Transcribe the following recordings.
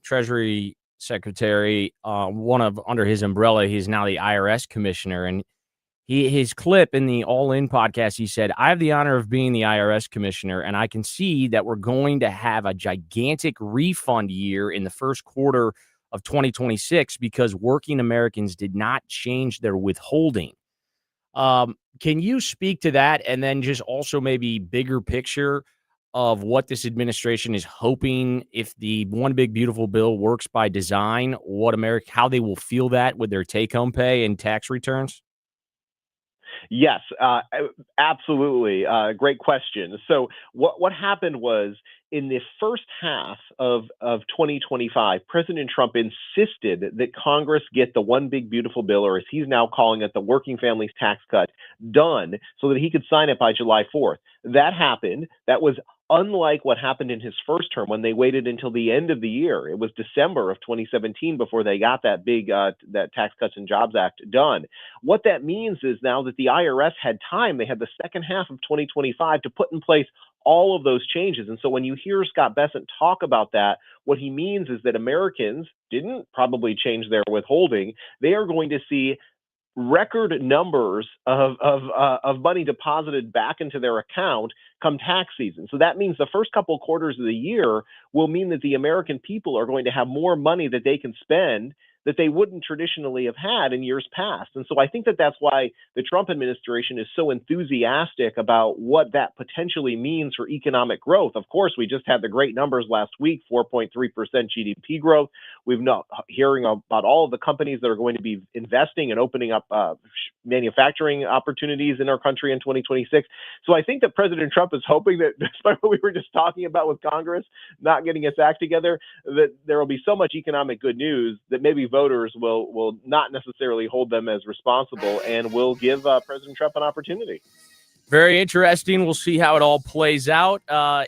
Treasury Secretary, under his umbrella, he's now the IRS commissioner. And his clip in the All In podcast, he said, I have the honor of being the IRS commissioner, and I can see that we're going to have a gigantic refund year in the first quarter of 2026 because working Americans did not change their withholding. Can you speak to that? And then just also maybe bigger picture of what this administration is hoping, if the One Big Beautiful Bill works by design, how they will feel that with their take-home pay and tax returns? Yes, absolutely. Great question. So what happened was, in the first half of 2025, President Trump insisted that Congress get the One Big Beautiful Bill, or as he's now calling it, the Working Families Tax Cut, done so that he could sign it by July 4th. That happened. That was unlike what happened in his first term when they waited until the end of the year. It was December of 2017 before they got that big that Tax Cuts and Jobs Act done. What that means is now that the IRS had time, they had the second half of 2025 to put in place all of those changes. And so when you hear Scott Bessent talk about that, what he means is that Americans didn't probably change their withholding. They are going to see record numbers of money deposited back into their account come tax season. So that means the first couple of quarters of the year will mean that the American people are going to have more money that they can spend that they wouldn't traditionally have had in years past. And so I think that that's why the Trump administration is so enthusiastic about what that potentially means for economic growth. Of course, we just had the great numbers last week, 4.3% GDP growth. We've not hearing about all of the companies that are going to be investing and opening up manufacturing opportunities in our country in 2026. So I think that President Trump is hoping that, despite what we were just talking about with Congress not getting its act together, that there will be so much economic good news that maybe voters will not necessarily hold them as responsible and will give President Trump an opportunity. Very interesting. We'll see how it all plays out.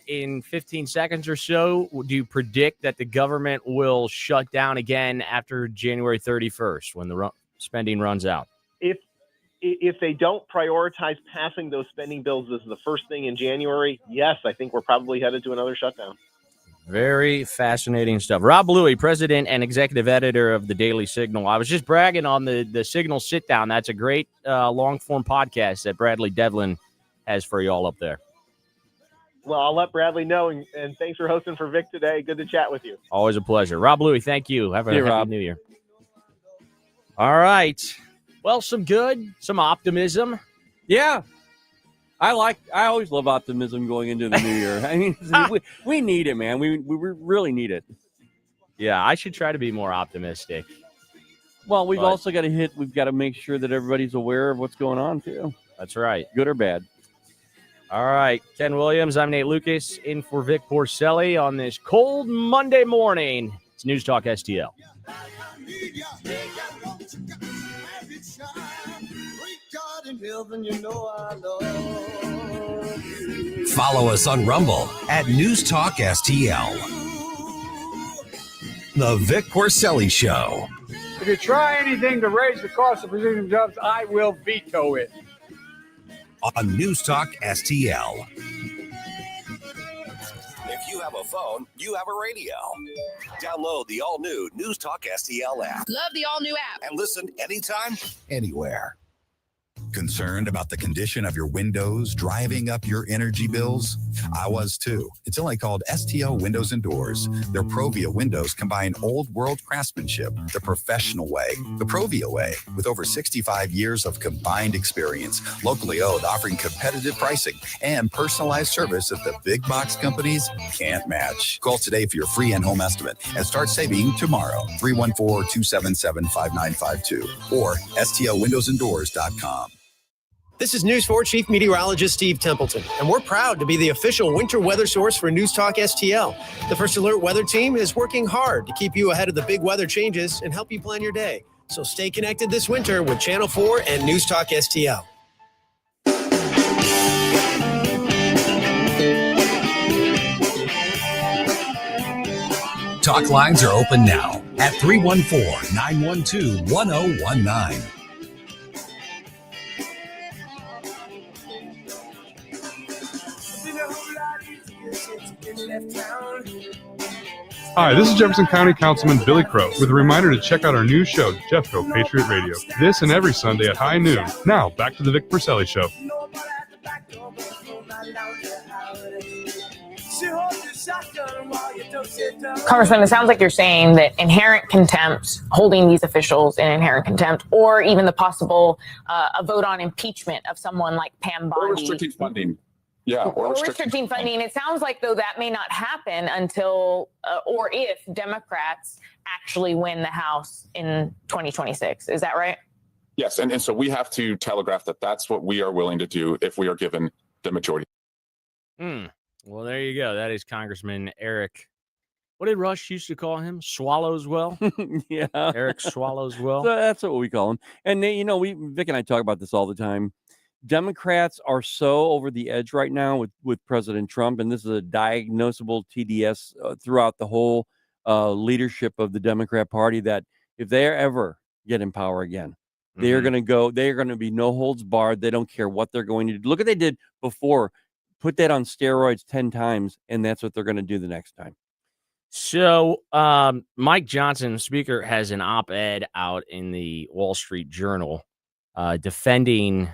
In 15 seconds or so, do you predict that the government will shut down again after January 31st when the spending runs out? If they don't prioritize passing those spending bills as the first thing in January, yes, I think we're probably headed to another shutdown. Very fascinating stuff. Rob Bluey, president and executive editor of the Daily Signal. I was just bragging on the Signal Sit Down. That's a great long-form podcast that Bradley Devlin has for you all up there. Well, I'll let Bradley know, and thanks for hosting for Vic today. Good to chat with you. Always a pleasure. Rob Bluey, thank you. Have a happy New Year. All right. Well, some optimism. Yeah. I always love optimism going into the new year. I mean, we need it, man. We really need it. Yeah, I should try to be more optimistic. Well, we've also got to make sure that everybody's aware of what's going on, too. That's right. Good or bad. All right. Ken Williams, I'm Nate Lucas, in for Vic Porcelli on this cold Monday morning. It's News Talk STL. Follow us on Rumble at NewstalkSTL. The Vic Porcelli Show. If you try anything to raise the cost of producing jobs, I will veto it. On NewstalkSTL. If you have a phone, you have a radio. Download the all-new NewstalkSTL app. Love the all-new app. And listen anytime, anywhere. Concerned about the condition of your windows driving up your energy bills? I was too. It's only called STL Windows and Doors. Their Provia windows combine old world craftsmanship the professional way, the Provia way, with over 65 years of combined experience, locally owned, offering competitive pricing and personalized service that the big box companies can't match. Call today for your free in-home estimate and start saving tomorrow. 314-277-5952 or stlwindowsanddoors.com. This is News 4 Chief Meteorologist Steve Templeton, and we're proud to be the official winter weather source for News Talk STL. The First Alert Weather Team is working hard to keep you ahead of the big weather changes and help you plan your day. So stay connected this winter with Channel 4 and News Talk STL. Talk lines are open now at 314-912-1019. Left town. Hi, this is Jefferson County Councilman Billy Crow with a reminder to check out our new show, Jeffco Patriot Radio. This and every Sunday at high noon. Now, back to the Vic Porcelli Show. Congressman, it sounds like you're saying that inherent contempt, holding these officials in inherent contempt, or even the possible a vote on impeachment of someone like Pam Bondi. Or restricting funding. Yeah, or restricting funding. It sounds like, though, that may not happen until or if Democrats actually win the House in 2026. Is that right? Yes, and so we have to telegraph that that's what we are willing to do if we are given the majority. Well, there you go. That is Congressman Eric. What did Rush used to call him? Swallowswell? Yeah. Eric Swallowswell. So that's what we call him. And, Vic and I talk about this all the time. Democrats are so over the edge right now with President Trump, and this is a diagnosable TDS throughout the whole leadership of the Democrat Party, that if they ever get in power again, they are going to go. They are going to be no holds barred. They don't care what they're going to do. Look what they did before. Put that on steroids 10 times, and that's what they're going to do the next time. So Mike Johnson, Speaker, has an op-ed out in the Wall Street Journal defending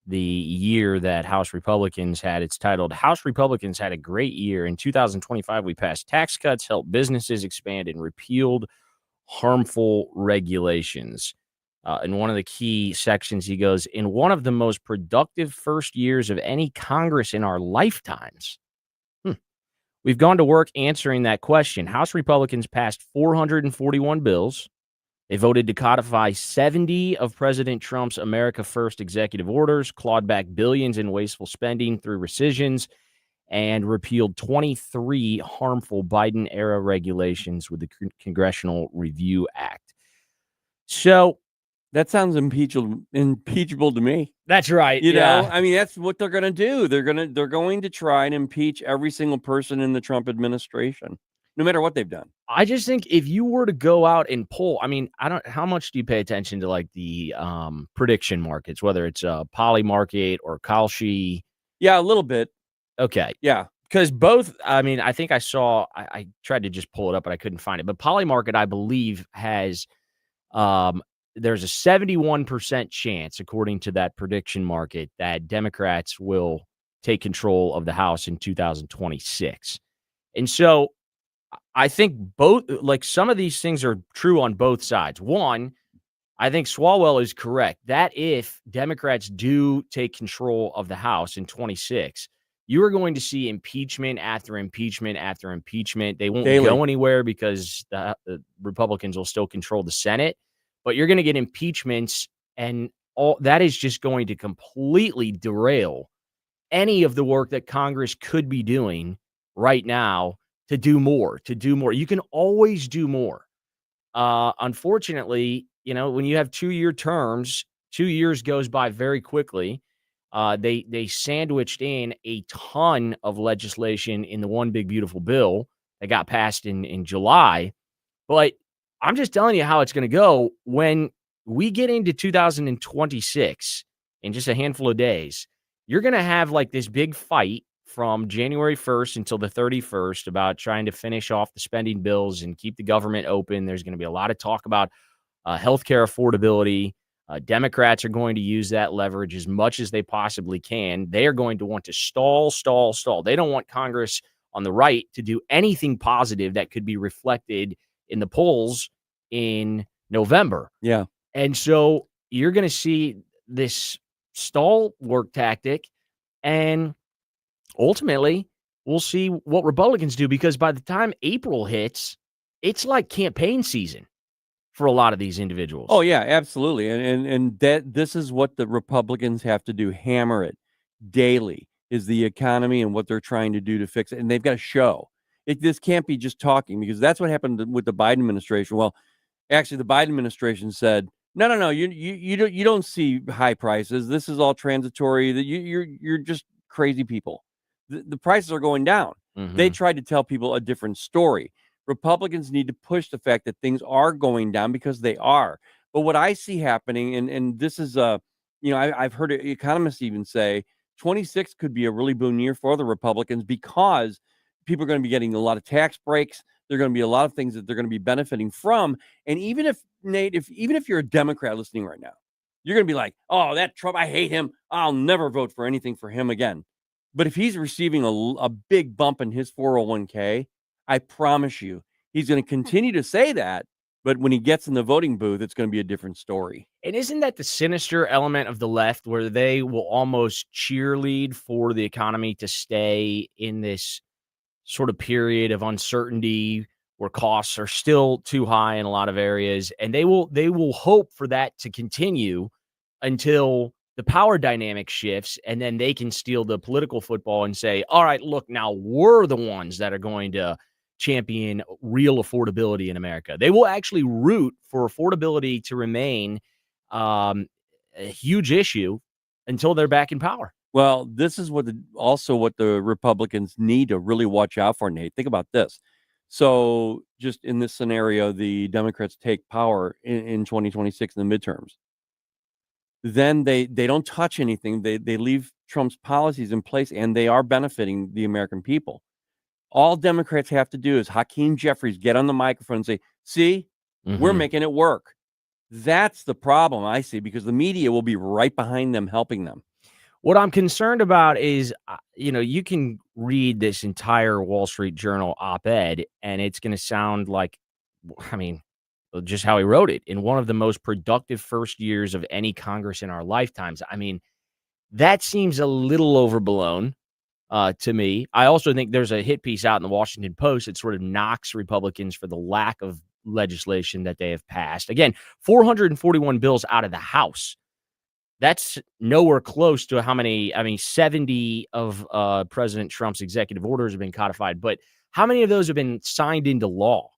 the year that House Republicans had. It's titled, "House Republicans Had a Great Year. In 2025, we passed tax cuts, helped businesses expand, and repealed harmful regulations." In one of the key sections, he goes, "In one of the most productive first years of any Congress in our lifetimes." We've gone to work answering that question. House Republicans passed 441 bills. They voted to codify 70 of President Trump's America First executive orders, clawed back billions in wasteful spending through rescissions, and repealed 23 harmful Biden-era regulations with the Congressional Review Act. So that sounds impeachable to me. That's right. You know, I mean, that's what they're going to do. They're going to try and impeach every single person in the Trump administration, no matter what they've done. I just think if you were to go out and poll, I mean, how much do you pay attention to like the prediction markets, whether it's Poly Market or Kalshi? Yeah, a little bit. Okay. Yeah. Because both, I mean, I think I saw, I tried to just pull it up, but I couldn't find it. But Poly Market, I believe, has, there's a 71% chance, according to that prediction market, that Democrats will take control of the House in 2026. And so I think both, like some of these things are true on both sides. One, I think Swalwell is correct that if Democrats do take control of the House in 26, you are going to see impeachment after impeachment after impeachment. They won't go anywhere because the Republicans will still control the Senate, but you're going to get impeachments, and all that is just going to completely derail any of the work that Congress could be doing right now to do more. You can always do more. Unfortunately, you know, when you have 2-year terms, 2 years goes by very quickly. They sandwiched in a ton of legislation in the One Big Beautiful Bill that got passed in July. But I'm just telling you how it's going to go when we get into 2026 in just a handful of days. You're going to have like this big fight from January 1st until the 31st about trying to finish off the spending bills and keep the government open. There's going to be a lot of talk about healthcare affordability. Democrats are going to use that leverage as much as they possibly can. They are going to want to stall. They don't want Congress on the right to do anything positive that could be reflected in the polls in November. Yeah. And so you're going to see this stall work tactic, and ultimately we'll see what Republicans do, because by the time April hits, it's like campaign season for a lot of these individuals. Oh yeah, absolutely. And that this is what the Republicans have to do. Hammer it daily is the economy and what they're trying to do to fix it. And they've got to show it. This can't be just talking, because that's what happened with the Biden administration. Well, actually the Biden administration said, no, you don't see high prices. This is all transitory. That you're just crazy people. The prices are going down. Mm-hmm. They tried to tell people a different story. Republicans need to push the fact that things are going down, because they are. But what I see happening, and this is I've heard economists even say 26 could be a really boom year for the Republicans, because people are going to be getting a lot of tax breaks. There are going to be a lot of things that they're going to be benefiting from. And even if, Nate, even if you're a Democrat listening right now, you're going to be like, oh, that Trump, I hate him. I'll never vote for anything for him again. But if he's receiving a big bump in his 401k, I promise you, he's going to continue to say that. But when he gets in the voting booth, it's going to be a different story. And isn't that the sinister element of the left where they will almost cheerlead for the economy to stay in this sort of period of uncertainty where costs are still too high in a lot of areas, and they will hope for that to continue until the power dynamic shifts, and then they can steal the political football and say, all right, look, now we're the ones that are going to champion real affordability in America. They will actually root for affordability to remain a huge issue until they're back in power. Well, this is what the Republicans need to really watch out for, Nate. Think about this. So just in this scenario, the Democrats take power in 2026 in the midterms. Then they don't touch anything. They leave Trump's policies in place, and they are benefiting the American people. All Democrats have to do is Hakeem Jeffries get on the microphone and say, see, we're making it work. That's the problem I see, because the media will be right behind them, helping them. What I'm concerned about is, you can read this entire Wall Street Journal op-ed, and it's going to sound like, just how he wrote it, in one of the most productive first years of any Congress in our lifetimes. That seems a little overblown to me. I also think there's a hit piece out in the Washington Post that sort of knocks Republicans for the lack of legislation that they have passed. Again, 441 bills out of the House. That's nowhere close to how many, 70 of President Trump's executive orders have been codified, but how many of those have been signed into law?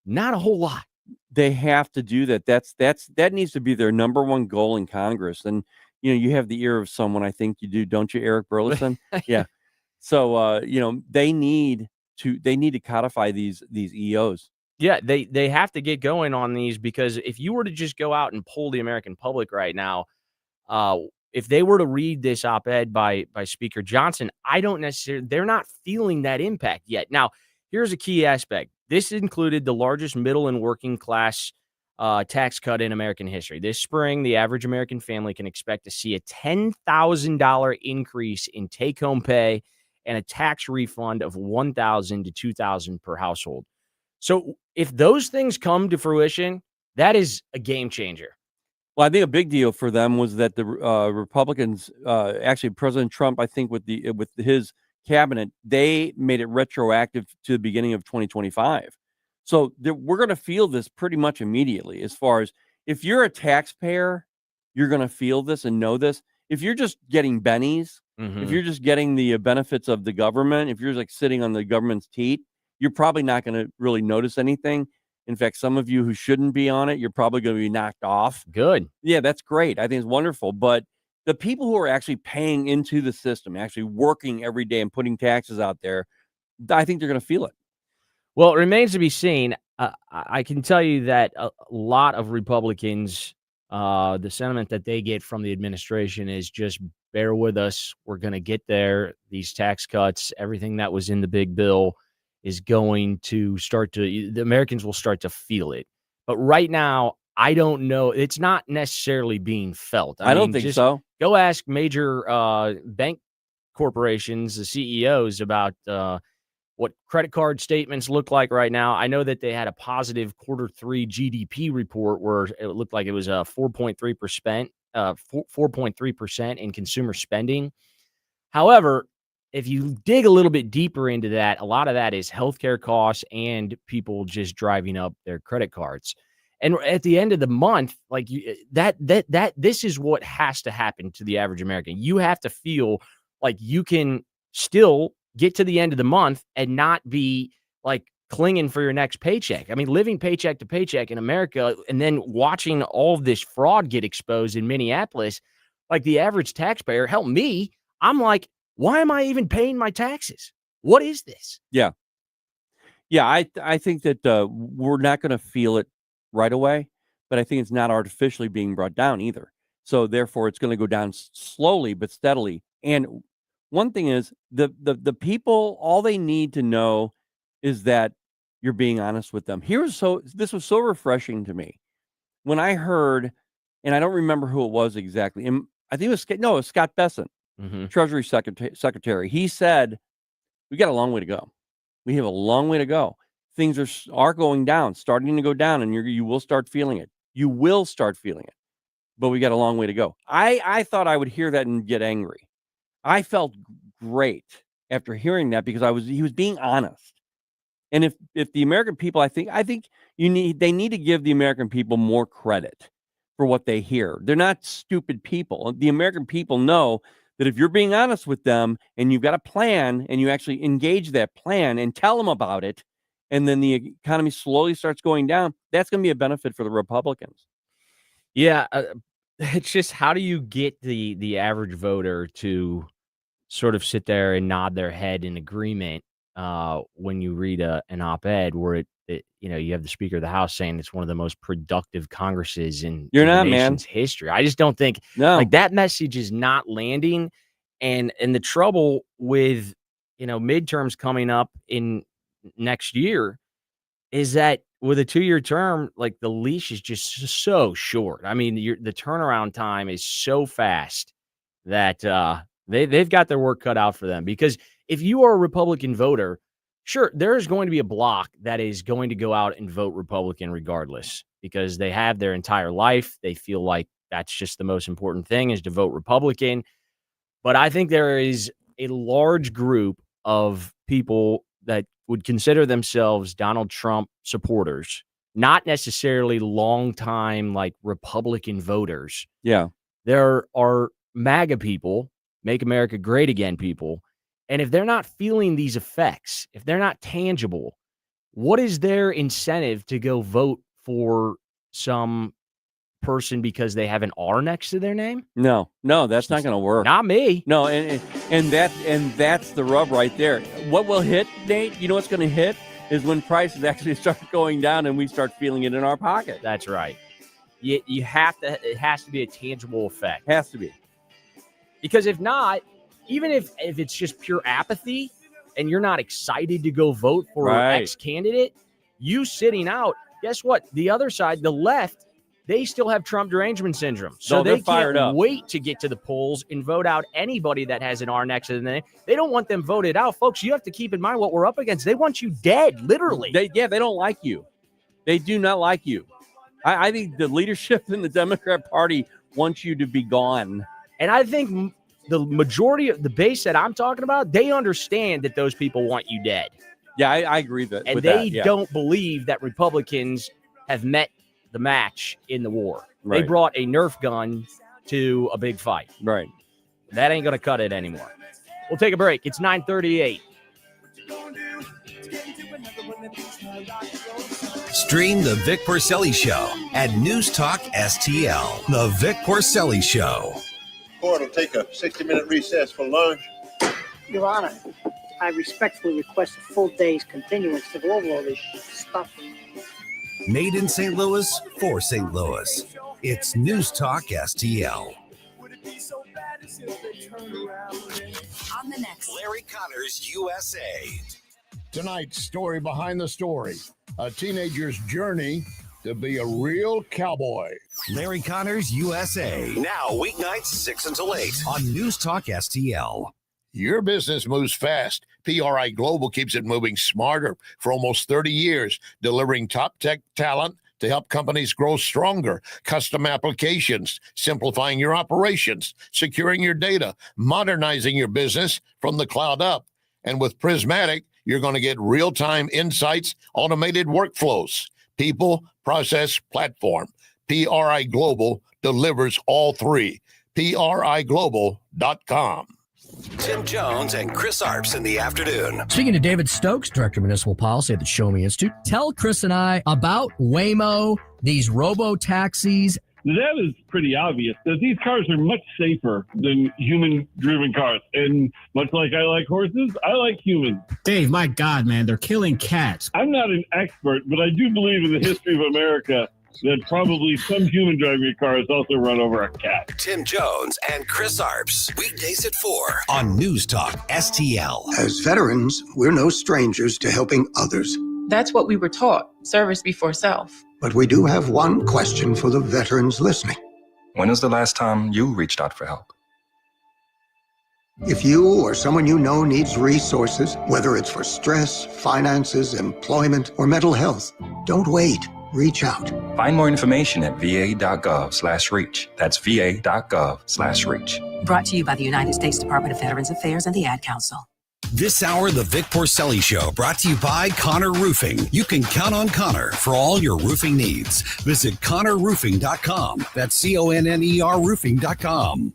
Not a whole lot. They have to do that. That needs to be their number one goal in Congress. And, you have the ear of someone, I think you do, don't you, Eric Burleson? Yeah. So, they need to codify these EOs. Yeah, they have to get going on these, because if you were to just go out and poll the American public right now, if they were to read this op-ed by Speaker Johnson, they're not feeling that impact yet. Now, here's a key aspect. This included the largest middle and working class tax cut in American history. This spring, the average American family can expect to see a $10,000 increase in take-home pay and a tax refund of $1,000 to $2,000 per household. So if those things come to fruition, that is a game changer. Well, I think a big deal for them was that the Republicans, actually President Trump, I think with his cabinet, they made it retroactive to the beginning of 2025. So we're going to feel this pretty much immediately. As far as if you're a taxpayer, you're going to feel this and know this. If you're just getting bennies, if you're just getting the benefits of the government, if you're like sitting on the government's teat, you're probably not going to really notice anything. In fact, some of you who shouldn't be on it, you're probably going to be knocked off. Good. Yeah, that's great. I think it's wonderful. But the people who are actually paying into the system, actually working every day and putting taxes out there, I think they're going to feel it. Well, it remains to be seen. I can tell you that a lot of Republicans, the sentiment that they get from the administration is just bear with us. We're going to get there. These tax cuts, everything that was in the big bill is going to the Americans will start to feel it. But right now, I don't know. It's not necessarily being felt. I don't think so. Go ask major bank corporations, the CEOs, about what credit card statements look like right now. I know that they had a positive Q3 GDP report where it looked like it was 4.3% in consumer spending. However, if you dig a little bit deeper into that, a lot of that is healthcare costs and people just driving up their credit cards. And at the end of the month, like this is what has to happen to the average American. You have to feel like you can still get to the end of the month and not be like clinging for your next paycheck. Living paycheck to paycheck in America and then watching all of this fraud get exposed in Minneapolis, like the average taxpayer, help me, I'm like, why am I even paying my taxes? What is this? Yeah. I think that we're not going to feel it right away, but I think it's not artificially being brought down either. So therefore, it's going to go down slowly but steadily. And one thing is the people, all they need to know is that you're being honest with them. This was so refreshing to me when I heard, and I don't remember who it was exactly. And I think it was Scott Bessent, Treasury Secretary. He said, we got a long way to go. We have a long way to go. Things are going down, starting to go down, and you will start feeling it. You will start feeling it. But we got a long way to go. I thought I would hear that and get angry. I felt great after hearing that because he was being honest. And if the American people, I think they need to give the American people more credit for what they hear. They're not stupid people. The American people know that if you're being honest with them and you've got a plan and you actually engage that plan and tell them about it, and then the economy slowly starts going down, that's going to be a benefit for the Republicans. Yeah. It's just, how do you get the average voter to sort of sit there and nod their head in agreement when you read an op-ed where you have the Speaker of the House saying it's one of the most productive Congresses in the nation's history. I just don't think like that message is not landing. And the trouble with, midterms coming up in next year is that with a 2-year term, like the leash is just so short. I mean, the turnaround time is so fast that they've got their work cut out for them. Because if you are a Republican voter, sure, there is going to be a block that is going to go out and vote Republican regardless, because they have their entire life. They feel like that's just the most important thing, is to vote Republican. But I think there is a large group of people that would consider themselves Donald Trump supporters, not necessarily longtime like Republican voters. Yeah. There are MAGA people, Make America Great Again people. And if they're not feeling these effects, if they're not tangible, what is their incentive to go vote for some person because they have an R next to their name? No, that's not going to work. Not me. No, and that's the rub right there. What will hit, Nate? You know what's going to hit is when prices actually start going down and we start feeling it in our pocket. That's right. You have to. It has to be a tangible effect. Has to be. Because if not, even if it's just pure apathy and you're not excited to go vote for X candidate, you sitting out, guess what? The other side, the left, they still have Trump derangement syndrome. So they can't wait to get to the polls and vote out anybody that has an R next to their name. They don't want them voted out. Folks, you have to keep in mind what we're up against. They want you dead, literally. They don't like you. They do not like you. I think the leadership in the Democrat Party wants you to be gone. And I think the majority of the base that I'm talking about, they understand that those people want you dead. Yeah, I agree with that. And they don't believe that Republicans have met the match in the war. Right. They brought a Nerf gun to a big fight. Right. That ain't going to cut it anymore. We'll take a break. It's 9:38. Stream the Vic Porcelli Show at NewstalkSTL. The Vic Porcelli Show. Court will take a 60-minute recess for lunch. Your Honor, I respectfully request a full day's continuance to go over all this stuff. Made in St. Louis for St. Louis. It's NewstalkSTL. On the next Larry Connors, USA. Tonight's story behind the story. A teenager's journey to be a real cowboy. Larry Connors, USA. Now, weeknights 6 until 8 on NewstalkSTL. Your business moves fast. PRI Global keeps it moving smarter for almost 30 years, delivering top tech talent to help companies grow stronger, custom applications, simplifying your operations, securing your data, modernizing your business from the cloud up. And with Prismatic, you're going to get real-time insights, automated workflows, people, process, platform. PRI Global delivers all three. PRIGlobal.com. Tim Jones and Chris Arps in the afternoon. Speaking to David Stokes, Director of Municipal Policy at the Show Me Institute, tell Chris and I about Waymo, these robo-taxis. That is pretty obvious, that these cars are much safer than human-driven cars. And much like I like horses, I like humans. Dave, my God, man, they're killing cats. I'm not an expert, but I do believe in the history of America that probably some human driving cars also run over a cat. Tim Jones and Chris Arps, weekdays at 4 on News Talk STL. As veterans, we're no strangers to helping others. That's what we were taught, service before self. But we do have one question for the veterans listening. When was the last time you reached out for help? If you or someone you know needs resources, whether it's for stress, finances, employment, or mental health, don't wait. Reach out. Find more information at va.gov/reach. That's va.gov/reach. Brought to you by the United States Department of Veterans Affairs and the Ad Council. This hour, the Vic Porcelli Show, brought to you by Connor Roofing. You can count on Connor for all your roofing needs. Visit ConnorRoofing.com. That's CONNER Roofing.com.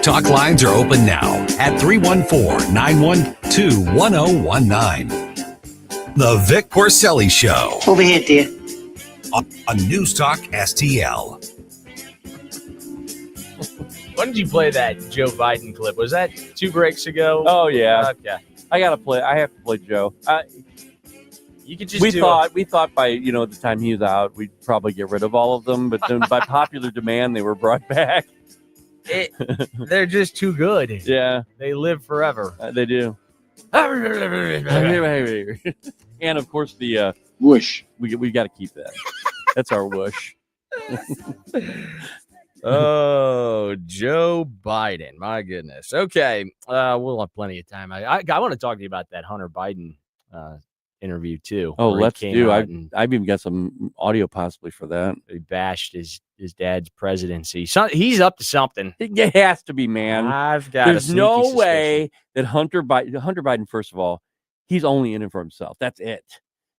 Talk lines are open now at 314-912-1019. The Vic Porcelli Show. Over here, dear. On News Talk STL. When did you play that Joe Biden clip? Was that 2 breaks ago? Oh yeah. Okay. I have to play Joe. You could just we thought by the time he was out, we'd probably get rid of all of them, but then by popular demand, they were brought back. They're just too good. Yeah. They live forever. They do. And of course the whoosh. We got to keep that. That's our whoosh. Oh, Joe Biden. My goodness. Okay. We'll have plenty of time. I want to talk to you about that Hunter Biden interview too. Oh, let's do. I've even got some audio possibly for that. He bashed his dad's presidency. He's up to something. It has to be, man. I've got. There's no way that Hunter Biden, first of all, he's only in it for himself. That's it.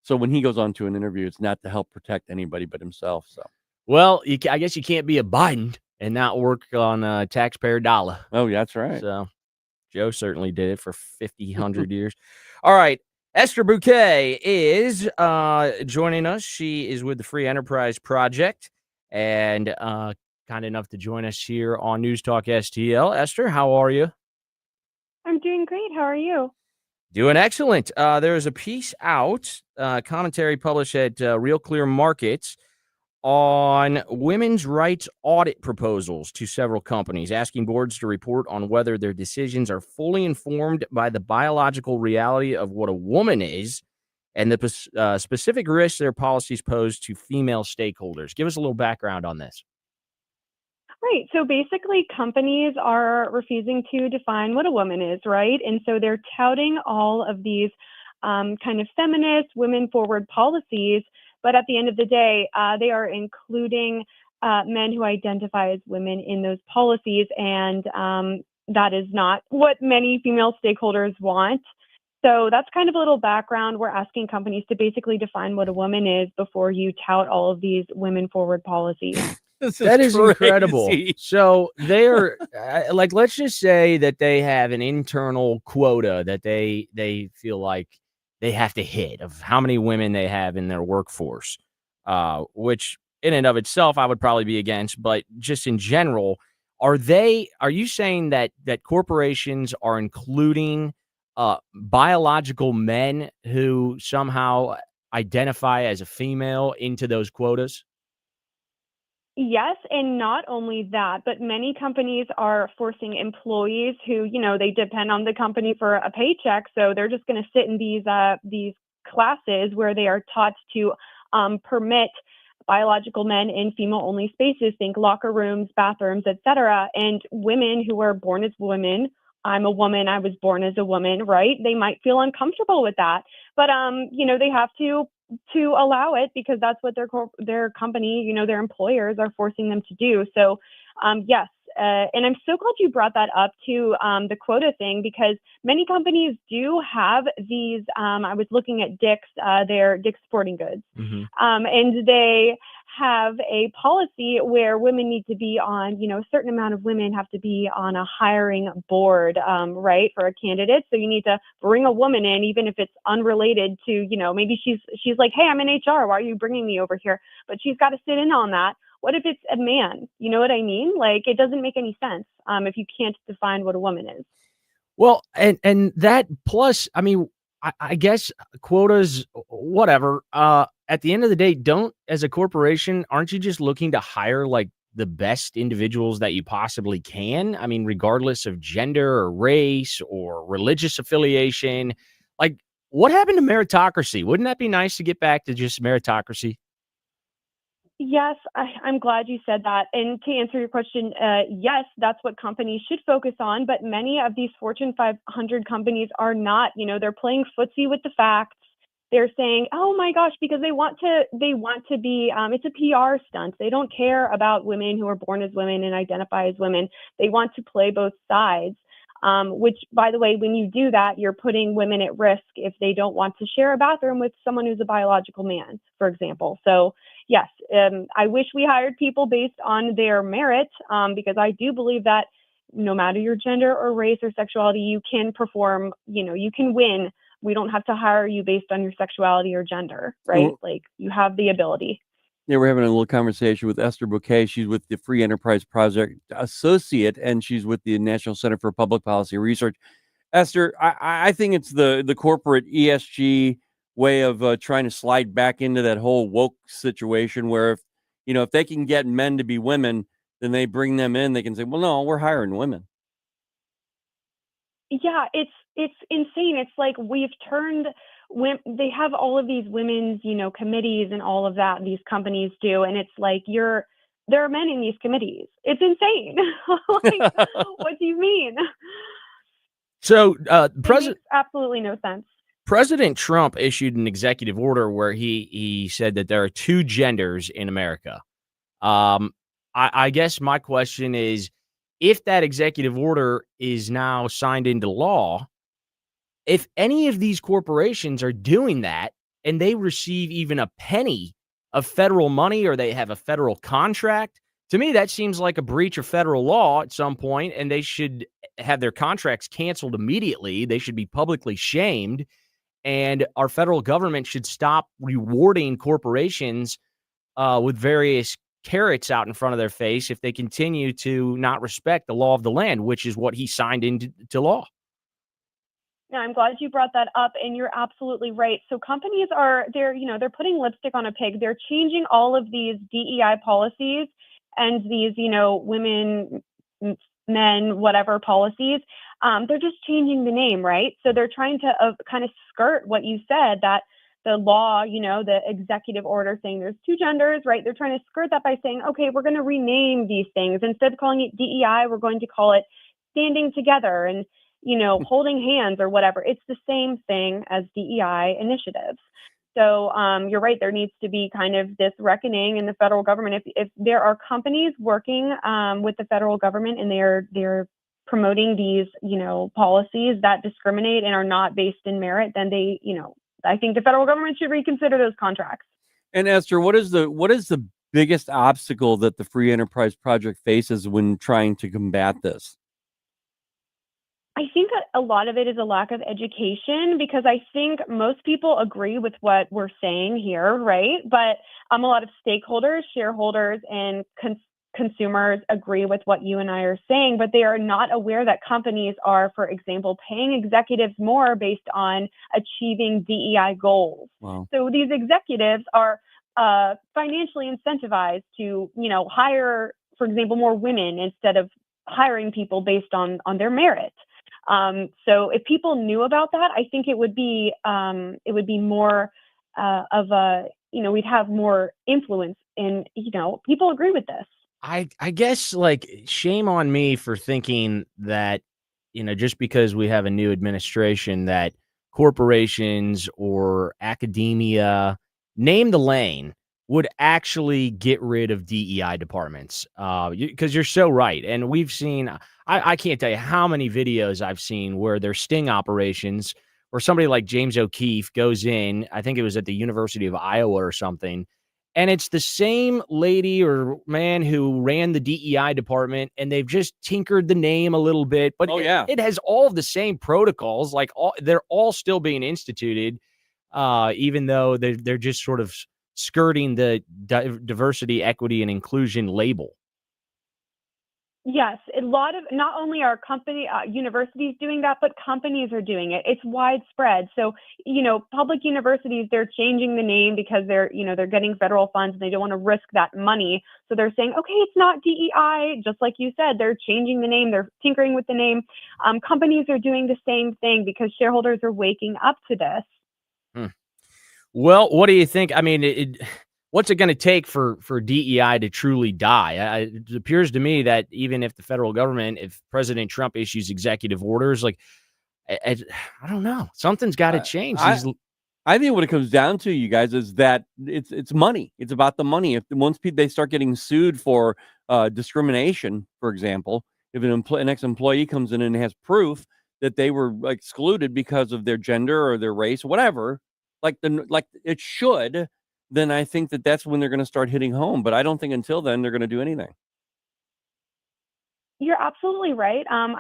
So when he goes on to an interview, it's not to help protect anybody but himself. So, well, I guess you can't be a Biden and not work on a taxpayer dollar. Oh, yeah, that's right. So Joe certainly did it for 50, 100 years. All right. Esther Bouquet is joining us. She is with the Free Enterprise Project and kind enough to join us here on News Talk STL. Esther, how are you? I'm doing great. How are you? Doing excellent. There is a piece out, commentary published at Real Clear Markets on women's rights audit proposals to several companies, asking boards to report on whether their decisions are fully informed by the biological reality of what a woman is and the specific risks their policies pose to female stakeholders. Give us a little background on this. Right. So basically, companies are refusing to define what a woman is, right? And so they're touting all of these kind of feminist, women-forward policies. But at the end of the day, they are including men who identify as women in those policies. And that is not what many female stakeholders want. So that's kind of a little background. We're asking companies to basically define what a woman is before you tout all of these women-forward policies. That is incredible. So they're like, let's just say that they have an internal quota that they feel like they have to hit of how many women they have in their workforce, which in and of itself I would probably be against. But just in general, are you saying that corporations are including biological men who somehow identify as a female into those quotas? Yes, and not only that, but many companies are forcing employees who, they depend on the company for a paycheck, so they're just going to sit in these classes where they are taught to permit biological men in female-only spaces, think locker rooms, bathrooms, etc. And women who are born as women, I'm a woman, I was born as a woman, right? They might feel uncomfortable with that, but they have to allow it because that's what their company, their employers are forcing them to do. So, yes. And I'm so glad you brought that up to the quota thing, because many companies do have these. I was looking at Dick's, their Dick's Sporting Goods, and they have a policy where women need to be on, a certain amount of women have to be on a hiring board, right, for a candidate. So you need to bring a woman in, even if it's unrelated to, maybe she's like, hey, I'm in HR. Why are you bringing me over here? But she's got to sit in on that. What if it's a man? You know what I mean? Like, it doesn't make any sense if you can't define what a woman is. Well, and that plus, I mean, I guess quotas, whatever. At the end of the day, as a corporation, aren't you just looking to hire like the best individuals that you possibly can? I mean, regardless of gender or race or religious affiliation. Like, what happened to meritocracy? Wouldn't that be nice to get back to just meritocracy? Yes, I'm glad you said that. And to answer your question, yes, that's what companies should focus on. But many of these Fortune 500 companies are not. They're playing footsie with the facts. They're saying, "Oh my gosh," because they want to be. It's a PR stunt. They don't care about women who are born as women and identify as women. They want to play both sides. Which, by the way, when you do that, you're putting women at risk if they don't want to share a bathroom with someone who's a biological man, for example. So, yes, I wish we hired people based on their merit, because I do believe that no matter your gender or race or sexuality, you can perform, you can win. We don't have to hire you based on your sexuality or gender, right? Like, you have the ability. Yeah, we're having a little conversation with Esther Bouquet. She's with the Free Enterprise Project Associate, and she's with the National Center for Public Policy Research. Esther, I think it's the corporate ESG way of trying to slide back into that whole woke situation where if they can get men to be women, then they bring them in. They can say, well, no, we're hiring women. Yeah, it's insane. It's like we've turned they have all of these women's, committees and all of that these companies do. And it's like, there are men in these committees. It's insane. Like, what do you mean? So, It makes absolutely no sense. President Trump issued an executive order where he said that there are two genders in America. I guess my question is, if that executive order is now signed into law, if any of these corporations are doing that and they receive even a penny of federal money or they have a federal contract, to me, that seems like a breach of federal law at some point, and they should have their contracts canceled immediately. They should be publicly shamed, and our federal government should stop rewarding corporations with various carrots out in front of their face if they continue to not respect the law of the land, which is what he signed into law. Yeah, I'm glad you brought that up, and you're absolutely right. So companies they're putting lipstick on a pig. They're changing all of these DEI policies and these, women, men, whatever policies. They're just changing the name, right? So they're trying to kind of skirt what you said, that the law, the executive order saying there's two genders, right? They're trying to skirt that by saying, okay, we're going to rename these things. Instead of calling it DEI, we're going to call it standing together and holding hands or whatever. It's the same thing as DEI initiatives. So you're right. There needs to be kind of this reckoning in the federal government. If there are companies working with the federal government and they're promoting these, policies that discriminate and are not based in merit, then I think the federal government should reconsider those contracts. And Esther, what is the biggest obstacle that the Free Enterprise Project faces when trying to combat this? I think that a lot of it is a lack of education, because I think most people agree with what we're saying here, right? But a lot of stakeholders, shareholders, and consumers agree with what you and I are saying, but they are not aware that companies are, for example, paying executives more based on achieving DEI goals. Wow. So these executives are financially incentivized to, hire, for example, more women instead of hiring people based on their merit. So if people knew about that, I think it would be more of a, we'd have more influence, and, people agree with this. I guess, like, shame on me for thinking that, just because we have a new administration, that corporations or academia, name the lane, would actually get rid of DEI departments. Because you're so right. And we've seen, I can't tell you how many videos I've seen where there's sting operations where somebody like James O'Keefe goes in, I think it was at the University of Iowa or something, and it's the same lady or man who ran the DEI department, and they've just tinkered the name a little bit, but it has all of the same protocols. Like, they're all still being instituted, even though they're just sort of skirting the diversity, equity, and inclusion label. Yes, a lot of not only are universities doing that, but companies are doing it. It's widespread. So, public universities, they're changing the name because they're getting federal funds and they don't want to risk that money. So they're saying, okay, it's not DEI. Just like you said, they're changing the name. They're tinkering with the name. Companies are doing the same thing because shareholders are waking up to this. Well, what do you think? I mean, what's it going to take for DEI to truly die? It appears to me that even if the federal government, if President Trump issues executive orders, like, I don't know, something's got to change. I think what it comes down to, you guys, is that it's money. It's about the money. If once they start getting sued for discrimination, for example, if an ex-employee comes in and has proof that they were excluded because of their gender or their race, whatever, like it should, then I think that's when they're going to start hitting home. But I don't think until then they're going to do anything. You're absolutely right. I'm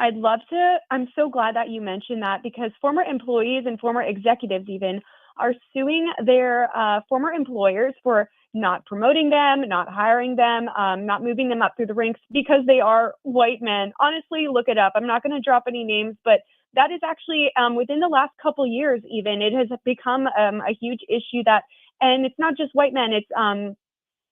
so glad that you mentioned that, because former employees and former executives even are suing their former employers for not promoting them, not hiring them, not moving them up through the ranks because they are white men. Honestly, look it up. I'm not going to drop any names, but that is actually within the last couple years, even, it has become a huge issue and it's not just white men, it's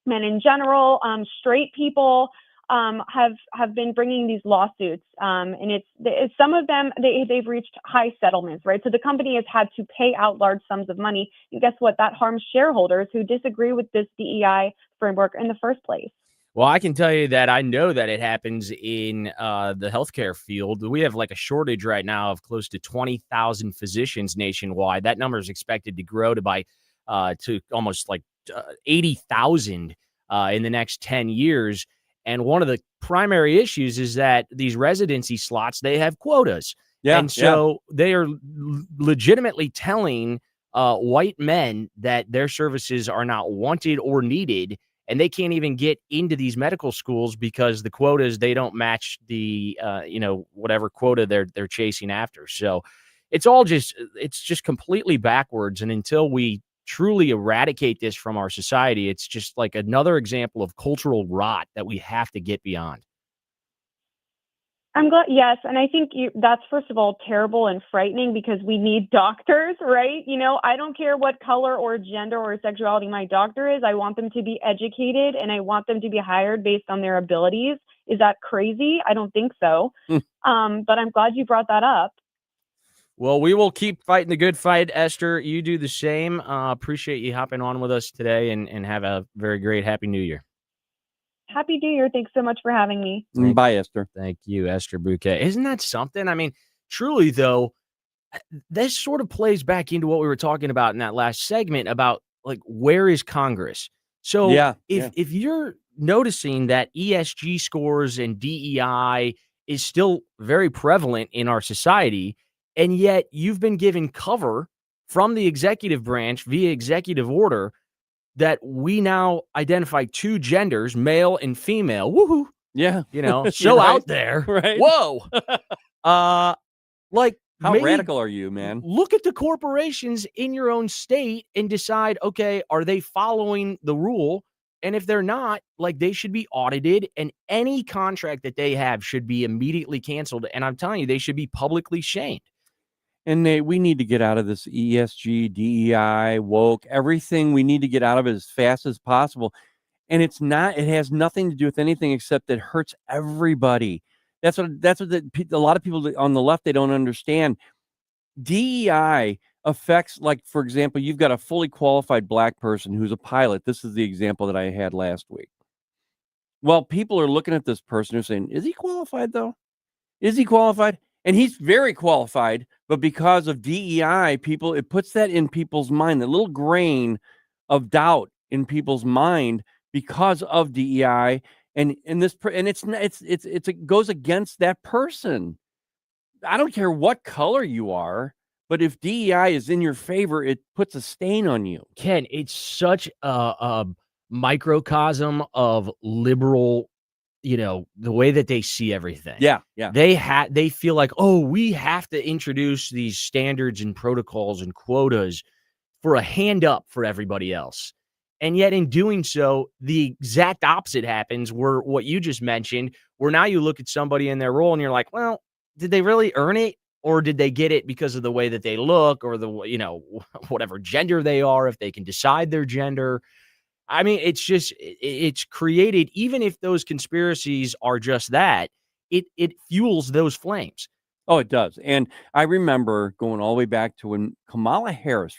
men in general, straight people have been bringing these lawsuits. And it's some of them, they've reached high settlements, right? So the company has had to pay out large sums of money. And guess what? That harms shareholders who disagree with this DEI framework in the first place. Well, I can tell you that I know that it happens in the healthcare field. We have like a shortage right now of close to 20,000 physicians nationwide. That number is expected to grow to almost like 80,000 in the next 10 years. And one of the primary issues is that these residency slots, they have quotas. Yeah, and so they are legitimately telling white men that their services are not wanted or needed, and they can't even get into these medical schools because the quotas, they don't match the whatever quota they're chasing after. So it's just completely backwards. And until we truly eradicate this from our society, it's just like another example of cultural rot that we have to get beyond. I'm glad. Yes. And I think that's, first of all, terrible and frightening, because we need doctors, right? I don't care what color or gender or sexuality my doctor is. I want them to be educated and I want them to be hired based on their abilities. Is that crazy? I don't think so. But I'm glad you brought that up. Well, we will keep fighting the good fight, Esther. You do the same. Appreciate you hopping on with us today, and have a very great Happy New Year. Happy New Year. Thanks so much for having me. Bye, Esther. Thank you, Esther Bouquet. Isn't that something? I mean, truly, though, this sort of plays back into what we were talking about in that last segment about, like, where is Congress? So if you're noticing that ESG scores and DEI is still very prevalent in our society, and yet you've been given cover from the executive branch via executive order that we now identify two genders, male and female. Woohoo. Yeah. So right. out there. Right. Whoa. Like, how radical are you, man? Look at the corporations in your own state and decide, okay, are they following the rule? And if they're not, like, they should be audited, and any contract that they have should be immediately canceled. And I'm telling you, they should be publicly shamed. And we need to get out of this ESG, DEI, woke, everything. We need to get out of it as fast as possible. And it has nothing to do with anything except it hurts everybody. That's what a lot of people on the left, they don't understand. DEI affects, like, for example, you've got a fully qualified black person who's a pilot. This is the example that I had last week. Well, people are looking at this person and saying, is he qualified though? Is he qualified? And he's very qualified, but because of DEI, it puts that in people's mind, the little grain of doubt in people's mind because of DEI, and it goes against that person. I don't care what color you are, but if DEI is in your favor, it puts a stain on you. Ken, it's such a microcosm of liberal, the way that they see everything. Yeah. They feel like, oh, we have to introduce these standards and protocols and quotas for a hand up for everybody else. And yet in doing so, the exact opposite happens where what you just mentioned, where now you look at somebody in their role and you're like, well, did they really earn it? Or did they get it because of the way that they look or the, whatever gender they are, if they can decide their gender? I mean, it's created, even if those conspiracies are just that, it fuels those flames. Oh, it does. And I remember going all the way back to when Kamala Harris,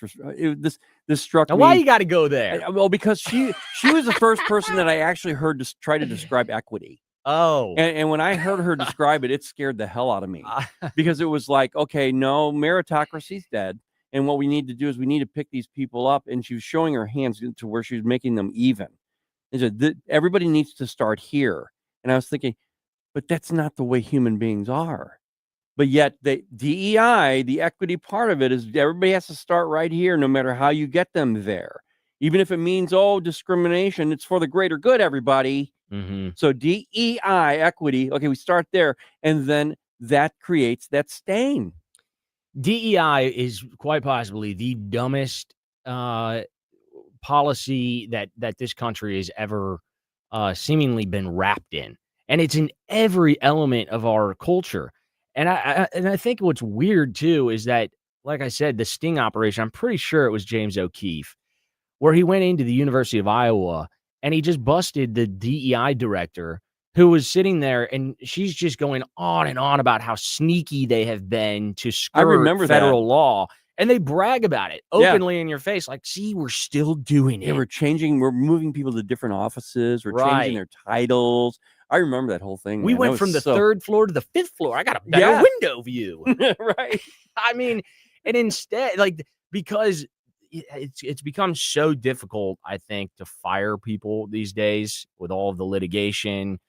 this struck now, me. Why you got to go there? Well, because she was the first person that I actually heard try to describe equity. Oh. And when I heard her describe it, it scared the hell out of me because it was like, okay, no, meritocracy's dead. And what we need to do is we need to pick these people up. And she was showing her hands to where she was making them even. And said, everybody needs to start here. And I was thinking, but that's not the way human beings are. But yet the DEI, the equity part of it is everybody has to start right here, no matter how you get them there. Even if it means, discrimination, it's for the greater good, everybody. Mm-hmm. So DEI, equity, okay, we start there. And then that creates that stain. DEI is quite possibly the dumbest policy that this country has ever seemingly been wrapped in. And it's in every element of our culture. And I think what's weird, too, is that, like I said, the sting operation, I'm pretty sure it was James O'Keefe, where he went into the University of Iowa and he just busted the DEI director who was sitting there, and she's just going on and on about how sneaky they have been to skirt federal law. And they brag about it openly in your face. Like, see, we're still doing it. Yeah, we're moving people to different offices. We're changing their titles. I remember that whole thing. We went from the third floor to the fifth floor. I got a better window view. Right. I mean, and instead, because it's become so difficult, I think, to fire people these days with all of the litigation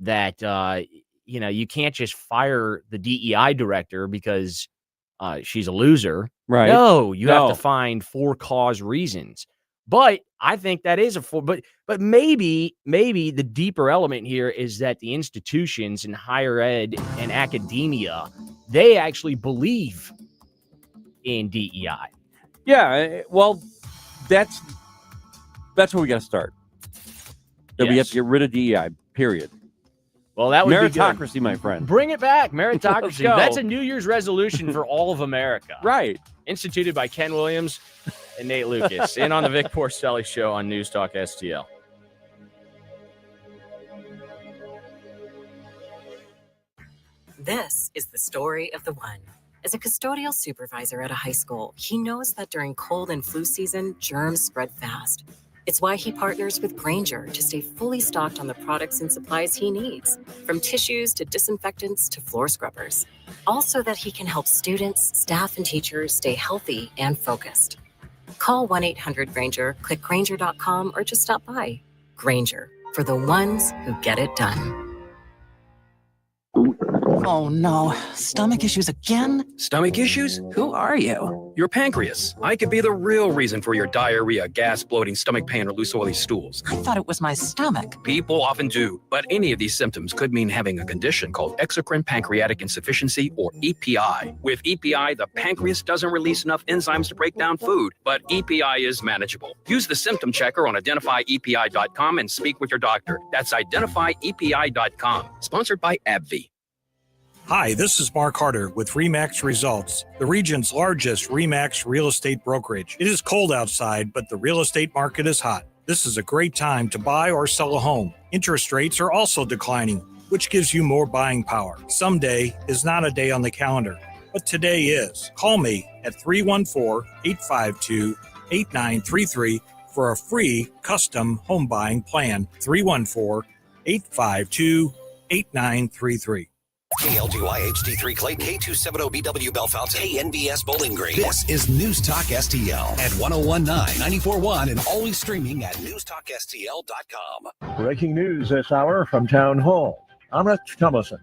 that, you can't just fire the DEI director because she's a loser. Right. No, you have to find for-cause reasons. But I think that is but maybe the deeper element here is that the institutions in higher ed and academia, they actually believe in DEI. Yeah, well, that's where we got to start. That we have to get rid of DEI, period. Well, that would meritocracy, be good. my friend. Bring it back, meritocracy. Let's go. That's a New Year's resolution for all of America. Right. Instituted by Ken Williams and Nate Lucas. In on the Vic Porcelli Show on NewstalkSTL. This is the story of the one. As a custodial supervisor at a high school, he knows that during cold and flu season, germs spread fast. It's why he partners with Grainger to stay fully stocked on the products and supplies he needs, from tissues to disinfectants to floor scrubbers. Also that he can help students, staff, and teachers stay healthy and focused. Call 1-800-GRAINGER, click Grainger.com, or just stop by. Grainger, for the ones who get it done. Oh no, stomach issues again? Stomach issues? Who are you? Your pancreas. I could be the real reason for your diarrhea, gas, bloating, stomach pain, or loose oily stools. I thought it was my stomach. People often do, but any of these symptoms could mean having a condition called exocrine pancreatic insufficiency, or EPI. With EPI, the pancreas doesn't release enough enzymes to break down food, but EPI is manageable. Use the symptom checker on identifyepi.com and speak with your doctor. That's identifyepi.com. Sponsored by AbbVie. Hi, this is Mark Harder with RE/MAX Results, the region's largest RE/MAX real estate brokerage. It is cold outside, but the real estate market is hot. This is a great time to buy or sell a home. Interest rates are also declining, which gives you more buying power. Someday is not a day on the calendar, but today is. Call me at 314-852-8933 for a free custom home buying plan. 314-852-8933. KLGY HD3 Clay, K270BW Bellefonte, KNBS Bowling Green. This is News Talk STL at 1019, 94.1, and always streaming at NewstalkSTL.com. Breaking news this hour from Town Hall. I'm Rich Thomason.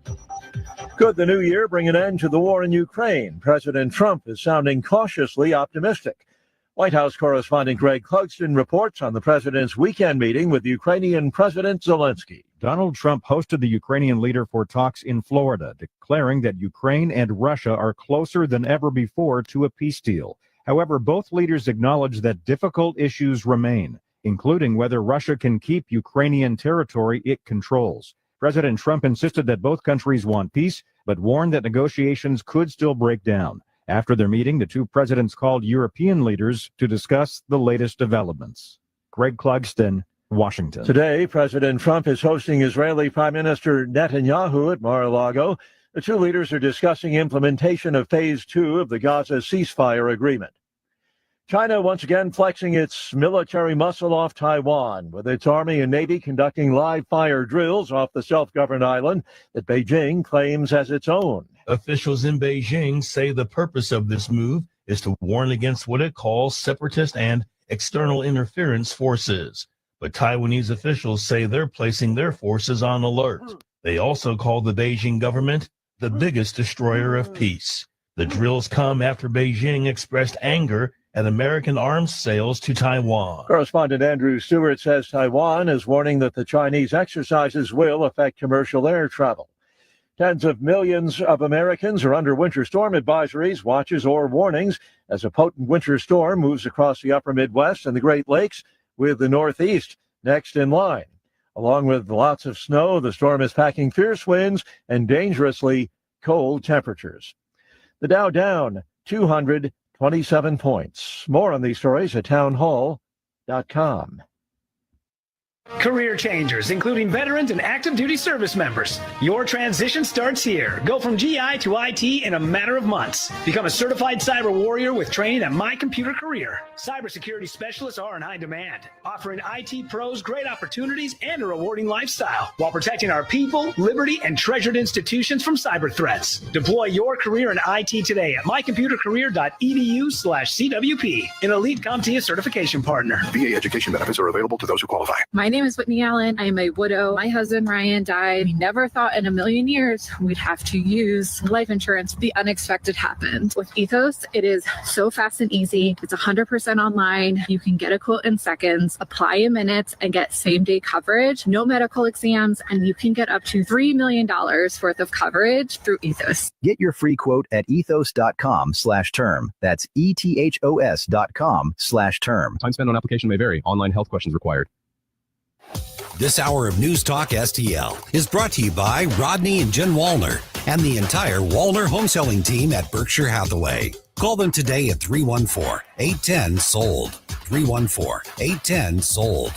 Could the new year bring an end to the war in Ukraine? President Trump is sounding cautiously optimistic. White House correspondent Greg Clugston reports on the president's weekend meeting with Ukrainian President Zelensky. Donald Trump hosted the Ukrainian leader for talks in Florida, declaring that Ukraine and Russia are closer than ever before to a peace deal. However, both leaders acknowledged that difficult issues remain. including whether Russia can keep Ukrainian territory it controls. President Trump insisted that both countries want peace, but warned that negotiations could still break down. After their meeting, the two presidents called European leaders to discuss the latest developments. Greg Clugston, Washington. Today, President Trump is hosting Israeli Prime Minister Netanyahu at Mar-a-Lago. The two leaders are discussing implementation of Phase 2 of the Gaza ceasefire agreement. China once again flexing its military muscle off Taiwan, with its Army and Navy conducting live fire drills off the self-governed island that Beijing claims as its own. Officials in Beijing say the purpose of this move is to warn against what it calls separatist and external interference forces. But Taiwanese officials say they're placing their forces on alert. They also call the Beijing government the biggest destroyer of peace. The drills come after Beijing expressed anger at American arms sales to Taiwan. Correspondent Andrew Stewart says Taiwan is warning that the Chinese exercises will affect commercial air travel. Tens of millions of Americans are under winter storm advisories, watches, or warnings as a potent winter storm moves across the upper Midwest and the Great Lakes, with the Northeast next in line. Along with lots of snow, the storm is packing fierce winds and dangerously cold temperatures. The Dow down 227 points. More on these stories at townhall.com. Career changers, including veterans and active duty service members. Your transition starts here. Go from GI to IT in a matter of months. Become a certified cyber warrior with training at My Computer Career. Cybersecurity specialists are in high demand, offering IT pros great opportunities and a rewarding lifestyle while protecting our people, liberty, and treasured institutions from cyber threats. Deploy your career in IT today at mycomputercareer.edu/CWP, an elite CompTIA certification partner. VA education benefits are available to those who qualify. My name is Whitney Allen. I am a widow. My husband, Ryan, died. We never thought in a million years we'd have to use life insurance. The unexpected happened. With Ethos, it is so fast and easy. It's 100% online. You can get a quote in seconds, apply in minutes, and get same-day coverage. No medical exams, and you can get up to $3 million worth of coverage through Ethos. Get your free quote at ethos.com/term. That's ETHOS.com/term. Time spent on application may vary. Online health questions required. This hour of News Talk STL is brought to you by Rodney and Jen Wallner and the entire Wallner home selling team at Berkshire Hathaway. Call them today at 314-810-SOLD. 314-810-SOLD.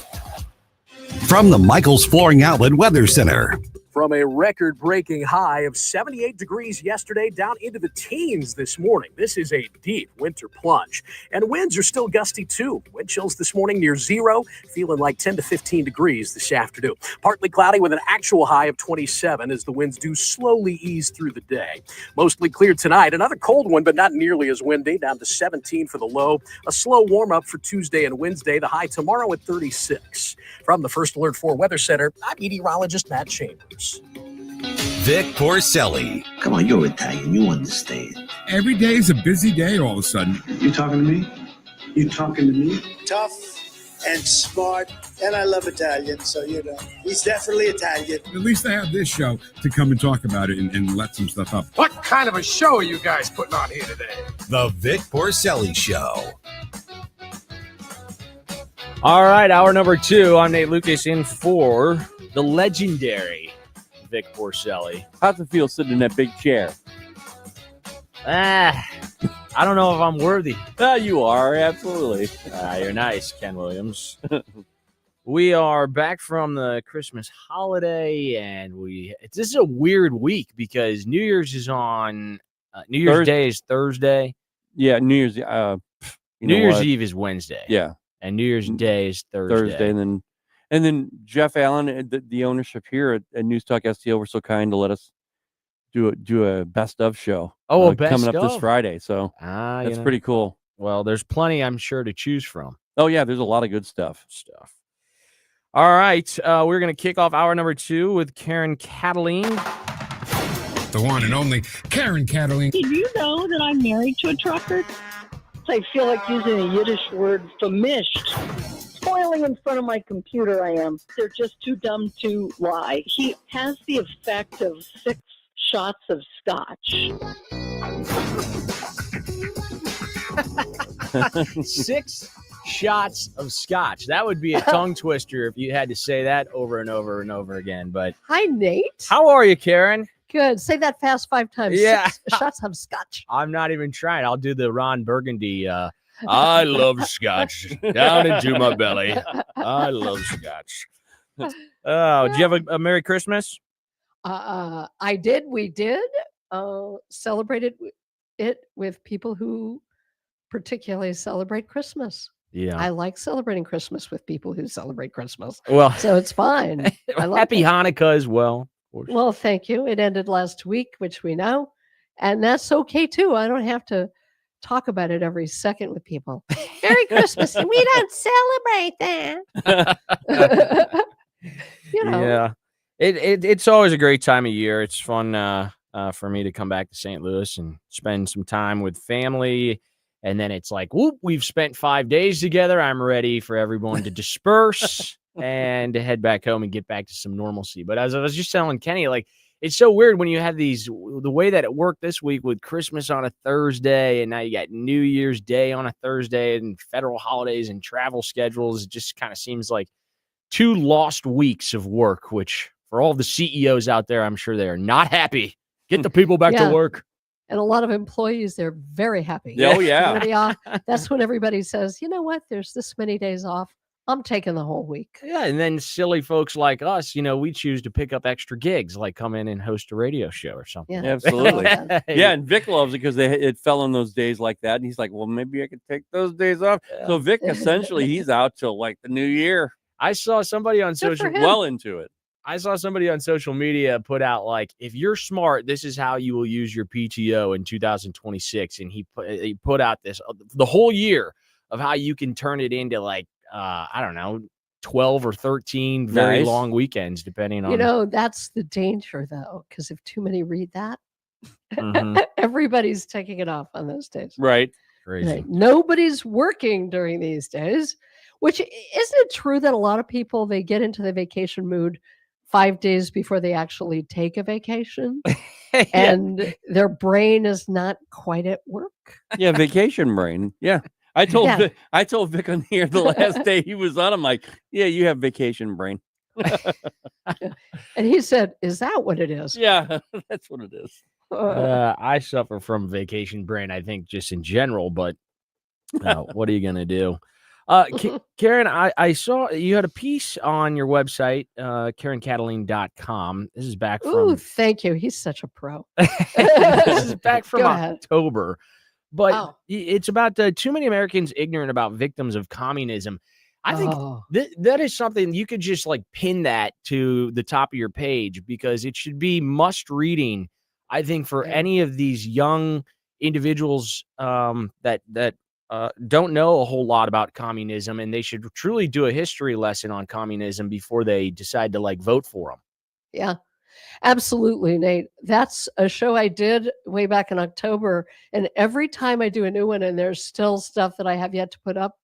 From the Michaels Flooring Outlet Weather Center. From a record-breaking high of 78 degrees yesterday down into the teens this morning. This is a deep winter plunge. And winds are still gusty, too. Wind chills this morning near zero, feeling like 10 to 15 degrees this afternoon. Partly cloudy with an actual high of 27 as the winds do slowly ease through the day. Mostly clear tonight. Another cold one, but not nearly as windy, down to 17 for the low. A slow warm-up for Tuesday and Wednesday. The high tomorrow at 36. From the First Alert 4 Weather Center, I'm meteorologist Matt Chambers. Vic Porcelli. Come on, you're Italian. You understand. Every day is a busy day all of a sudden. You talking to me? You talking to me? Tough and smart, and I love Italian, so he's definitely Italian. At least I have this show to come and talk about it and let some stuff up. What kind of a show are you guys putting on here today? The Vic Porcelli Show. All right, hour number 2. I'm Nate Lucas in for the legendary Vic Porcelli. How's it feel sitting in that big chair? I don't know if I'm worthy. You are, absolutely. You're nice, Ken Williams. We are back from the Christmas holiday, and this is a weird week because New Year's is on New Year's Day is Thursday. Yeah, New Year's Eve is Wednesday. Yeah, and New Year's Day is Thursday. And then Jeff Allen, the ownership here at News Talk STL, were so kind to let us do a best of show. Oh, a best coming up of this Friday, so that's pretty cool. Well, there's plenty, I'm sure, to choose from. Oh yeah, there's a lot of good stuff. All right, we're gonna kick off hour number 2 with Karen Kataline. The one and only Karen Kataline. Did you know that I'm married to a trucker? I feel like using a Yiddish word, famished. Spoiling in front of my computer, I am. They're just too dumb to lie. He has the effect of 6 shots of scotch. 6 shots of scotch. That would be a tongue twister if you had to say that over and over and over again. But Hi, Nate. how are you, Karen? Good. Say that fast 5 times. Yeah. 6 shots of scotch. I'm not even trying. I'll do the Ron Burgundy. I love scotch down into my belly. I love scotch. Oh, did you have a Merry Christmas? I did. We did. Celebrated it with people who particularly celebrate Christmas. Yeah. I like celebrating Christmas with people who celebrate Christmas. Well, so it's fine. I love happy it. Hanukkah as well. Well, thank you. It ended last week, which we know, and that's okay too. I don't have to talk about it every second with people. Merry Christmas, and we don't celebrate that. You know. Yeah. It's always a great time of year. It's fun for me to come back to St. Louis and spend some time with family. And then it's like, whoop, we've spent 5 days together. I'm ready for everyone to disperse and to head back home and get back to some normalcy. But as I was just telling Kenny, like, it's so weird when you have the way that it worked this week with Christmas on a Thursday, and now you got New Year's Day on a Thursday and federal holidays and travel schedules. It just kind of seems like 2 lost weeks of work, which for all the CEOs out there, I'm sure they're not happy. Get the people back to work. And a lot of employees, they're very happy. Oh, yeah. That's when everybody says, you know what? There's this many days off. I'm taking the whole week. Yeah, and then silly folks like us, we choose to pick up extra gigs, like come in and host a radio show or something. Yeah. Absolutely. Yeah, and Vic loves it because it fell on those days like that. And he's like, well, maybe I could take those days off. Yeah. So Vic, essentially, he's out till like the new year. I saw somebody on social into it. I saw somebody on social media put out, like, if you're smart, this is how you will use your PTO in 2026. And he put out this the whole year of how you can turn it into, like, I don't know, 12 or 13 very long weekends, depending on. That's the danger, though, because if too many read that, everybody's taking it off on those days. Right. Crazy. Right. Nobody's working during these days, which isn't it true that a lot of people, they get into the vacation mood 5 days before they actually take a vacation and their brain is not quite at work. Yeah. Vacation brain. Yeah. I told Vic on here the last day he was on. I'm like, yeah, you have vacation brain. And he said, is that what it is? Yeah, that's what it is. I suffer from vacation brain, I think, just in general, but what are you going to do? Karen, I saw you had a piece on your website, KarenKataline.com. This is back from... Ooh, thank you. He's such a pro. This is back from October. But it's about too many Americans ignorant about victims of communism. I think that is something you could just like pin that to the top of your page, because it should be must reading, I think, for any of these young individuals that don't know a whole lot about communism, and they should truly do a history lesson on communism before they decide to like vote for them. Yeah. Absolutely, Nate. That's a show I did way back in October. And every time I do a new one and there's still stuff that I have yet to put up,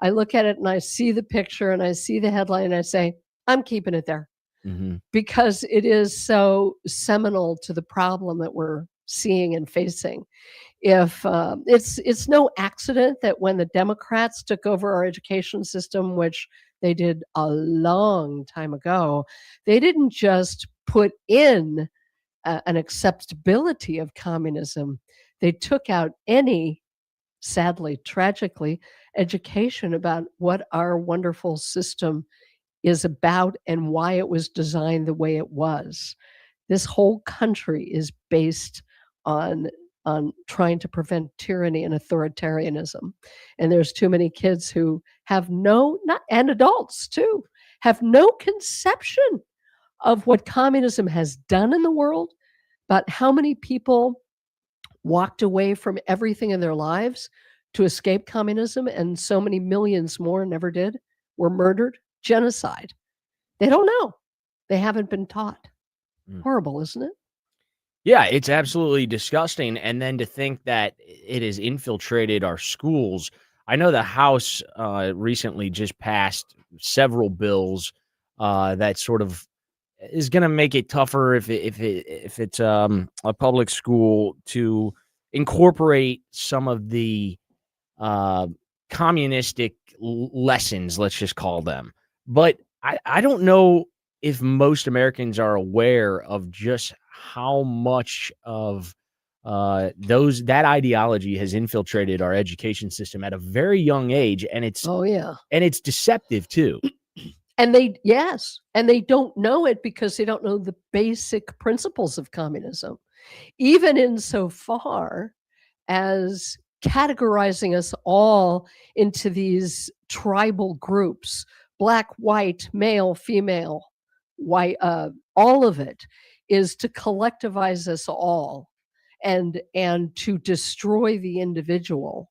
I look at it and I see the picture and I see the headline and I say, I'm keeping it there. Because it is so seminal to the problem that we're seeing and facing. If it's no accident that when the Democrats took over our education system, which they did a long time ago, they didn't just put in an acceptability of communism. They took out any, sadly, tragically, education about what our wonderful system is about and why it was designed the way it was. This whole country is based on trying to prevent tyranny and authoritarianism. And there's too many kids who have and adults too, have no conception of what communism has done in the world, about how many people walked away from everything in their lives to escape communism, and so many millions more never did, were murdered, genocide. They don't know. They haven't been taught. Horrible, isn't it? Yeah, it's absolutely disgusting. And then to think that it has infiltrated our schools. I know the House recently just passed several bills that sort of is going to make it tougher if it's a public school to incorporate some of the communistic lessons, let's just call them. But I don't know if most Americans are aware of just how much of that ideology has infiltrated our education system at a very young age, and it's and it's deceptive too. And they don't know it because they don't know the basic principles of communism, even insofar as categorizing us all into these tribal groups, black, white, male, female, white, all of it is to collectivize us all and to destroy the individual.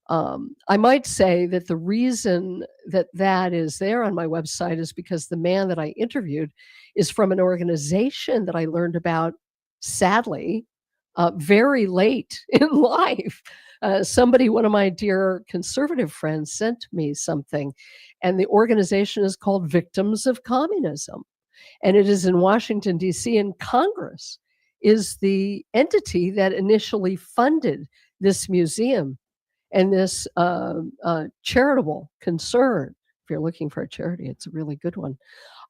I might say that the reason that is there on my website is because the man that I interviewed is from an organization that I learned about, sadly, very late in life. One of my dear conservative friends sent me something, and the organization is called Victims of Communism. And it is in Washington, D.C., and Congress is the entity that initially funded this museum and this charitable concern. If you're looking for a charity, it's a really good one.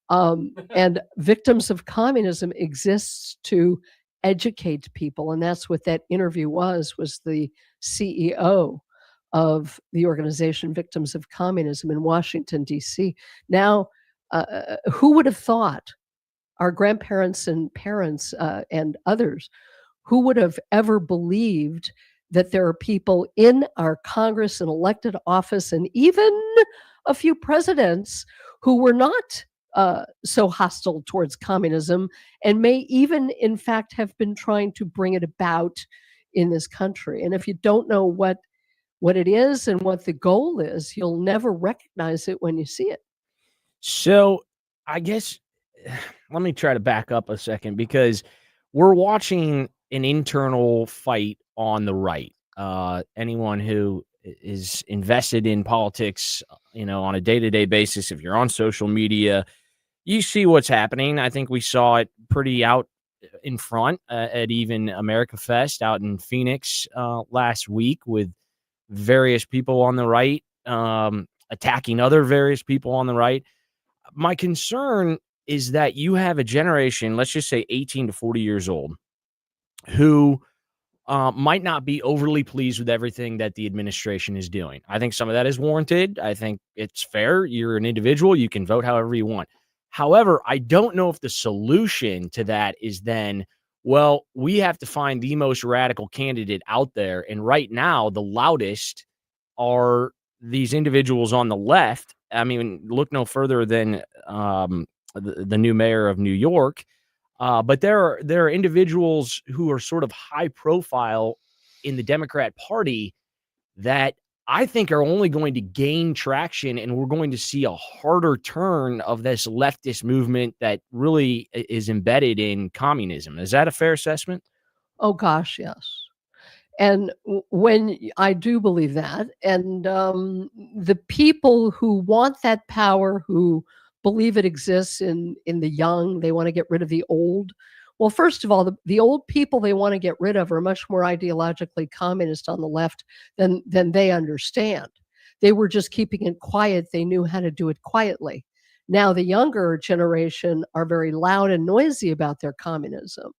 And Victims of Communism exists to educate people, and that's what that interview was the CEO of the organization Victims of Communism in Washington, D.C. Now, who would have thought, our grandparents and parents and others, who would have ever believed that there are people in our Congress and elected office and even a few presidents who were not so hostile towards communism and may even, in fact, have been trying to bring it about in this country. And if you don't know what it is and what the goal is, you'll never recognize it when you see it. So I guess let me try to back up a second, because we're watching an internal fight on the right. Anyone who is invested in politics, on a day-to-day basis, if you're on social media, you see what's happening. I think we saw it pretty out in front at even America Fest out in Phoenix last week, with various people on the right attacking other various people on the right. My concern is that you have a generation, let's just say 18 to 40 years old, who might not be overly pleased with everything that the administration is doing. I think some of that is warranted. I think it's fair. You're an individual. You can vote however you want. However, I don't know if the solution to that is then, well, we have to find the most radical candidate out there. And right now, the loudest are these individuals on the left. I mean, look no further than the new mayor of New York. But there are individuals who are sort of high profile in the Democrat Party that I think are only going to gain traction, and we're going to see a harder turn of this leftist movement that really is embedded in communism. Is that a fair assessment? Oh, gosh, yes. And when I do believe that, and the people who want that power, who believe it exists in the young, they want to get rid of the old. Well, first of all, the old people they want to get rid of are much more ideologically communist on the left than they understand. They were just keeping it quiet. They knew how to do it quietly. Now the younger generation are very loud and noisy about their communism.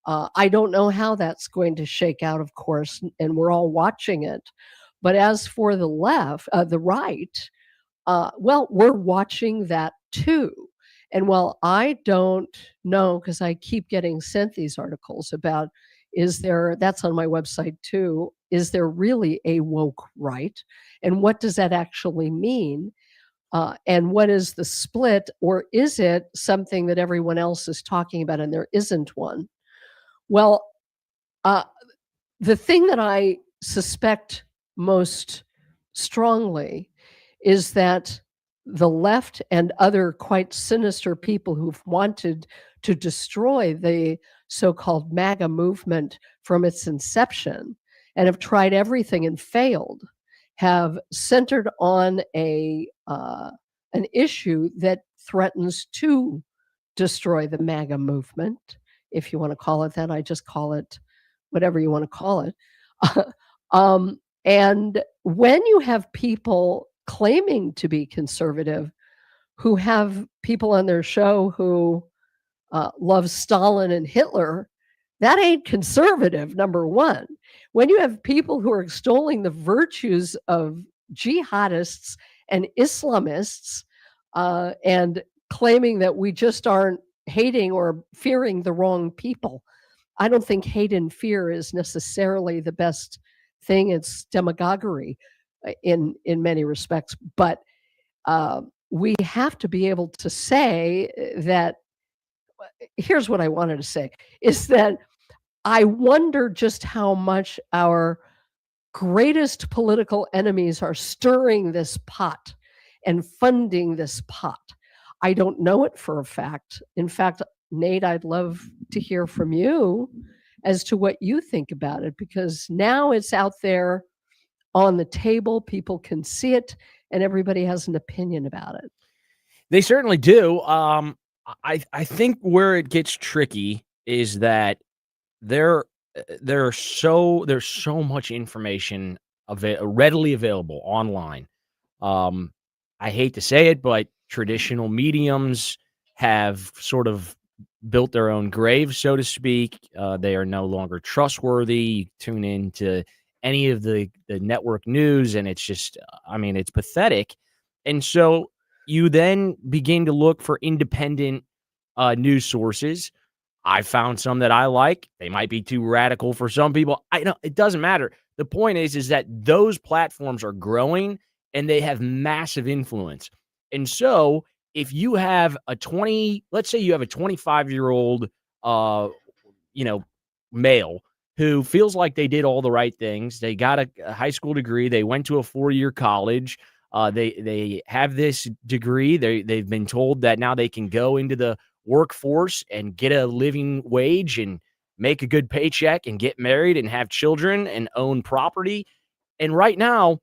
I don't know how that's going to shake out, of course, and we're all watching it. But as for the left, the right, well, we're watching that too. And while I don't know, because I keep getting sent these articles about, that's on my website too, is there really a woke right? And what does that actually mean? And what is the split? Or is it something that everyone else is talking about and there isn't one? Well, the thing that I suspect most strongly is that the left and other quite sinister people who've wanted to destroy the so-called MAGA movement from its inception and have tried everything and failed, have centered on an issue that threatens to destroy the MAGA movement, if you want to call it that. I just call it whatever you want to call it. And when you have people claiming to be conservative who have people on their show who love Stalin and Hitler, that ain't conservative, number one. When you have people who are extolling the virtues of jihadists and Islamists and claiming that we just aren't hating or fearing the wrong people, I don't think hate and fear is necessarily the best thing. It's demagoguery in many respects. But we have to be able to say that, here's what I wanted to say, is that I wonder just how much our greatest political enemies are stirring this pot and funding this pot. I don't know it for a fact. In fact, Nate, I'd love to hear from you as to what you think about it, because now it's out there on the table. People can see it, and everybody has an opinion about it. They certainly do. I think where it gets tricky is that there's so much information readily available online. I hate to say it, but traditional mediums have sort of built their own grave, so to speak. They are no longer trustworthy. You tune into any of the network news, and it's just, it's pathetic. And so you then begin to look for independent news sources. I found some that I like. They might be too radical for some people. I know it doesn't matter. The point is that those platforms are growing and they have massive influence. And so if you have let's say you have a 25-year-old, male who feels like they did all the right things. They got a high school degree. They went to a 4-year college. They have this degree. They've been told that now they can go into the workforce and get a living wage and make a good paycheck and get married and have children and own property. And right now,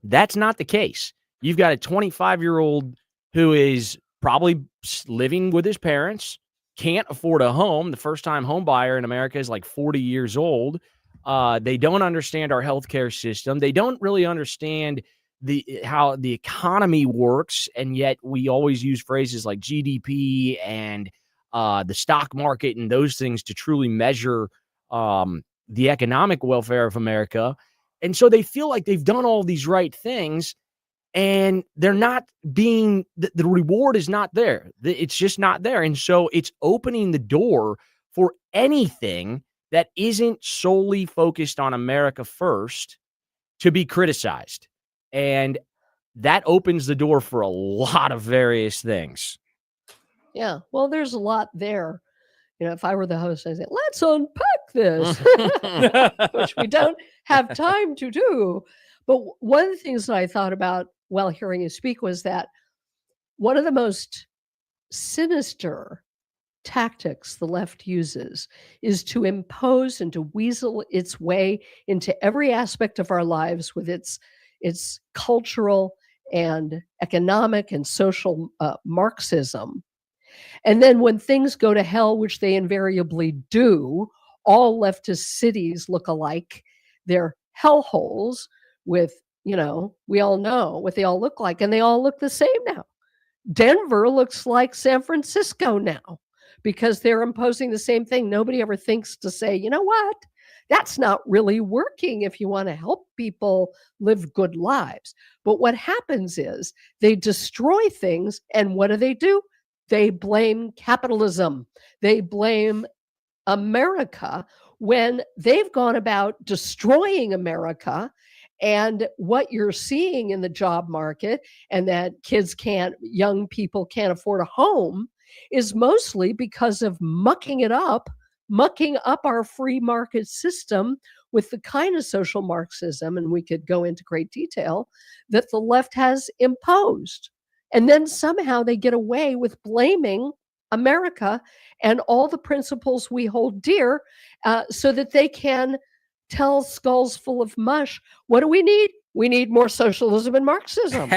that's not the case. You've got a 25-year-old who is probably living with his parents, can't afford a home. The first-time home buyer in America is like 40 years old. They don't understand our healthcare system. They don't really understand how the economy works, and yet we always use phrases like GDP and the stock market and those things to truly measure the economic welfare of America. And so they feel like they've done all these right things, and they're not being, the reward is not there. It's just not there. And so it's opening the door for anything that isn't solely focused on America first to be criticized. And that opens the door for a lot of various things. Yeah, well, there's a lot there. If I were the host, I'd say, let's unpack this, which we don't have time to do. But one of the things that I thought about while hearing you speak was that one of the most sinister tactics the left uses is to impose and to weasel its way into every aspect of our lives with its cultural and economic and social Marxism. And then when things go to hell, which they invariably do, all leftist cities look alike. They're hellholes with, we all know what they all look like, and they all look the same now. Denver looks like San Francisco now because they're imposing the same thing. Nobody ever thinks to say, you know what? That's not really working if you want to help people live good lives. But what happens is they destroy things, and what do? They blame capitalism. They blame America when they've gone about destroying America. And what you're seeing in the job market, and that young people can't afford a home, is mostly because of mucking up our free market system with the kind of social Marxism, and we could go into great detail, that the left has imposed. And then somehow they get away with blaming America and all the principles we hold dear so that they can tell skulls full of mush, what do we need? We need more socialism and Marxism.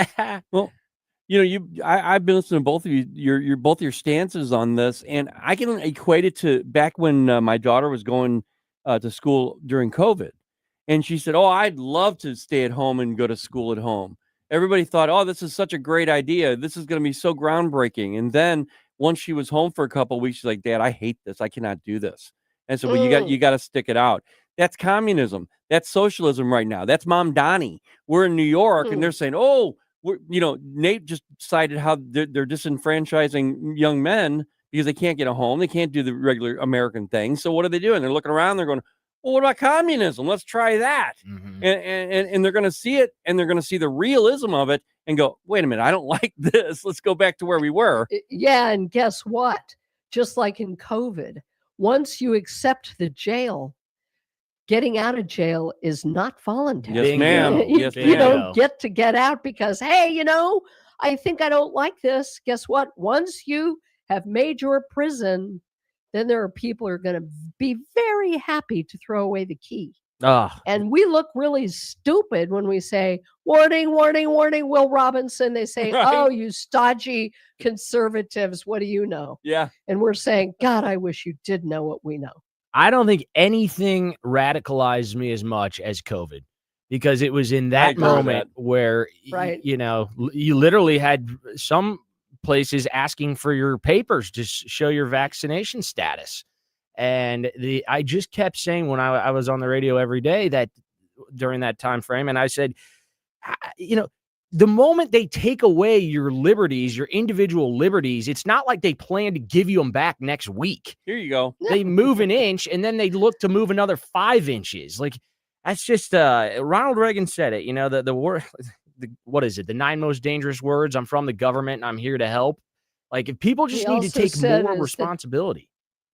Well, I've been listening to both of you, both your stances on this, and I can equate it to back when my daughter was going to school during COVID. And she said, oh, I'd love to stay at home and go to school at home. Everybody thought, oh, this is such a great idea. This is going to be so groundbreaking. And then once she was home for a couple of weeks, she's like, Dad, I hate this. I cannot do this. And so, well, you got to stick it out. That's communism. That's socialism right now. That's Mom Donnie. We're in New York and they're saying, oh, Nate just cited how they're disenfranchising young men because they can't get a home. They can't do the regular American thing. So what are they doing? They're looking around. They're going, well, what about communism? Let's try that. And they're going to see it, and they're going to see the realism of it and go, wait a minute, I don't like this. Let's go back to where we were. Yeah, and guess what? Just like in COVID, once you accept the jail, getting out of jail is not voluntary. Yes, ma'am. Yes, you don't get out because, hey, I think I don't like this. Guess what? Once you have made your prison, then there are people who are going to be very happy to throw away the key. And we look really stupid when we say, warning, warning, warning, Will Robinson. They say, oh, you stodgy conservatives. What do you know? Yeah. And we're saying, God, I wish you did know what we know. I don't think anything radicalized me as much as COVID, because it was in that moment where, you literally had some places asking for your papers to show your vaccination status. And I just kept saying when I was on the radio every day that during that time frame, and I said, the moment they take away your liberties, your individual liberties, it's not like they plan to give you them back next week. Here you go. They move an inch and then they look to move another 5 inches. Like, that's just Ronald Reagan said it, the word. What is it? The 9 most dangerous words. I'm from the government and I'm here to help. Like, if people just need to take more responsibility.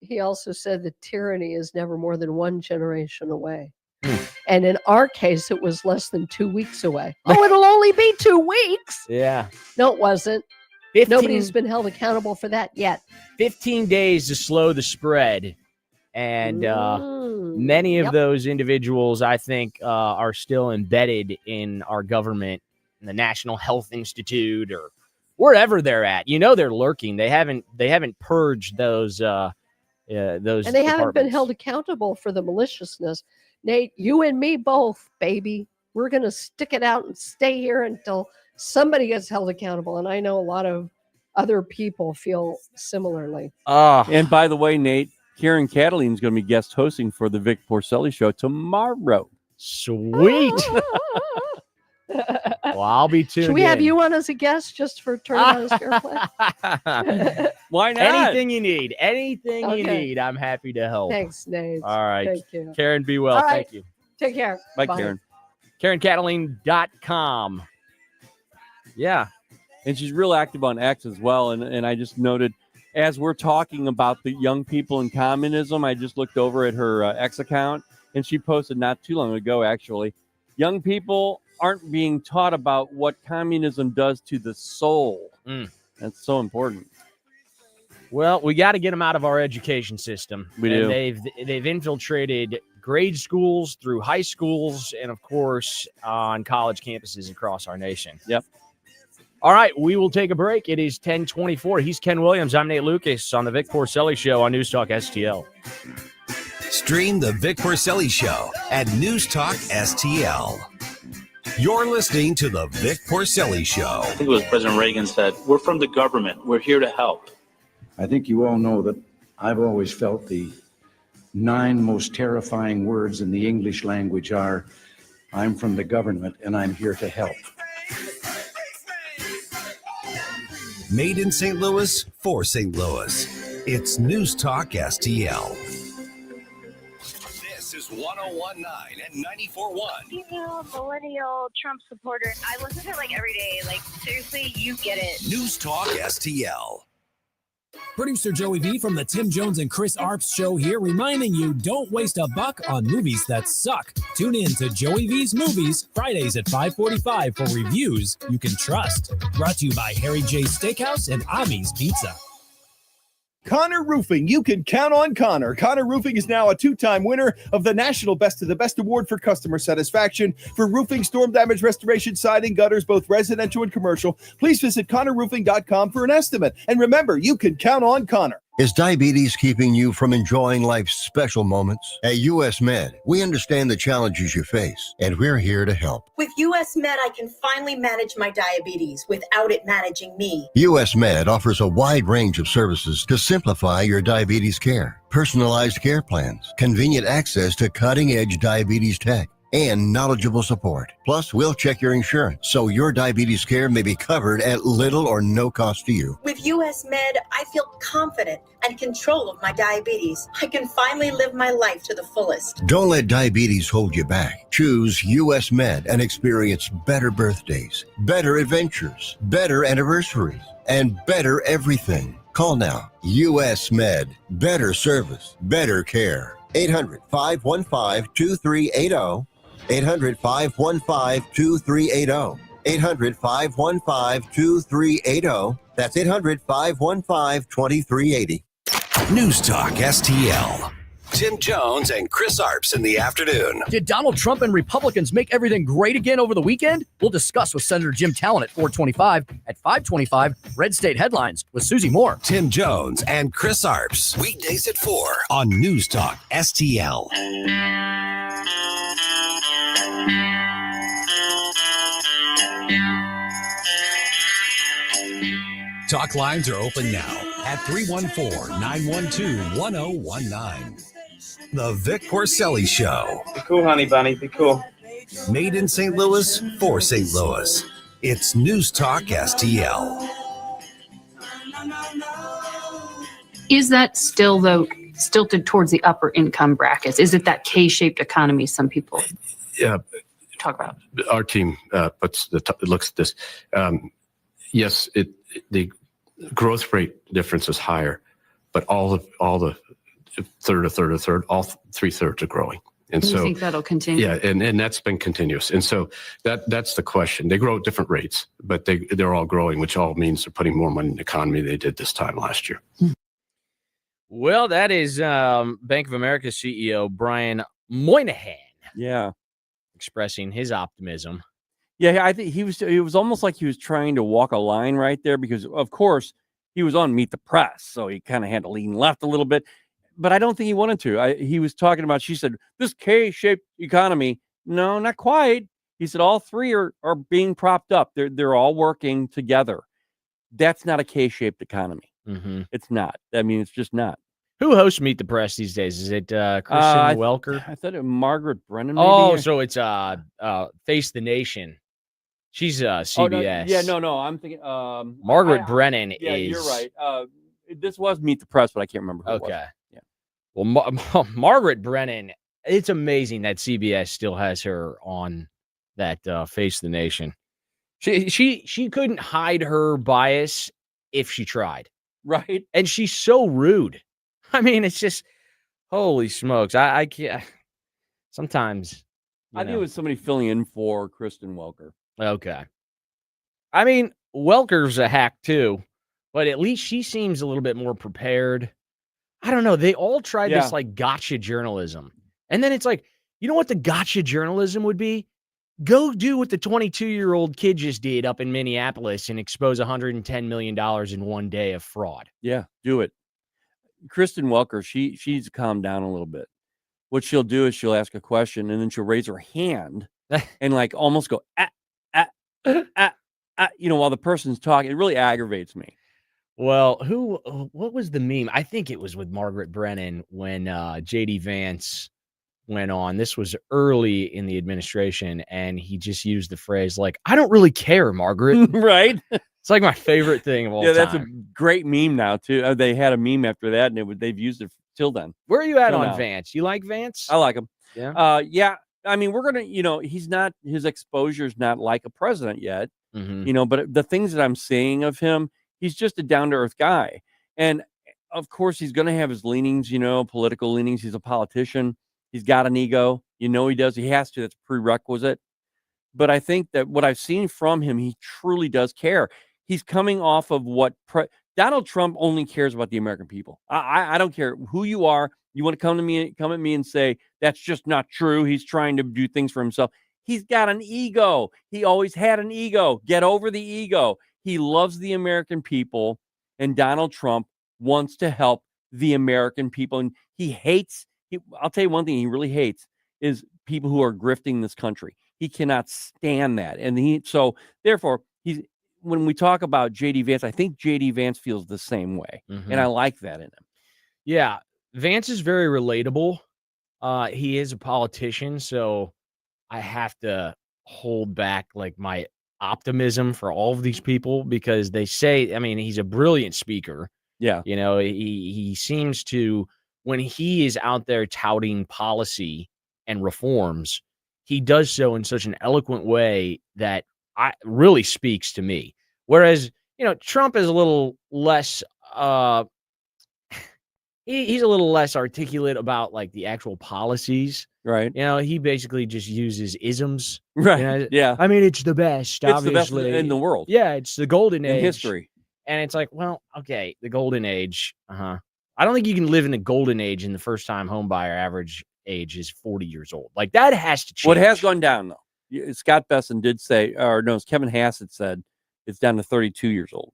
He also said that tyranny is never more than 1 generation away. And in our case, it was less than 2 weeks away. Oh, it'll only be 2 weeks. Yeah. No, it wasn't. 15, Nobody's been held accountable for that yet. 15 days to slow the spread. And many of those individuals, I think, are still embedded in our government, in the National Health Institute, or wherever they're at. They're lurking. They haven't purged those. And they haven't been held accountable for the maliciousness. Nate, you and me both, baby. We're going to stick it out and stay here until somebody gets held accountable. And I know a lot of other people feel similarly. And by the way, Nate, Karen Kataline is going to be guest hosting for the Vic Porcelli Show tomorrow. Sweet. Well, I'll be tuned. Should we have you on as a guest just for Turn On His Fair Play? Why not? Anything you need. Anything you need. I'm happy to help. Thanks, Nate. All right. Thank you. Karen, be well. All right. Thank you. Take care. Bye, Karen. KarenKataline.com. Yeah. And she's real active on X as well. And I just noted, as we're talking about the young people in communism, I just looked over at her X account, and she posted not too long ago, actually, young people aren't being taught about what communism does to the soul. That's so important. Well, we got to get them out of our education system. We do. They've infiltrated grade schools through high schools and, of course, on college campuses across our nation. Yep. All right, we will take a break. It is 10:24. He's Ken Williams. I'm Nate Lucas on the Vic Porcelli Show on NewstalkSTL. Stream the Vic Porcelli Show at NewstalkSTL. You're listening to the Vic Porcelli Show. I think it was President Reagan said, we're from the government. We're here to help. I think you all know that I've always felt the 9 most terrifying words in the English language are, I'm from the government and I'm here to help. Made in St. Louis for St. Louis. It's News Talk STL. This is 101.9 and 94.1. Female millennial Trump supporter. I listen to it like every day. Like, seriously, you get it. News Talk STL. Producer Joey V from the Tim Jones and Chris Arps Show here, reminding you, don't waste a buck on movies that suck. Tune in to Joey V's Movies, Fridays at 5:45 for reviews you can trust. Brought to you by Harry J. Steakhouse and Ami's Pizza. Connor Roofing. You can count on Connor. Connor Roofing is now a 2-time winner of the National Best of the Best Award for customer satisfaction for roofing, storm damage restoration, siding, gutters, both residential and commercial. Please visit ConnorRoofing.com for an estimate. And remember, you can count on Connor. Is diabetes keeping you from enjoying life's special moments? At US Med, we understand the challenges you face, and we're here to help. With US Med, I can finally manage my diabetes without it managing me. US Med offers a wide range of services to simplify your diabetes care. Personalized care plans, convenient access to cutting-edge diabetes tech, and knowledgeable support. Plus, we'll check your insurance so your diabetes care may be covered at little or no cost to you. With US Med, I feel confident and control of my diabetes. I can finally live my life to the fullest. Don't let diabetes hold you back. Choose US Med and experience better birthdays, better adventures, better anniversaries, and better everything. Call now. US Med. Better service, better care. 800-515-2380. 800-515-2380. 800-515-2380. That's 800-515-2380. News Talk STL. Tim Jones and Chris Arps in the afternoon. Did Donald Trump and Republicans make everything great again over the weekend? We'll discuss with Senator Jim Talon at 425. At 525, Red State Headlines with Susie Moore. Tim Jones and Chris Arps. Weekdays at 4 on News Talk STL. Talk lines are open now at 314-912-1019. The Vic Porcelli Show. Be cool, honey bunny. Be cool. Made in St. Louis for St. Louis. It's News Talk STL. Is that still, though, stilted towards the upper income brackets? Is it that K-shaped economy some people talk about? Our team looks at this. Yes, the growth rate difference is higher, but all the third, all 3/3 are growing. And so you think that'll continue? Yeah, and that's been continuous. And so that's the question. They grow at different rates, but they're all growing, which all means they're putting more money in the economy than they did this time last year. Well, that is Bank of America CEO Brian Moynihan. Yeah. Expressing his optimism. Yeah, I think it was almost like he was trying to walk a line right there because, of course, he was on Meet the Press, so he kind of had to lean left a little bit. But I don't think he wanted to. He was talking about, she said, this K-shaped economy. No, not quite. He said all three are being propped up. They're all working together. That's not a K-shaped economy. Mm-hmm. It's not. I mean, it's just not. Who hosts Meet the Press these days? Is it Kristen Welker? I thought it was Margaret Brennan. Maybe? Oh, so it's Face the Nation. She's CBS. Oh, no. I'm thinking Margaret Brennan yeah, is. You're right. This was Meet the Press, but I can't remember who it was. Okay. Yeah. Well, Margaret Brennan. It's amazing that CBS still has her on that Face the Nation. She couldn't hide her bias if she tried. Right. And she's so rude. I mean, it's just holy smokes. I can't. Sometimes I think it was somebody filling in for Kristen Welker. Okay. I mean, Welker's a hack too, but at least she seems a little bit more prepared. I don't know. They all tried this like gotcha journalism. And then it's like, you know what the gotcha journalism would be? Go do what the 22-year-old kid just did up in Minneapolis and expose $110 million in one day of fraud. Yeah, do it. Kristen Welker, she's calmed down a little bit. What she'll do is she'll ask a question and then she'll raise her hand and like almost go, while the person's talking. It really aggravates me. Well, what was the meme? I think it was with Margaret Brennan when J.D. Vance went on. This was early in the administration, and he just used the phrase like, I don't really care, Margaret. Right? It's like my favorite thing of all time. Yeah, that's a great meme now, too. They had a meme after that, and they've used it till then. Where are you at on Vance? You like Vance? I like him. Yeah. Yeah. I mean, we're going to, he's not, his exposure is not like a president yet, but the things that I'm seeing of him, he's just a down-to-earth guy. And, of course, he's going to have his leanings, political leanings. He's a politician. He's got an ego. He does. He has to. That's prerequisite. But I think that what I've seen from him, he truly does care. He's coming off of what Donald Trump only cares about the American people. I don't care who you are. You want to come at me and say, that's just not true. He's trying to do things for himself. He's got an ego. He always had an ego. Get over the ego. He loves the American people, and Donald Trump wants to help the American people. And he hates, I'll tell you one thing he really hates is people who are grifting this country. He cannot stand that. And so therefore, when we talk about J.D. Vance, I think J.D. Vance feels the same way. And I like that in him. Yeah. Vance is very relatable. He is a politician, so I have to hold back like my optimism for all of these people because they say, I mean, he's a brilliant speaker. Yeah. You know, he seems to, when he is out there touting policy and reforms, he does so in such an eloquent way that really speaks to me. Whereas, you know, Trump is a little less, he's a little less articulate about like the actual policies. Right. You know, he basically just uses isms. Right. You know? Yeah. I mean, it's the best, It's obviously. the best in the world. Yeah. It's the golden age. In history. And it's like, well, okay, the golden age. I don't think you can live in the golden age and the first time home buyer average age is 40 years old. Like that has to change. What has gone down though. Scott Besson did say, or no, Kevin Hassett said it's down to 32 years old.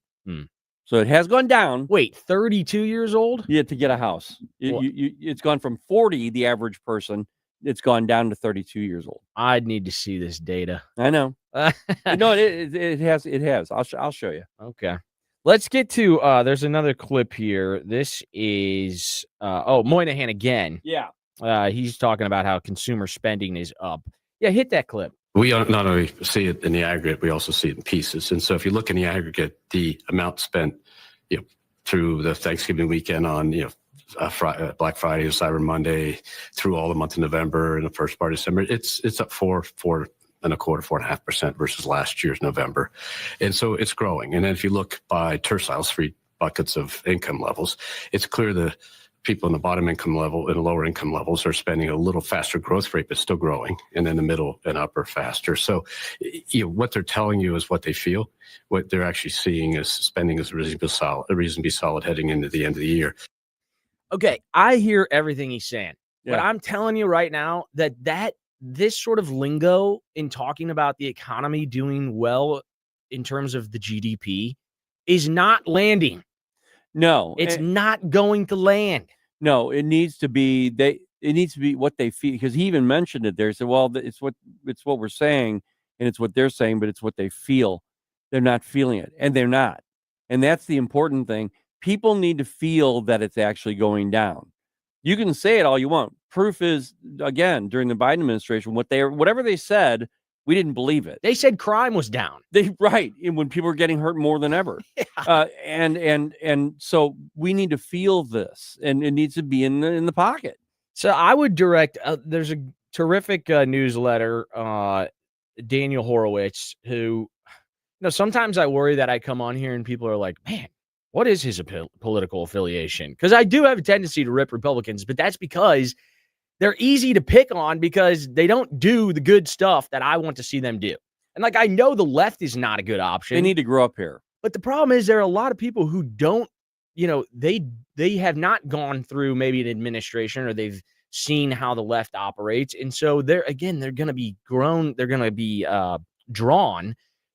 So it has gone down. Wait, 32 years old? Yeah, to get a house. It's gone from 40, the average person. It's gone down to 32 years old. I'd need to see this data. I know. No, it has. It has. I'll show you. Okay. Let's get to, there's another clip here. This is, Moynihan again. Yeah. He's talking about how consumer spending is up. Yeah, hit that clip. We not only see it in the aggregate, we also see it in pieces. And so if you look in the aggregate, the amount spent, through the Thanksgiving weekend on, Black Friday and Cyber Monday, through all the month of November and the first part of December, it's up 4.25% versus last year's November. And so it's growing. And then if you look by terciles, 3 buckets of income levels, it's clear the people in the bottom income level and lower income levels are spending a little faster growth rate, but still growing. And then the middle and upper faster. So what they're telling you is what they feel. What they're actually seeing is spending is reasonably solid heading into the end of the year. Okay, I hear everything he's saying, but Yeah. I'm telling you right now that this sort of lingo in talking about the economy doing well in terms of the GDP is not landing. No, It's not going to land. No, it needs to be it needs to be what they feel, because he even mentioned it there. He said, well, it's what we're saying and it's what they're saying, but it's what they feel. They're not feeling it, and they're not. And that's the important thing. People need to feel that it's actually going down. You can say it all you want. Proof is, again, during the Biden administration, whatever they said, we didn't believe it. They said crime was down. Right. And when people were getting hurt more than ever. And so we need to feel this, and it needs to be in the pocket. So I would direct, there's a terrific newsletter, Daniel Horowitz, who, sometimes I worry that I come on here and people are like, man, what is his political affiliation? Because I do have a tendency to rip Republicans, but that's because they're easy to pick on because they don't do the good stuff that I want to see them do. And I know the left is not a good option. They need to grow up here. But the problem is there are a lot of people who don't, they have not gone through maybe an administration, or they've seen how the left operates. And so they're going to be drawn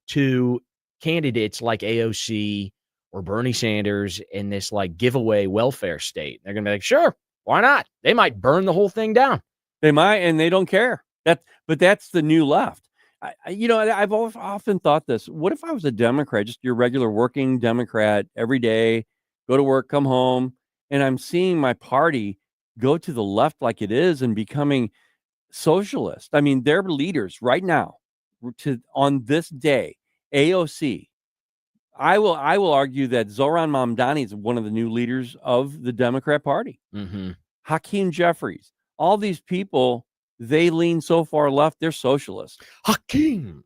to candidates like AOC or Bernie Sanders in this giveaway welfare state. They're going to be like, sure, why not? They might burn the whole thing down. They might, and they don't care. But that's the new left. I've often thought this. What if I was a Democrat, just your regular working Democrat, every day, go to work, come home, and I'm seeing my party go to the left like it is and becoming socialist. I mean, their leaders right now, on this day, AOC. I will argue that Zohran Mamdani is one of the new leaders of the Democrat Party. Mm-hmm. Hakeem Jeffries, all these people, they lean so far left, they're socialists. Hakeem.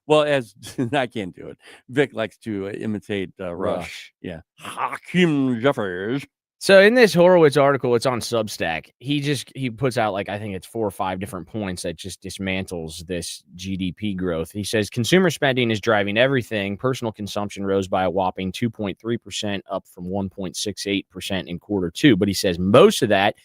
Well, I can't do it. Vic likes to imitate Rush. Yeah. Hakeem Jeffries. So in this Horowitz article, it's on Substack. He puts out I think it's 4 or 5 different points that just dismantles this GDP growth. He says consumer spending is driving everything. Personal consumption rose by a whopping 2.3%, up from 1.68% in Q2. But he says most of that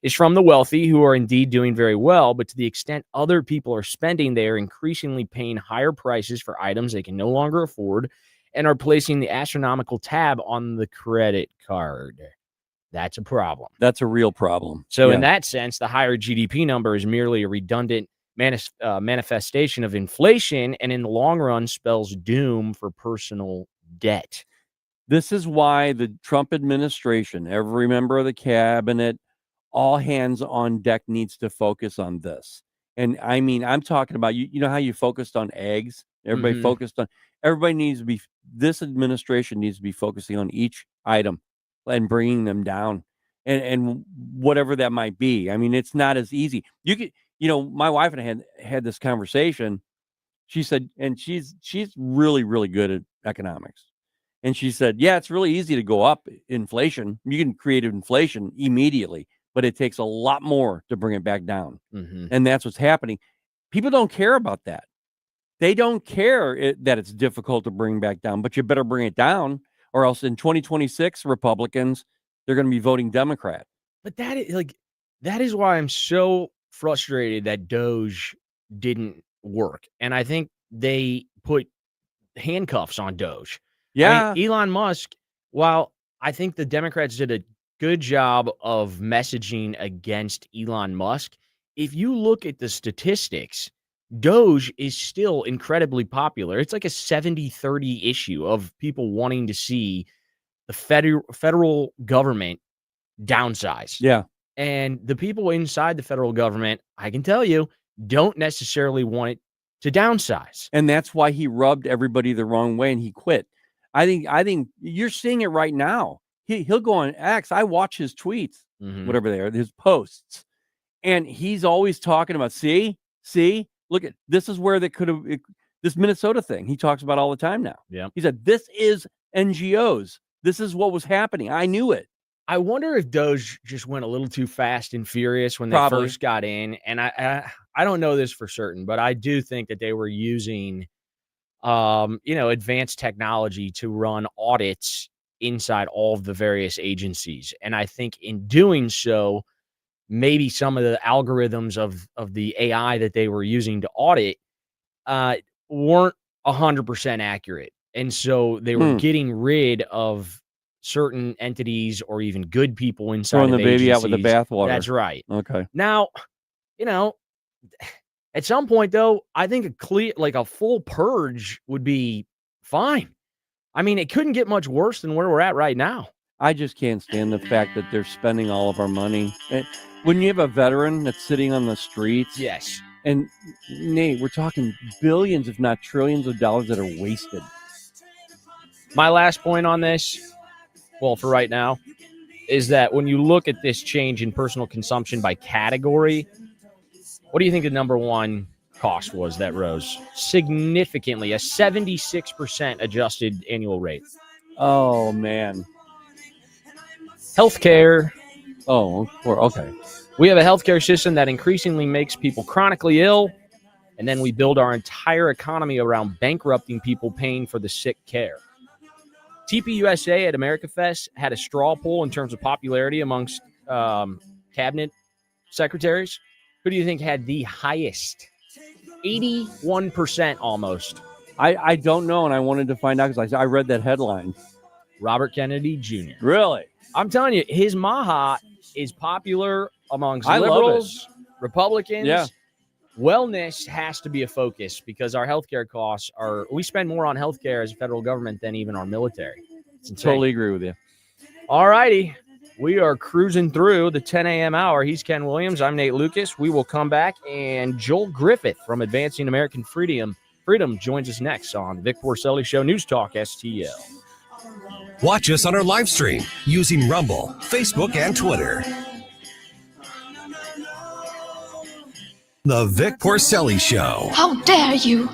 is from the wealthy, who are indeed doing very well. But to the extent other people are spending, they are increasingly paying higher prices for items they can no longer afford and are placing the astronomical tab on the credit card. that's a problem. That's a real problem. So in that sense, the higher GDP number is merely a redundant manifestation of inflation, and in the long run spells doom for personal debt. This is why the Trump administration, every member of the cabinet, all hands on deck needs to focus on this. And I mean, I'm talking about, you know how you focused on eggs? Everybody everybody needs to be, this administration needs to be focusing on each item and bringing them down and whatever that might be. I mean, it's not as easy. You could, my wife and I had this conversation. She said, and she's really, really good at economics. And she said, yeah, it's really easy to go up inflation. You can create inflation immediately, but it takes a lot more to bring it back down. And that's what's happening. People don't care about that. They don't care that it's difficult to bring back down, but you better bring it down, or else in 2026, Republicans, they're going to be voting Democrat. But that is why I'm so frustrated that Doge didn't work. And I think they put handcuffs on Doge. Yeah. I mean, Elon Musk, while I think the Democrats did a good job of messaging against Elon Musk, if you look at the statistics, Doge is still incredibly popular. It's like a 70-30 issue of people wanting to see the federal government downsize. Yeah. And the people inside the federal government, I can tell you, don't necessarily want it to downsize. And that's why he rubbed everybody the wrong way and he quit. I think you're seeing it right now. He'll go on X. I watch his tweets, whatever they are, his posts. And he's always talking about, see, look at, this is where they could have, this Minnesota thing he talks about all the time now. Yeah. He said, this is NGOs. This is what was happening. I knew it. I wonder if Doge just went a little too fast and furious when they Probably. first got in. And I don't know this for certain, but I do think that they were using, advanced technology to run audits inside all of the various agencies. And I think in doing so, maybe some of the algorithms of the AI that they were using to audit weren't 100% accurate. And so they were getting rid of certain entities or even good people inside throwing of the baby out with the agencies. bathwater. That's right. Okay. Now, at some point though, I think a full purge would be fine. I mean, it couldn't get much worse than where we're at right now. I just can't stand the fact that they're spending all of our money. When you have a veteran that's sitting on the streets. Yes. And Nate, we're talking billions, if not trillions of dollars that are wasted. My last point on this, well, for right now, is that when you look at this change in personal consumption by category, what do you think the number one cost was that rose significantly, a 76% adjusted annual rate? Oh, man. Healthcare. Oh, okay. We have a healthcare system that increasingly makes people chronically ill, and then we build our entire economy around bankrupting people paying for the sick care. TPUSA at AmericaFest had a straw poll in terms of popularity amongst cabinet secretaries. Who do you think had the highest? 81% almost. I don't know, and I wanted to find out because I read that headline. Robert Kennedy Jr. Really? I'm telling you, his Maha is popular amongst I liberals, Republicans. Yeah. Wellness has to be a focus because our healthcare costs we spend more on healthcare as a federal government than even our military. It's insane. Totally agree with you. All righty. We are cruising through the 10 a.m. hour. He's Ken Williams. I'm Nate Lucas. We will come back, and Joel Griffith from Advancing American Freedom joins us next on Vic Porcelli Show, News Talk STL. Watch us on our live stream using Rumble, Facebook, and Twitter. The Vic Porcelli Show. How dare you?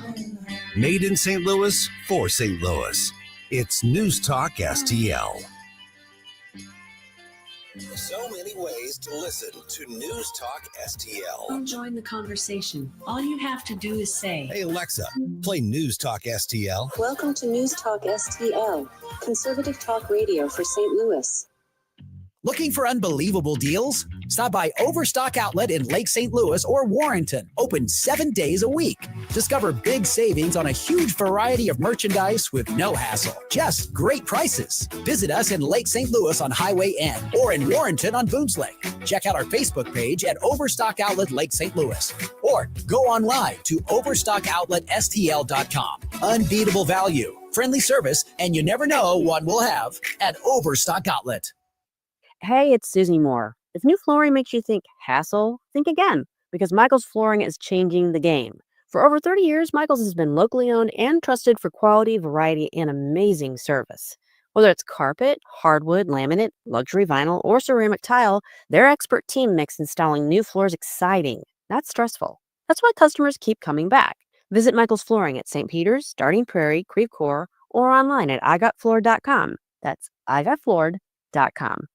Made in St. Louis for St. Louis. It's News Talk STL. So many ways to listen to News Talk STL. Join the conversation. All you have to do is say, Hey Alexa, play News Talk STL. Welcome to News Talk STL, conservative talk radio for St. Louis. Looking for unbelievable deals? Stop by Overstock Outlet in Lake St. Louis or Warrenton. Open 7 days a week. Discover big savings on a huge variety of merchandise with no hassle. Just great prices. Visit us in Lake St. Louis on Highway N or in Warrenton on Boones Lake. Check out our Facebook page at Overstock Outlet Lake St. Louis or go online to overstockoutletstl.com. Unbeatable value, friendly service, and you never know what we'll have at Overstock Outlet. Hey, it's Susie Moore. If new flooring makes you think hassle, think again, because Michael's Flooring is changing the game. For over 30 years, Michael's has been locally owned and trusted for quality, variety, and amazing service. Whether it's carpet, hardwood, laminate, luxury vinyl, or ceramic tile, their expert team makes installing new floors exciting, not stressful. That's why customers keep coming back. Visit Michael's Flooring at St. Peter's, Starting Prairie, Creve Coeur, or online at igotfloored.com. That's igotfloored.com.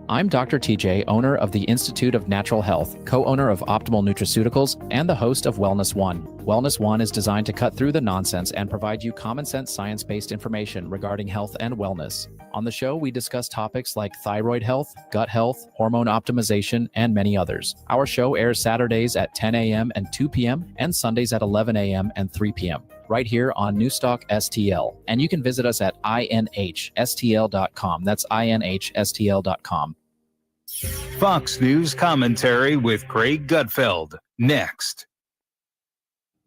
I'm Dr. TJ, owner of the Institute of Natural Health, co-owner of Optimal Nutraceuticals, and the host of Wellness One. Wellness One is designed to cut through the nonsense and provide you common sense science-based information regarding health and wellness. On the show, we discuss topics like thyroid health, gut health, hormone optimization, and many others. Our show airs Saturdays at 10 a.m. and 2 p.m. and Sundays at 11 a.m. and 3 p.m. right here on NewstalkSTL. And you can visit us at inhstl.com. That's inhstl.com. Fox News commentary with Craig Gutfeld. Next.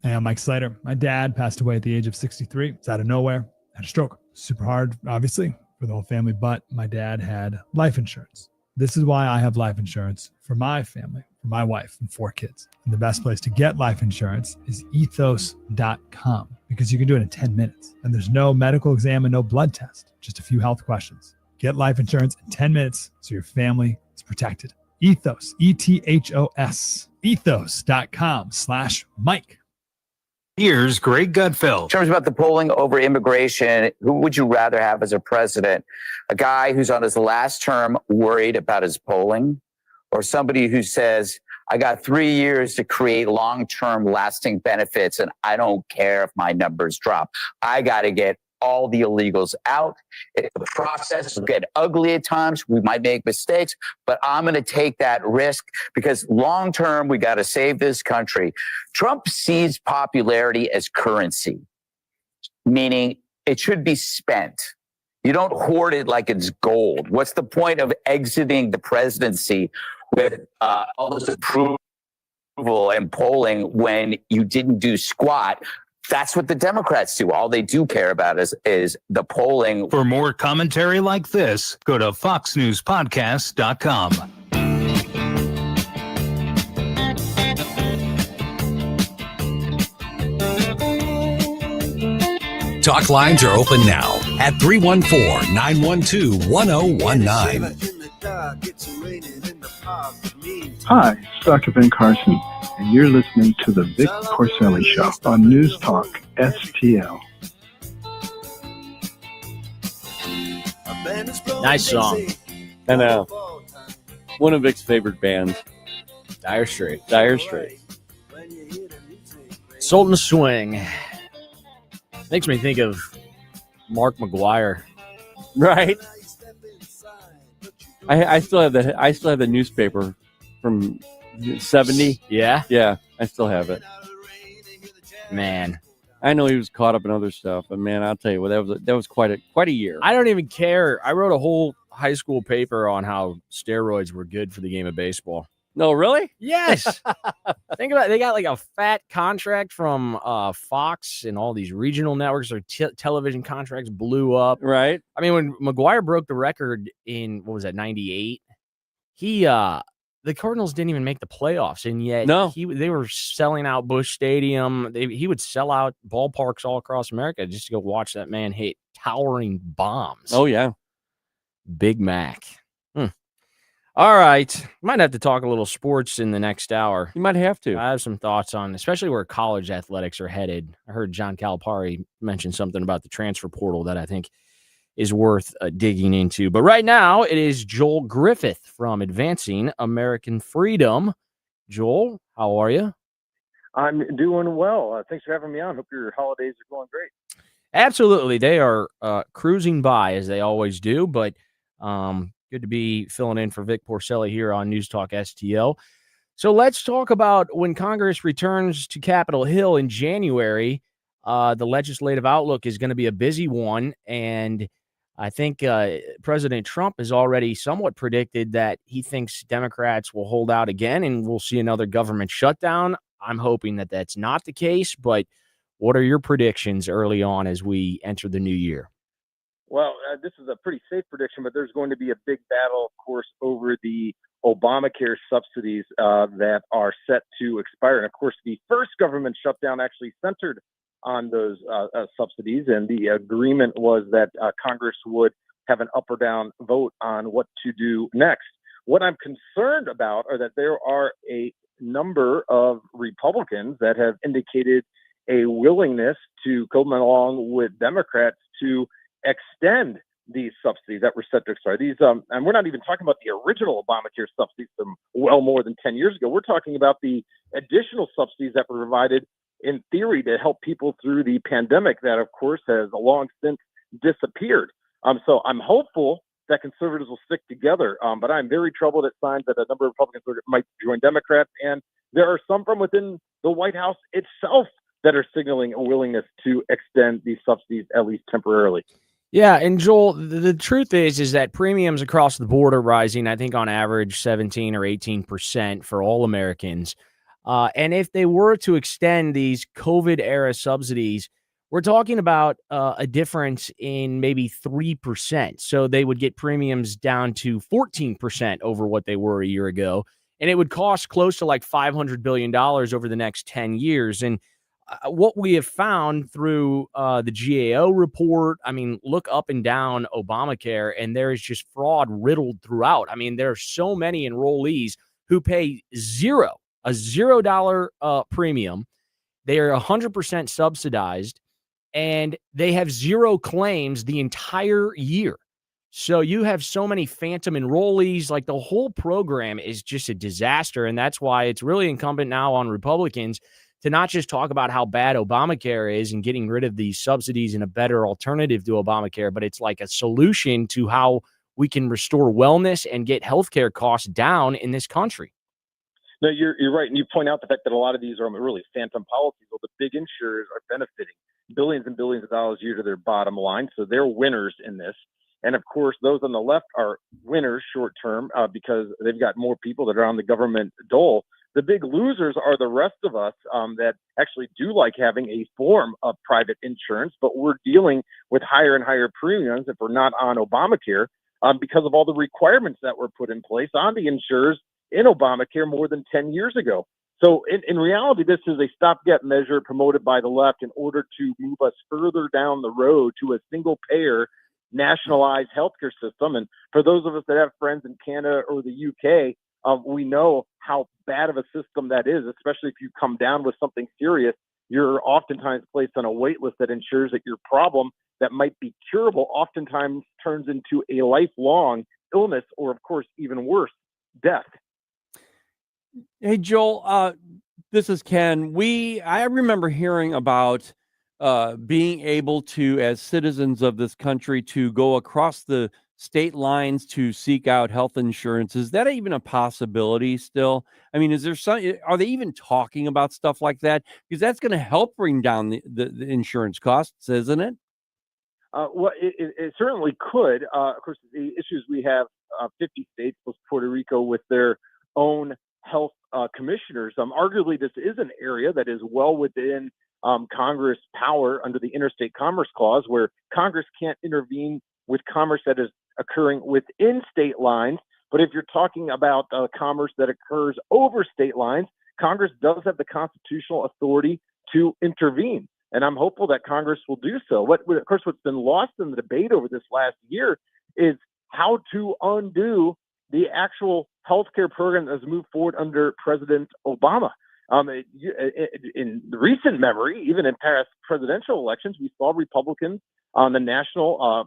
Hey, I'm Mike Slater. My dad passed away at the age of 63. It's out of nowhere. Had a stroke. Super hard, obviously, for the whole family, but my dad had life insurance. This is why I have life insurance for my family, for my wife and 4 kids. And the best place to get life insurance is ethos.com because you can do it in 10 minutes. And there's no medical exam and no blood test, just a few health questions. Get life insurance in 10 minutes so your family is protected. Ethos, ETHOS, ethos.com/Mike. Here's Greg Gutfeld. In terms about the polling over immigration, who would you rather have as a president? A guy who's on his last term worried about his polling, or somebody who says, I got 3 years to create long-term lasting benefits and I don't care if my numbers drop. I got to get all the illegals out. The process will get ugly at times. We might make mistakes, but I'm going to take that risk because long term, we got to save this country. Trump sees popularity as currency, meaning it should be spent. You don't hoard it like it's gold. What's the point of exiting the presidency with all this approval and polling when you didn't do squat? That's what the Democrats do. All they do care about is the polling. For more commentary like this, go to foxnewspodcast.com. Talk lines are open now at 314-912-1019. Hi, it's Dr. Ben Carson, and you're listening to the Vic Porcelli Show on News Talk STL. Nice song. I know. One of Vic's favorite bands. Dire Straits. Dire Straits. Sultan Swing. Makes me think of Mark McGuire. Right? I still have the newspaper from 70. Yeah? Yeah, I still have it. Man. I know he was caught up in other stuff, but man, I'll tell you what, that was quite a year. I don't even care. I wrote a whole high school paper on how steroids were good for the game of baseball. No, really? Yes. Think about it. They got like a fat contract from Fox and all these regional networks. Their television contracts blew up. Right. I mean, when McGuire broke the record in, what was that, 98? The Cardinals didn't even make the playoffs, and yet they were selling out Busch Stadium. He would sell out ballparks all across America just to go watch that man hit towering bombs. Oh, yeah. Big Mac. All right. Might have to talk a little sports in the next hour. You might have to. I have some thoughts on, especially where college athletics are headed. I heard John Calipari mention something about the transfer portal that I think is worth digging into. But right now, it is Joel Griffith from Advancing American Freedom. Joel, how are you? I'm doing well. Thanks for having me on. Hope your holidays are going great. Absolutely. They are cruising by, as they always do. But Good to be filling in for Vic Porcelli here on News Talk STL. So let's talk about when Congress returns to Capitol Hill in January. The legislative outlook is going to be a busy one, and I think President Trump has already somewhat predicted that he thinks Democrats will hold out again and we'll see another government shutdown. I'm hoping that that's not the case, but what are your predictions early on as we enter the new year? Well, this is a pretty safe prediction, but there's going to be a big battle, of course, over the Obamacare subsidies that are set to expire. And of course, the first government shutdown actually centered on those subsidies, and the agreement was that Congress would have an up or down vote on what to do next. What I'm concerned about are that there are a number of Republicans that have indicated a willingness to come along with Democrats to extend these subsidies that were set to expire. These, and we're not even talking about the original Obamacare subsidies from well more than 10 years ago. We're talking about the additional subsidies that were provided in theory to help people through the pandemic that, of course, has long since disappeared. So I'm hopeful that conservatives will stick together, but I'm very troubled at signs that a number of Republicans might join Democrats, and there are some from within the White House itself that are signaling a willingness to extend these subsidies, at least temporarily. Yeah, and Joel, the truth is that premiums across the board are rising, I think on average 17 or 18% for all Americans. And if they were to extend these COVID-era subsidies, we're talking about a difference in maybe 3%. So they would get premiums down to 14% over what they were a year ago. And it would cost close to like $500 billion over the next 10 years. And what we have found through the GAO report, I mean, look up and down Obamacare, and there is just fraud riddled throughout. I mean, there are so many enrollees who pay a $0 premium. They are 100% subsidized, and they have zero claims the entire year. So you have so many phantom enrollees. Like, the whole program is just a disaster, and that's why it's really incumbent now on Republicans to not just talk about how bad Obamacare is and getting rid of these subsidies and a better alternative to Obamacare, but it's like a solution to how we can restore wellness and get healthcare costs down in this country. No, you're right. And you point out the fact that a lot of these are really phantom policies. Well, the big insurers are benefiting billions and billions of dollars a year to their bottom line. So they're winners in this. And of course, those on the left are winners short term because they've got more people that are on the government dole. The big losers are the rest of us that actually do like having a form of private insurance, but we're dealing with higher and higher premiums if we're not on Obamacare because of all the requirements that were put in place on the insurers in Obamacare more than 10 years ago. So in reality, this is a stopgap measure promoted by the left in order to move us further down the road to a single payer nationalized healthcare system. And for those of us that have friends in Canada or the UK, we know how bad of a system that is, especially if you come down with something serious. You're oftentimes placed on a wait list that ensures that your problem that might be curable oftentimes turns into a lifelong illness or, of course, even worse, death. Hey, Joel, this is Ken. I remember hearing about being able to, as citizens of this country, to go across the state lines to seek out health insurance. Is that even a possibility still? I mean, are they even talking about stuff like that? Because that's going to help bring down the insurance costs, isn't it? Well, it certainly could. Of course, the issues we have 50 states plus Puerto Rico with their own health commissioners. Arguably, this is an area that is well within Congress power under the Interstate Commerce Clause, where Congress can't intervene with commerce that is occurring within state lines. But if you're talking about commerce that occurs over state lines, Congress does have the constitutional authority to intervene. And I'm hopeful that Congress will do so. Of course, what's been lost in the debate over this last year is how to undo the actual healthcare program that has moved forward under President Obama. In recent memory, even in past presidential elections, we saw Republicans on the national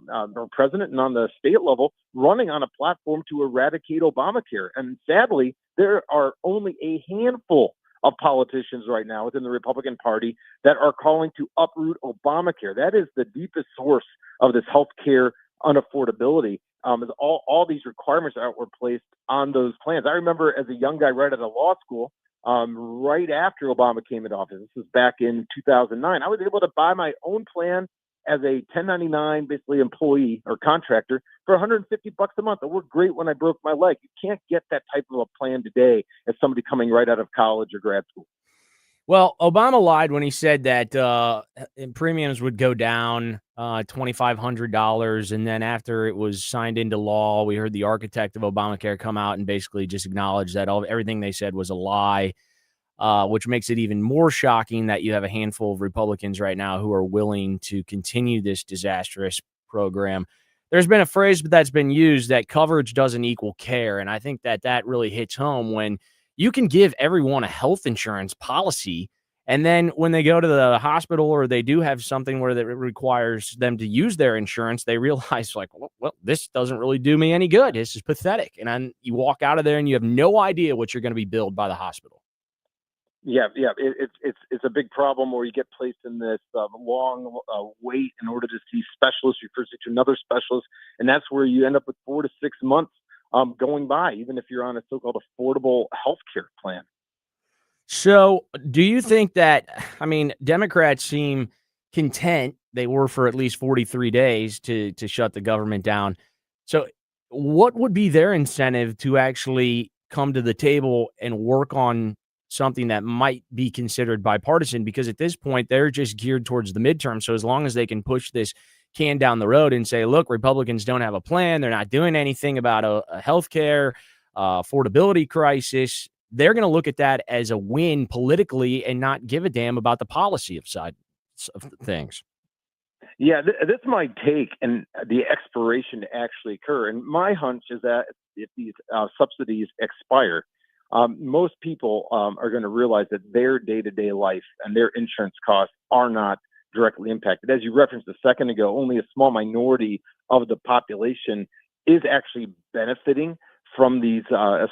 president and on the state level running on a platform to eradicate Obamacare. And sadly, there are only a handful of politicians right now within the Republican Party that are calling to uproot Obamacare. That is the deepest source of this healthcare unaffordability. is all these requirements that were placed on those plans. I remember as a young guy right out of law school, right after Obama came into office, this was back in 2009, I was able to buy my own plan as a 1099, basically employee or contractor for $150 a month. It worked great when I broke my leg. You can't get that type of a plan today as somebody coming right out of college or grad school. Well, Obama lied when he said that premiums would go down $2,500. And then after it was signed into law, we heard the architect of Obamacare come out and basically just acknowledge that everything they said was a lie, which makes it even more shocking that you have a handful of Republicans right now who are willing to continue this disastrous program. There's been a phrase that's been used that coverage doesn't equal care. And I think that really hits home when you can give everyone a health insurance policy, and then when they go to the hospital or they do have something where that requires them to use their insurance, they realize like, well, this doesn't really do me any good. This is pathetic. And then you walk out of there and you have no idea what you're going to be billed by the hospital. Yeah. It's a big problem where you get placed in this long wait in order to see specialists, refers you to another specialist, and that's where you end up with 4 to 6 months going by, even if you're on a so-called affordable health care plan. So do you think that, Democrats seem content, they were for at least 43 days to shut the government down. So what would be their incentive to actually come to the table and work on something that might be considered bipartisan? Because at this point, they're just geared towards the midterm. So as long as they can push this can down the road and say, look, Republicans don't have a plan, they're not doing anything about a healthcare affordability crisis, they're going to look at that as a win politically and not give a damn about the policy of side of things. Yeah, this might take and the expiration to actually occur. And my hunch is that if these subsidies expire, most people are going to realize that their day-to-day life and their insurance costs are not directly impacted. As you referenced a second ago, only a small minority of the population is actually benefiting from these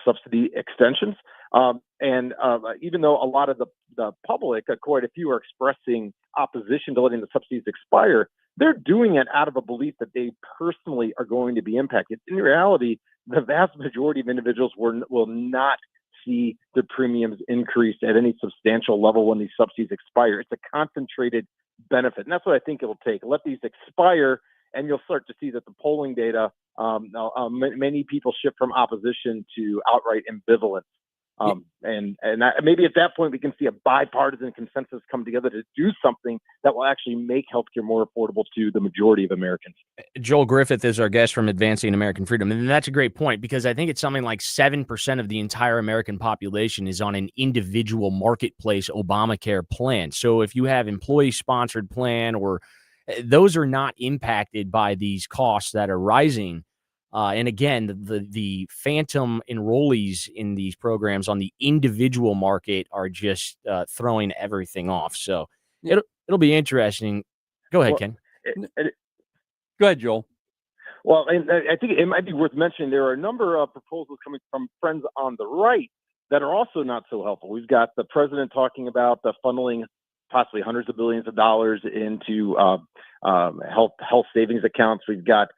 subsidy extensions. And even though a lot of the public, quite a few, are expressing opposition to letting the subsidies expire, they're doing it out of a belief that they personally are going to be impacted. In reality, the vast majority of individuals will not see their premiums increase at any substantial level when these subsidies expire. It's a concentrated benefit. And that's what I think it'll take. Let these expire, and you'll start to see that the polling data, many people shift from opposition to outright ambivalence. And maybe at that point, we can see a bipartisan consensus come together to do something that will actually make healthcare more affordable to the majority of Americans. Joel Griffith is our guest from Advancing American Freedom. And that's a great point, because I think it's something like 7% of the entire American population is on an individual marketplace Obamacare plan. So if you have employee-sponsored plan, or those are not impacted by these costs that are rising. And again, the phantom enrollees in these programs on the individual market are just throwing everything off. So it'll be interesting. Go ahead, Ken. Go ahead, Joel. Well, and I think it might be worth mentioning there are a number of proposals coming from friends on the right that are also not so helpful. We've got the president talking about the funneling possibly hundreds of billions of dollars into health savings accounts. We've got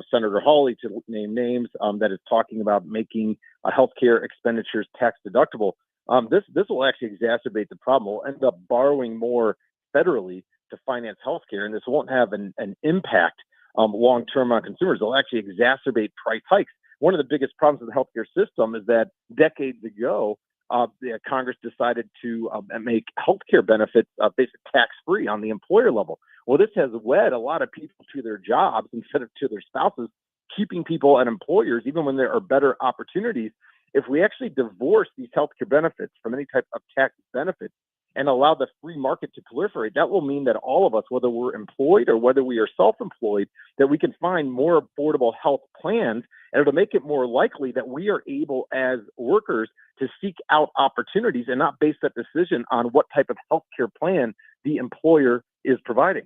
Senator Hawley, to name names, that is talking about making healthcare expenditures tax deductible. This will actually exacerbate the problem. We'll end up borrowing more federally to finance healthcare, and this won't have an impact long-term on consumers. It'll actually exacerbate price hikes. One of the biggest problems with the healthcare system is that decades ago, Congress decided to make healthcare benefits basically tax-free on the employer level. Well, this has wed a lot of people to their jobs instead of to their spouses, keeping people at employers even when there are better opportunities. If we actually divorce these healthcare benefits from any type of tax benefits and allow the free market to proliferate, that will mean that all of us, whether we're employed or whether we are self-employed, that we can find more affordable health plans, and it'll make it more likely that we are able as workers to seek out opportunities and not base that decision on what type of healthcare plan the employer is providing.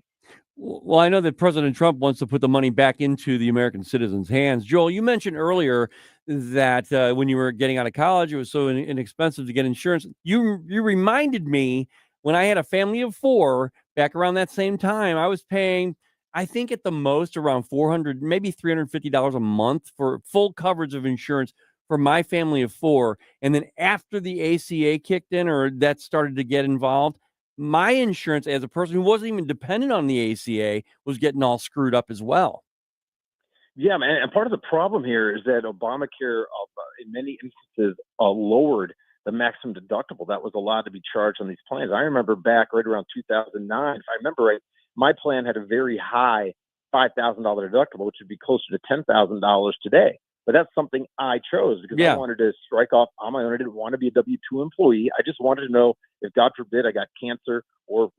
Well, I know that President Trump wants to put the money back into the American citizens' hands. Joel, you mentioned earlier that when you were getting out of college, it was so inexpensive to get insurance. You reminded me when I had a family of 4 back around that same time, I was paying I think at the most around $400, maybe $350 a month for full coverage of insurance for my family of 4. And then after the ACA kicked in or that started to get involved, my insurance as a person who wasn't even dependent on the ACA was getting all screwed up as well. Yeah, man. And part of the problem here is that Obamacare, in many instances, lowered the maximum deductible that was allowed to be charged on these plans. I remember back right around 2009, if I remember right, my plan had a very high $5,000 deductible, which would be closer to $10,000 today. But that's something I chose because I wanted to strike off on my own. I didn't want to be a W-2 employee. I just wanted to know if, God forbid, I got cancer or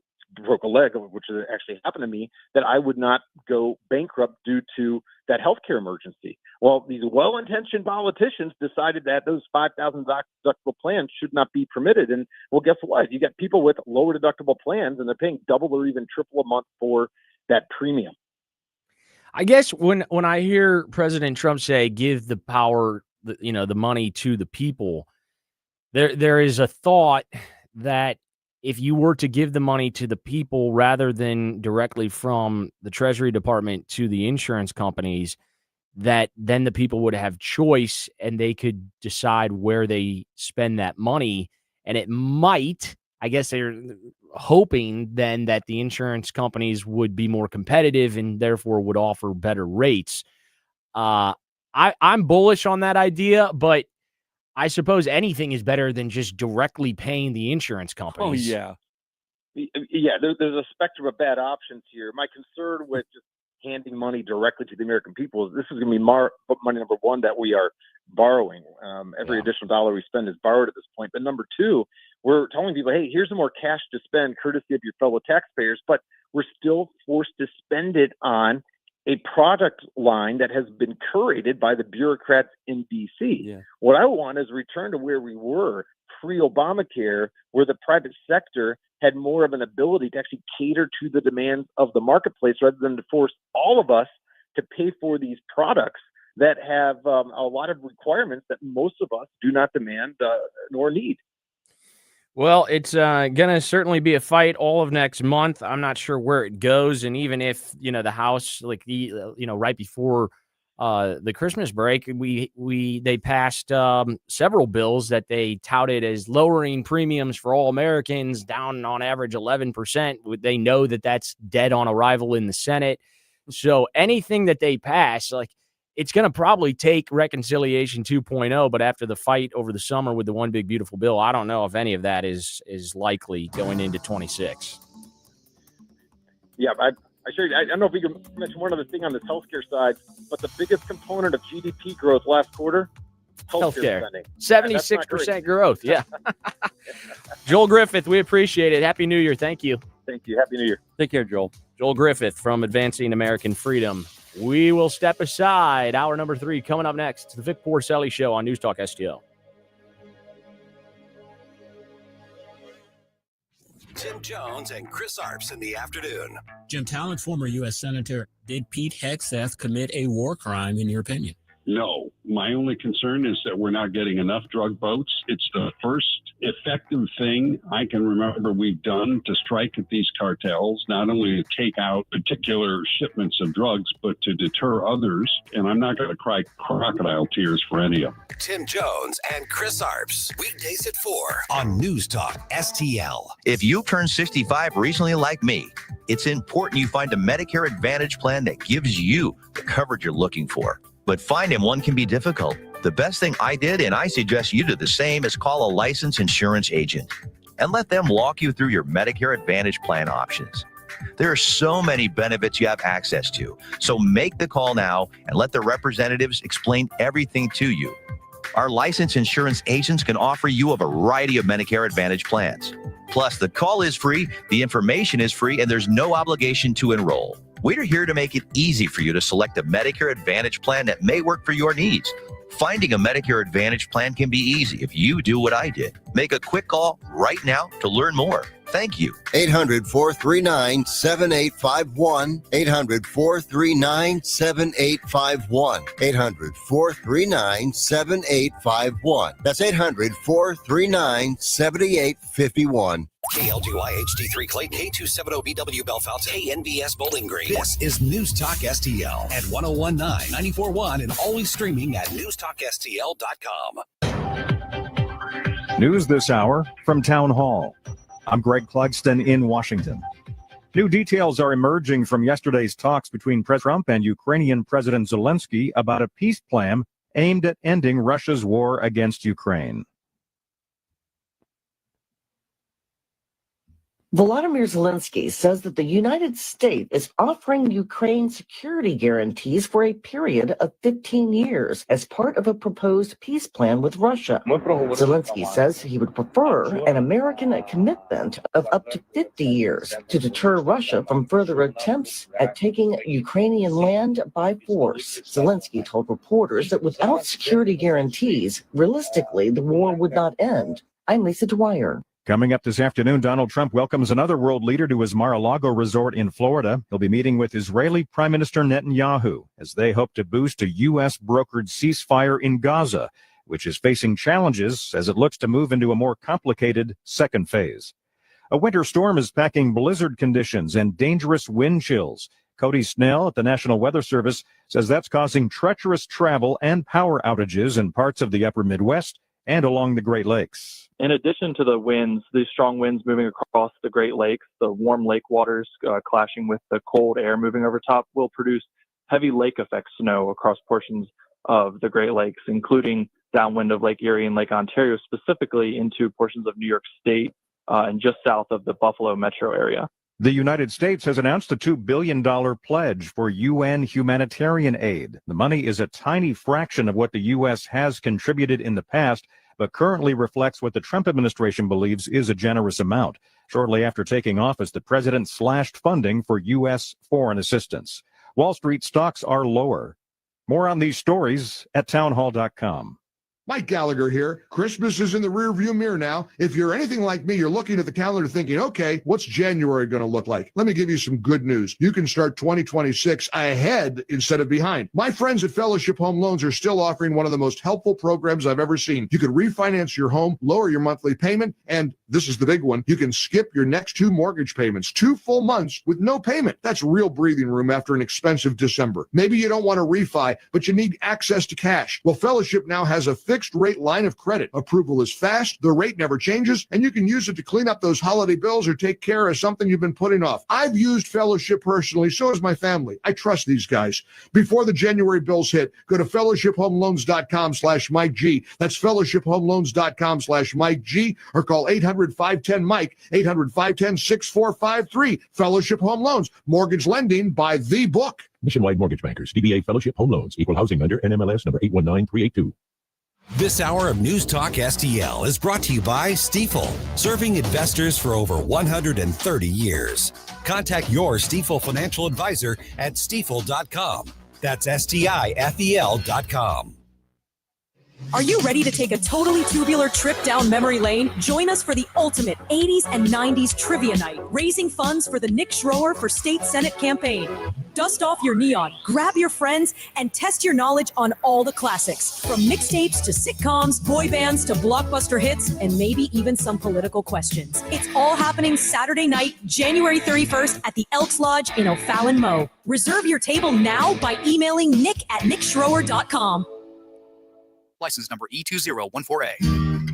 broke a leg, which actually happened to me, that I would not go bankrupt due to that healthcare emergency. Well, these well-intentioned politicians decided that those $5,000 deductible plans should not be permitted. And well, guess what? You got people with lower deductible plans, and they're paying double or even triple a month for that premium. I guess when I hear President Trump say, give the power, the money to the people, there is a thought that if you were to give the money to the people rather than directly from the Treasury Department to the insurance companies, that then the people would have choice and they could decide where they spend that money. And it might, I guess they're hoping then that the insurance companies would be more competitive and therefore would offer better rates. I'm bullish on that idea, but I suppose anything is better than just directly paying the insurance companies. Oh, yeah. There's a spectrum of bad options here. My concern with just handing money directly to the American people is this is going to be money, number one, that we are borrowing. Every additional dollar we spend is borrowed at this point. But number two, we're telling people, hey, here's some more cash to spend courtesy of your fellow taxpayers, but we're still forced to spend it on a product line that has been curated by the bureaucrats in D.C. Yeah. What I want is a return to where we were pre-Obamacare, where the private sector had more of an ability to actually cater to the demands of the marketplace rather than to force all of us to pay for these products that have a lot of requirements that most of us do not demand nor need. Well, it's going to certainly be a fight all of next month. I'm not sure where it goes. And even if, the House, right before the Christmas break, they passed several bills that they touted as lowering premiums for all Americans down on average 11%. They know that that's dead on arrival in the Senate. So anything that they pass, it's going to probably take Reconciliation 2.0, but after the fight over the summer with the One Big Beautiful Bill, I don't know if any of that is likely going into 26. Yeah, I don't know if we can mention one other thing on this healthcare side, but the biggest component of GDP growth last quarter, healthcare spending. 76% growth, yeah. Joel Griffith, we appreciate it. Happy New Year. Thank you. Thank you. Happy New Year. Take care, Joel. Joel Griffith from Advancing American Freedom. We will step aside. Hour number 3 coming up next. It's the Vic Porcelli Show on NewstalkSTL. Tim Jones and Chris Arps in the afternoon. Jim Talent, former U.S. Senator, did Pete Hegseth commit a war crime, in your opinion? No. My only concern is that we're not getting enough drug boats. It's the first effective thing I can remember we've done to strike at these cartels, not only to take out particular shipments of drugs, but to deter others. And I'm not going to cry crocodile tears for any of them. Tim Jones and Chris Arps, weekdays at 4 on News Talk STL. If you turned 65 recently like me, it's important you find a Medicare Advantage plan that gives you the coverage you're looking for. But finding one can be difficult. The best thing I did, and I suggest you do the same, is call a licensed insurance agent and let them walk you through your Medicare Advantage plan options. There are so many benefits you have access to. So make the call now and let the representatives explain everything to you. Our licensed insurance agents can offer you a variety of Medicare Advantage plans. Plus, the call is free, the information is free, and there's no obligation to enroll. We're here to make it easy for you to select a Medicare Advantage plan that may work for your needs. Finding a Medicare Advantage plan can be easy if you do what I did. Make a quick call right now to learn more. Thank you. 800-439-7851. 800-439-7851. 800-439-7851. That's 800-439-7851. KLGY HD3 Clayton, K270BW Bellefonte, KNBS Bowling Green. This is News Talk STL at 1019, 94.1, and always streaming at NewstalkSTL.com. News this hour from Town Hall. I'm Greg Clugston in Washington. New details are emerging from yesterday's talks between President Trump and Ukrainian President Zelensky about a peace plan aimed at ending Russia's war against Ukraine. Volodymyr Zelensky says that the United States is offering Ukraine security guarantees for a period of 15 years as part of a proposed peace plan with Russia. Zelensky says he would prefer an American commitment of up to 50 years to deter Russia from further attempts at taking Ukrainian land by force. Zelensky told reporters that without security guarantees, realistically, the war would not end. I'm Lisa Dwyer. Coming up this afternoon, Donald Trump welcomes another world leader to his Mar-a-Lago resort in Florida. He'll be meeting with Israeli Prime Minister Netanyahu as they hope to boost a U.S.-brokered ceasefire in Gaza, which is facing challenges as it looks to move into a more complicated second phase. A winter storm is packing blizzard conditions and dangerous wind chills. Cody Snell at the National Weather Service says that's causing treacherous travel and power outages in parts of the upper Midwest and along the Great Lakes. In addition to the winds, these strong winds moving across the Great Lakes, the warm lake waters clashing with the cold air moving over top will produce heavy lake effect snow across portions of the Great Lakes, including downwind of Lake Erie and Lake Ontario, specifically into portions of New York State and just south of the Buffalo metro area. The United States has announced a $2 billion pledge for UN humanitarian aid. The money is a tiny fraction of what the U.S. has contributed in the past, but currently reflects what the Trump administration believes is a generous amount. Shortly after taking office, the president slashed funding for U.S. foreign assistance. Wall Street stocks are lower. More on these stories at townhall.com. Mike Gallagher here. Christmas is in the rearview mirror now. If you're anything like me, you're looking at the calendar thinking, okay, what's January going to look like? Let me give you some good news. You can start 2026 ahead instead of behind. My friends at Fellowship Home Loans are still offering one of the most helpful programs I've ever seen. You can refinance your home, lower your monthly payment, and this is the big one, you can skip your next 2 mortgage payments, 2 full months with no payment. That's real breathing room after an expensive December. Maybe you don't want to refi, but you need access to cash. Well, Fellowship now has a fixed rate line of credit. Approval is fast, the rate never changes, and you can use it to clean up those holiday bills or take care of something you've been putting off. I've used Fellowship personally, so has my family. I trust these guys. Before the January bills hit, go to fellowshiphomeloans.com/Mike G. That's fellowshiphomeloans.com/Mike G, or call 800-510-MIKE, 800-510-6453. Fellowship Home Loans, mortgage lending by the book. Nationwide Mortgage Bankers, DBA Fellowship Home Loans, Equal Housing Lender, NMLS number 819382. This hour of News Talk STL is brought to you by Stifel, serving investors for over 130 years. Contact your Stifel financial advisor at stifel.com. That's STIFEL.com. Are you ready to take a totally tubular trip down memory lane? Join us for the ultimate 80s and 90s trivia night, raising funds for the Nick Schroer for State Senate campaign. Dust off your neon, grab your friends, and test your knowledge on all the classics, from mixtapes to sitcoms, boy bands to blockbuster hits, and maybe even some political questions. It's all happening Saturday night, January 31st at the Elks Lodge in O'Fallon, Mo. Reserve your table now by emailing nick@nickschroer.com. License number E2014A.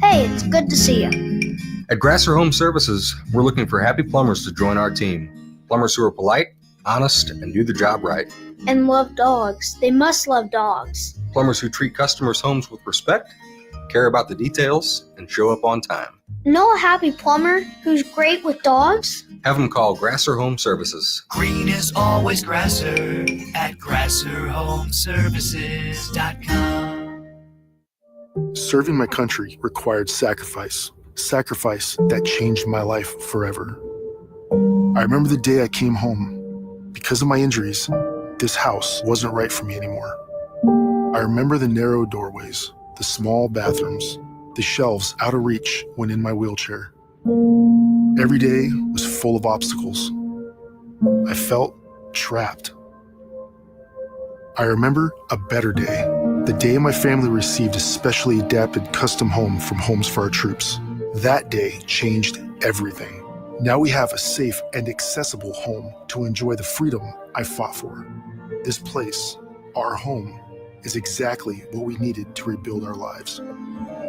Hey, it's good to see you. At Grasser Home Services, we're looking for happy plumbers to join our team. Plumbers who are polite, honest, and do the job right. And love dogs. They must love dogs. Plumbers who treat customers' homes with respect, care about the details, and show up on time. Know a happy plumber who's great with dogs? Have them call Grasser Home Services. Green is always Grasser at GrasserHomeservices.com. Serving my country required sacrifice that changed my life forever. I remember the day I came home. Because of my injuries, this house wasn't right for me anymore. I remember the narrow doorways, the small bathrooms, the shelves out of reach when in my wheelchair. Every day was full of obstacles. I felt trapped. I remember a better day. The day my family received a specially adapted custom home from Homes for Our Troops. That day changed everything. Now we have a safe and accessible home to enjoy the freedom I fought for. This place, our home, is exactly what we needed to rebuild our lives.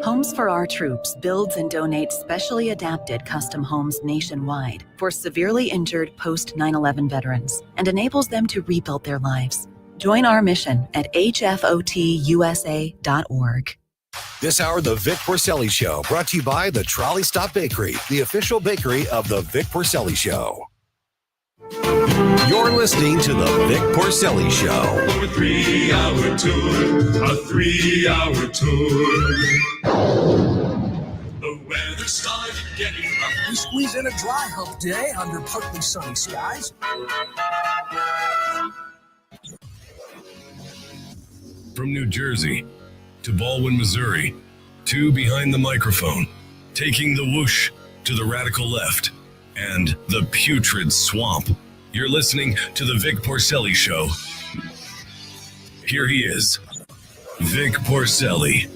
Homes for Our Troops builds and donates specially adapted custom homes nationwide for severely injured post 9/11 veterans and enables them to rebuild their lives. Join our mission at hfotusa.org. This hour, The Vic Porcelli Show, brought to you by the Trolley Stop Bakery, the official bakery of The Vic Porcelli Show. You're listening to The Vic Porcelli Show. A 3-hour tour, a 3-hour tour. The weather started getting rough. We squeeze in a dry hump day under partly sunny skies. From New Jersey to Baldwin, Missouri, two behind the microphone, taking the whoosh to the radical left and the putrid swamp. You're listening to the Vic Porcelli Show. Here he is, Vic Porcelli.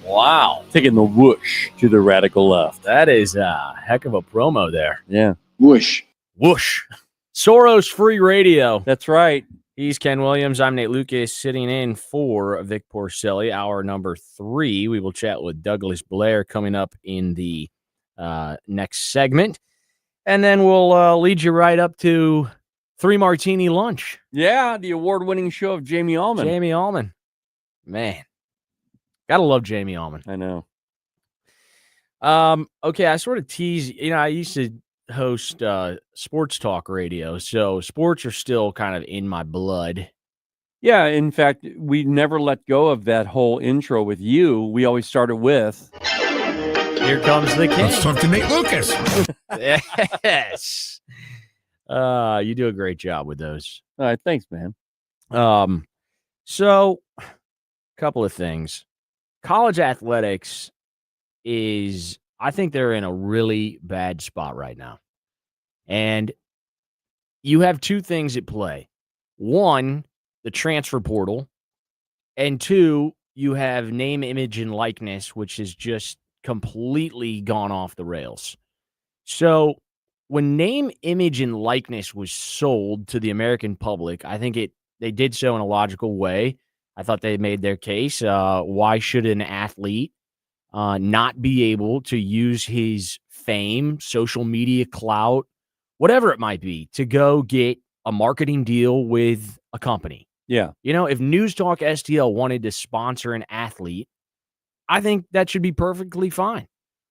Wow. Taking the whoosh to the radical left. That is a heck of a promo there. Yeah. Whoosh. Whoosh. Soros Free Radio. That's right. He's Ken Williams. I'm Nate Lucas, sitting in for Vic Porcelli, hour number 3. We will chat with Douglas Blair coming up in the next segment. And then we'll lead you right up to 3 Martini Lunch. Yeah, the award-winning show of Jamie Allman. Jamie Allman. Man. Gotta love Jamie Allman. I know. Okay, I sort of tease, I used to host sports talk radio, so sports are still kind of in my blood. Yeah, in fact, we never let go of that whole intro with you. We always started with... Here comes the king. Let's talk to Nate Lucas. Yes. You do a great job with those. All right, thanks, man. So, a couple of things. College athletics is, I think they're in a really bad spot right now. And you have 2 things at play. 1, the transfer portal. And 2, you have name, image, and likeness, which has just completely gone off the rails. So when name, image, and likeness was sold to the American public, I think they did so in a logical way. I thought they made their case. Why should an athlete not be able to use his fame, social media clout, whatever it might be, to go get a marketing deal with a company? Yeah. If NewstalkSTL wanted to sponsor an athlete, I think that should be perfectly fine.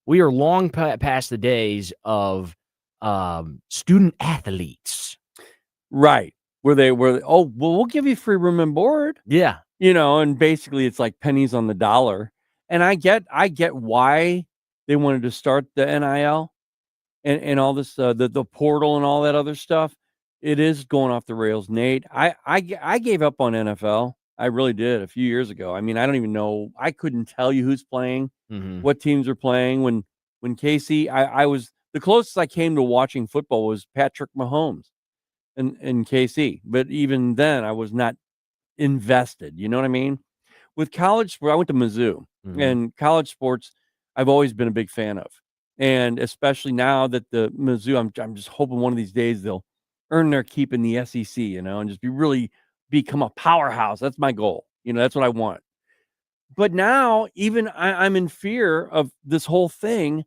We are long past the days of student athletes. Right. Where we'll give you free room and board. Yeah. And basically it's like pennies on the dollar. And I get why they wanted to start the NIL and all this, the portal and all that other stuff. It is going off the rails, Nate. I gave up on NFL. I really did a few years ago. I mean, I don't even know. I couldn't tell you who's playing, what teams are playing. When Casey, I was the closest I came to watching football was Patrick Mahomes and KC. But even then, I was not invested. You know what I mean? With college sports, I went to Mizzou, and college sports, I've always been a big fan of. And especially now that the Mizzou, I'm just hoping one of these days they'll earn their keep in the SEC, and just become a powerhouse. That's my goal. That's what I want. But now even I'm in fear of this whole thing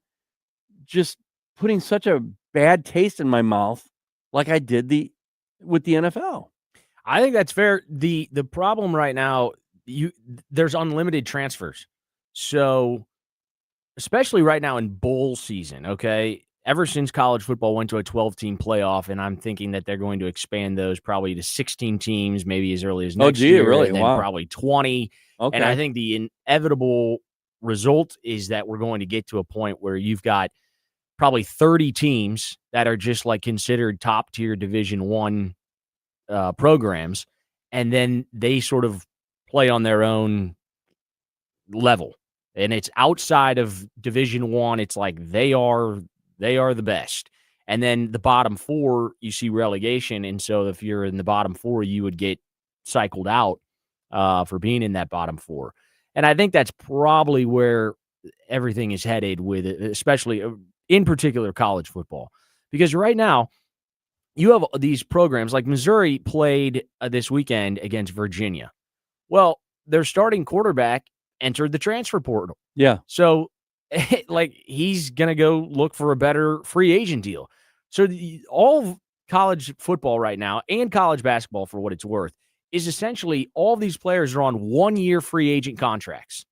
just putting such a bad taste in my mouth like I did with the NFL. I think that's fair. The problem right now, there's unlimited transfers. So especially right now in bowl season, okay? Ever since college football went to a 12-team playoff, and I'm thinking that they're going to expand those probably to 16 teams, maybe as early as next year. Really? And then probably 20. Okay. And I think the inevitable result is that we're going to get to a point where you've got probably 30 teams that are just like considered top-tier Division I programs, and then they sort of play on their own level. And it's outside of Division I. It's like they are the best. And then the bottom 4, you see relegation. And so if you're in the bottom 4, you would get cycled out for being in that bottom 4. And I think that's probably where everything is headed with it, especially in particular college football. Because right now, you have these programs like Missouri played this weekend against Virginia. Well, their starting quarterback entered the transfer portal. Yeah. So, like, he's going to go look for a better free agent deal. So, all college football right now and college basketball, for what it's worth, is essentially all these players are on 1-year free agent contracts.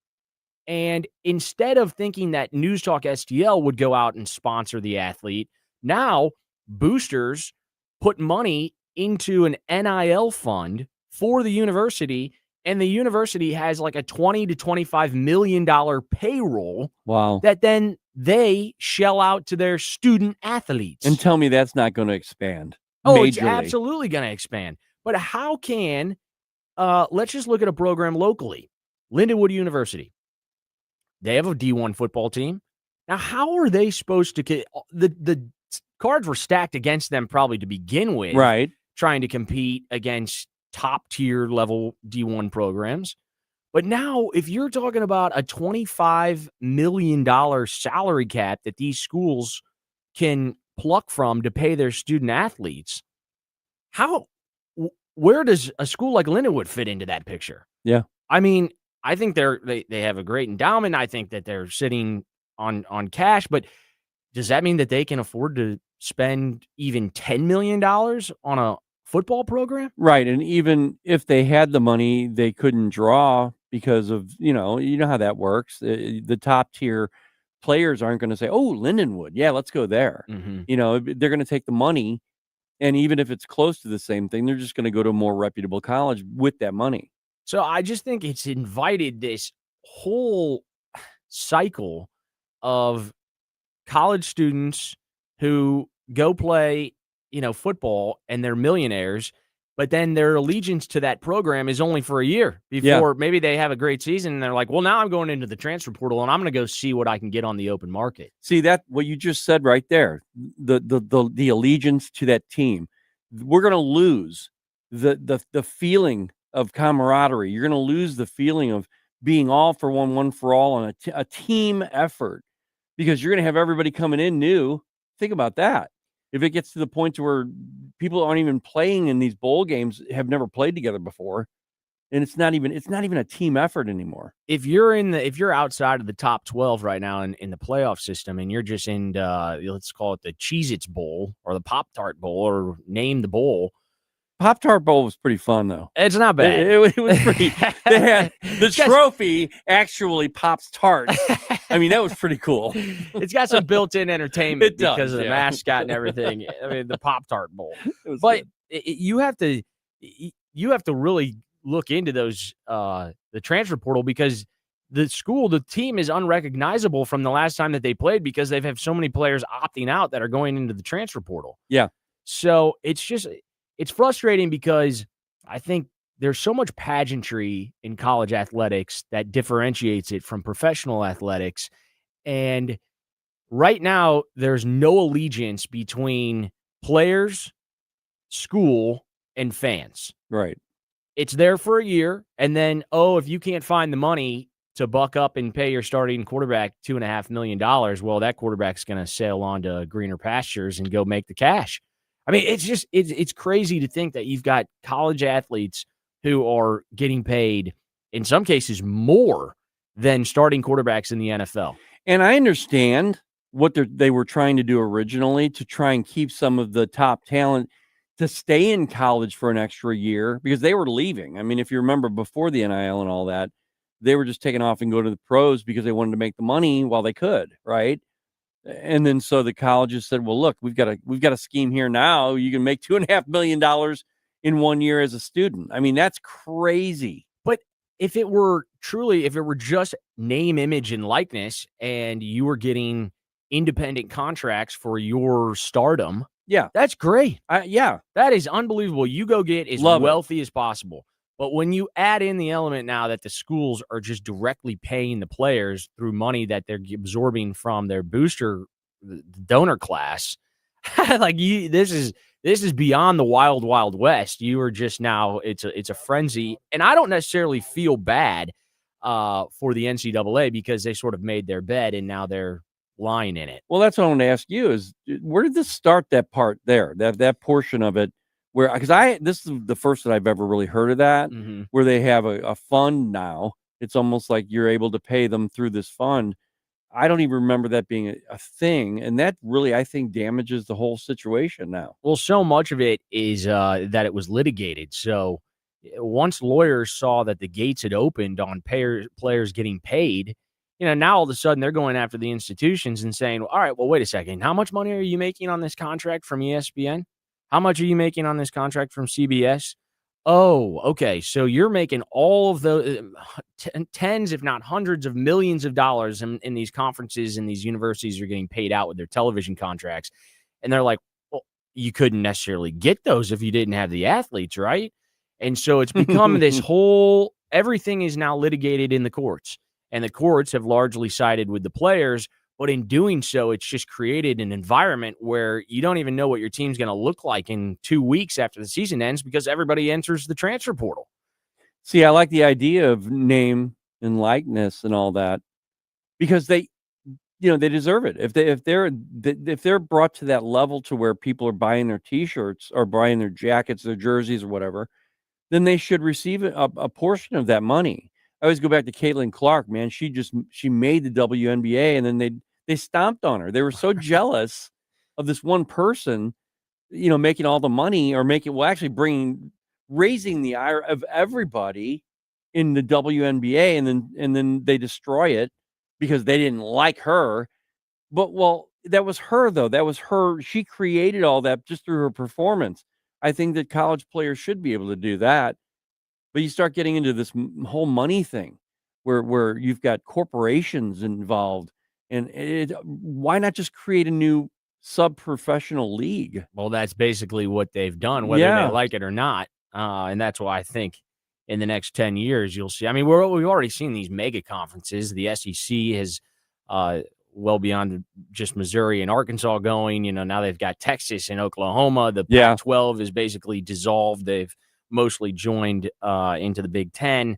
And instead of thinking that NewstalkSTL would go out and sponsor the athlete, now boosters put money into an NIL fund for the university, and the university has like a $20 to $25 million payroll. Wow. That then they shell out to their student athletes. And tell me that's not going to expand. Oh, it's majorly. absolutely going to expand. But how can, let's just look at a program locally, Lindenwood University. They have a D1 football team. Now, how are they supposed to get the cards were stacked against them probably to begin with, right? Trying to compete against top tier level D1 programs. But now, if you're talking about a $25 million salary cap that these schools can pluck from to pay their student athletes, where does a school like Lindenwood fit into that picture? Yeah. I mean, I think they have a great endowment. I think that they're sitting on cash, but does that mean that they can afford to spend even $10 million on a football program? Right. And even if they had the money, they couldn't draw because of, you know how that works. The top tier players aren't going to say, oh, Lindenwood. Yeah, let's go there. Mm-hmm. They're going to take the money. And even if it's close to the same thing, they're just going to go to a more reputable college with that money. So I just think it's invited this whole cycle of college students who go play, football, and they're millionaires, but then their allegiance to that program is only for a year before maybe they have a great season and they're like, well, now I'm going into the transfer portal and I'm going to go see what I can get on the open market. See that what you just said right there, the allegiance to that team. We're going to lose the feeling of camaraderie. You're going to lose the feeling of being all for one for all on a team effort, because you're going to have everybody coming in new. Think about that. If it gets to the point to where people aren't even playing in these bowl games, have never played together before, and it's not even a team effort anymore. If you're outside of the top 12 right now in the playoff system, and you're just in let's call it the Cheez-Its Bowl or the Pop-Tart Bowl, or name the bowl. Pop-Tart Bowl was pretty fun, though. It's not bad. It was pretty. They had the trophy actually pops tarts. I mean, that was pretty cool. It's got some built-in entertainment because of the yeah. mascot and everything. I mean, the Pop-Tart Bowl. But you have to really look into those the transfer portal, because the team is unrecognizable from the last time that they played, because they've had so many players opting out that are going into the transfer portal. Yeah. So it's frustrating, because I think there's so much pageantry in college athletics that differentiates it from professional athletics. And right now, there's no allegiance between players, school, and fans. Right. It's there for a year. And then, if you can't find the money to buck up and pay your starting quarterback $2.5 million, well, that quarterback's going to sail on to greener pastures and go make the cash. I mean, it's crazy to think that you've got college athletes who are getting paid, in some cases, more than starting quarterbacks in the NFL. And I understand what they were trying to do originally, to try and keep some of the top talent to stay in college for an extra year, because they were leaving. I mean, if you remember before the NIL and all that, they were just taking off and go to the pros because they wanted to make the money while they could, right? And then so the colleges said, well, look, we've got a scheme here now. You can make $2.5 million in 1 year as a student. I mean, that's crazy. But if it were just name, image, and likeness, and you were getting independent contracts for your stardom, yeah, that's great. Yeah, that is unbelievable. You go get as wealthy as possible. But when you add in the element now that the schools are just directly paying the players through money that they're absorbing from their booster donor class, this is beyond the wild, wild west. You are just now, it's a frenzy. And I don't necessarily feel bad for the NCAA, because they sort of made their bed and now they're line in it. Well, that's what I want to ask you is where did this start, that part there, that portion of it where, because this is the first that I've ever really heard of that, where they have a fund now. It's almost like you're able to pay them through this fund. I don't even remember that being a thing. And that really, I think, damages the whole situation now. Well, so much of it is that it was litigated. So once lawyers saw that the gates had opened on players getting paid, now all of a sudden they're going after the institutions and saying, all right, well, wait a second. How much money are you making on this contract from ESPN? How much are you making on this contract from CBS? Oh, okay. So you're making all of the tens, if not hundreds of millions of dollars in these conferences and these universities are getting paid out with their television contracts. And they're like, well, you couldn't necessarily get those if you didn't have the athletes, right? And so it's become this whole, everything is now litigated in the courts. And the courts have largely sided with the players. But in doing so, it's just created an environment where you don't even know what your team's going to look like in 2 weeks after the season ends because everybody enters the transfer portal. See, I like the idea of name and likeness and all that because they deserve it. If they're brought to that level to where people are buying their T-shirts or buying their jackets, their jerseys or whatever, then they should receive a portion of that money. I always go back to Caitlin Clark, man. She made the WNBA and then they stomped on her. They were so jealous of this one person, making all the money or raising the ire of everybody in the WNBA, and then they destroy it because they didn't like her. But that was her though. That was her. She created all that just through her performance. I think that college players should be able to do that. But you start getting into this whole money thing where you've got corporations involved. And why not just create a new sub-professional league? Well, that's basically what they've done, whether they like it or not. And that's why I think in the next 10 years, you'll see. I mean, we've already seen these mega conferences. The SEC has well beyond just Missouri and Arkansas going. Now they've got Texas and Oklahoma. The Pac-12 is basically dissolved. They've mostly joined into the Big Ten.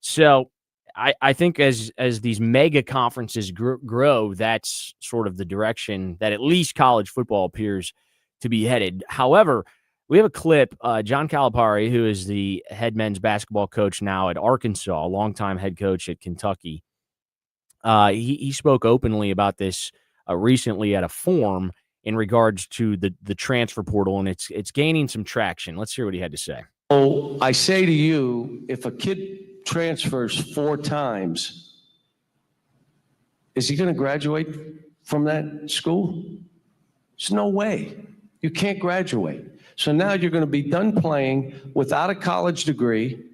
So I think as these mega conferences grow, that's sort of the direction that at least college football appears to be headed. However, we have a clip. John Calipari, who is the head men's basketball coach now at Arkansas, a longtime head coach at Kentucky, he spoke openly about this recently at a forum in regards to the transfer portal, and it's gaining some traction. Let's hear what he had to say. So I say to you, if a kid transfers 4 times, is he going to graduate from that school? There's no way. You can't graduate. So now you're going to be done playing without a college degree.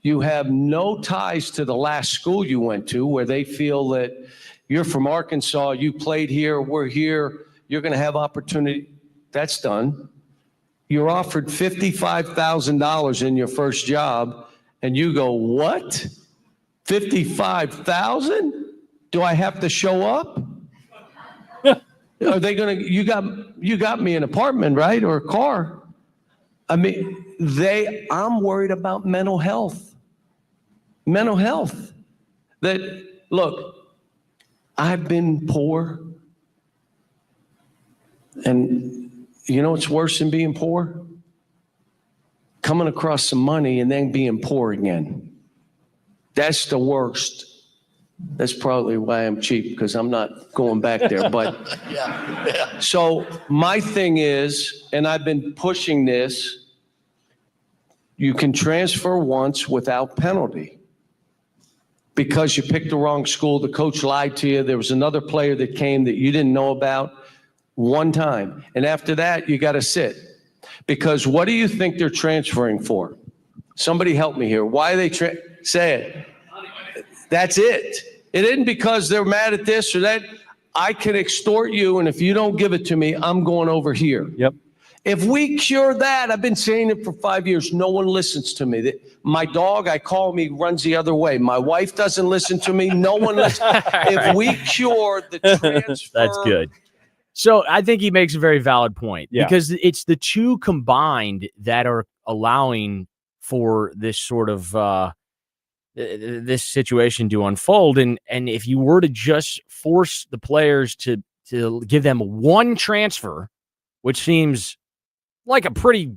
You have no ties to the last school you went to where they feel that you're from Arkansas, you played here, we're here, you're going to have opportunity. That's done. You're offered $55,000 in your first job, and you go, what? $55,000? Do I have to show up? Are they going to? You got me an apartment, right, or a car? I mean, I'm worried about mental health. Mental health. That look, I've been poor, and. You know what's worse than being poor? Coming across some money and then being poor again. That's the worst. That's probably why I'm cheap, because I'm not going back there. But So my thing is, and I've been pushing this, you can transfer once without penalty. Because you picked the wrong school, the coach lied to you, there was another player that came that you didn't know about. One time. And after that, you got to sit. Because what do you think they're transferring for? Somebody help me here. Why are they say it? That's it. It isn't because they're mad at this or that. I can extort you, and if you don't give it to me, I'm going over here. Yep. If we cure that, I've been saying it for 5 years, no one listens to me. My dog, I call him, he runs the other way. My wife doesn't listen to me. No one listens. If we cure the transfer. That's good. So I think he makes a very valid point because it's the two combined that are allowing for this sort of this situation to unfold. And if you were to just force the players to give them one transfer, which seems like a pretty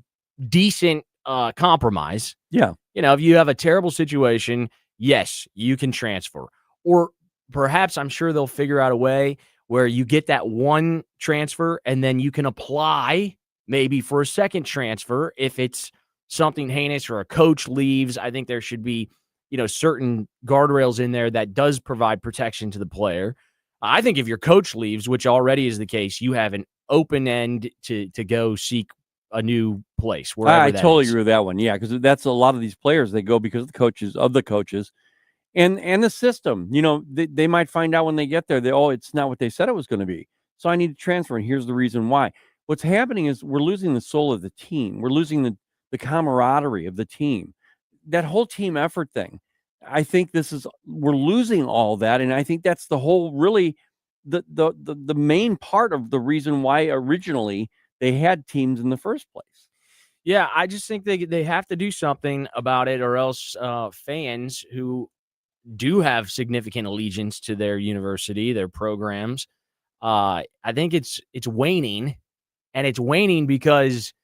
decent compromise. Yeah. If you have a terrible situation, yes, you can transfer. Or perhaps I'm sure they'll figure out a way where you get that one transfer and then you can apply maybe for a second transfer if it's something heinous or a coach leaves. I think there should be, certain guardrails in there that does provide protection to the player. I think if your coach leaves, which already is the case, you have an open end to go seek a new place. I totally agree with that one. Yeah, because that's a lot of these players, they go because of the coaches and the system. They might find out when they get there that, it's not what they said it was going to be. So I need to transfer, and here's the reason why. What's happening is we're losing the soul of the team. We're losing the camaraderie of the team. That whole team effort thing. I think we're losing all that, and I think that's the whole really the main part of the reason why originally they had teams in the first place. Yeah, I just think they have to do something about it, or else fans who do have significant allegiance to their university, their programs, I think it's waning, and it's waning because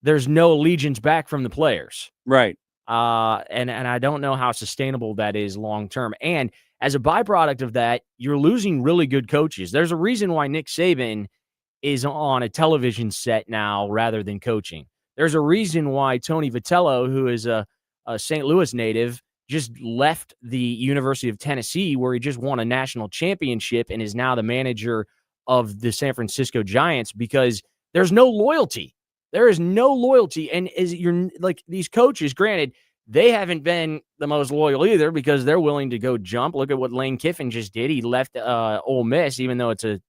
there's no allegiance back from the players. Right. And I don't know how sustainable that is long term. And as a byproduct of that, you're losing really good coaches. There's a reason why Nick Saban is on a television set now rather than coaching. There's a reason why Tony Vitello, who is a St. Louis native, just left the University of Tennessee, where he just won a national championship and is now the manager of the San Francisco Giants, because there's no loyalty. There is no loyalty. And these coaches, granted, they haven't been the most loyal either, because they're willing to go jump. Look at what Lane Kiffin just did. He left Ole Miss, even though it's a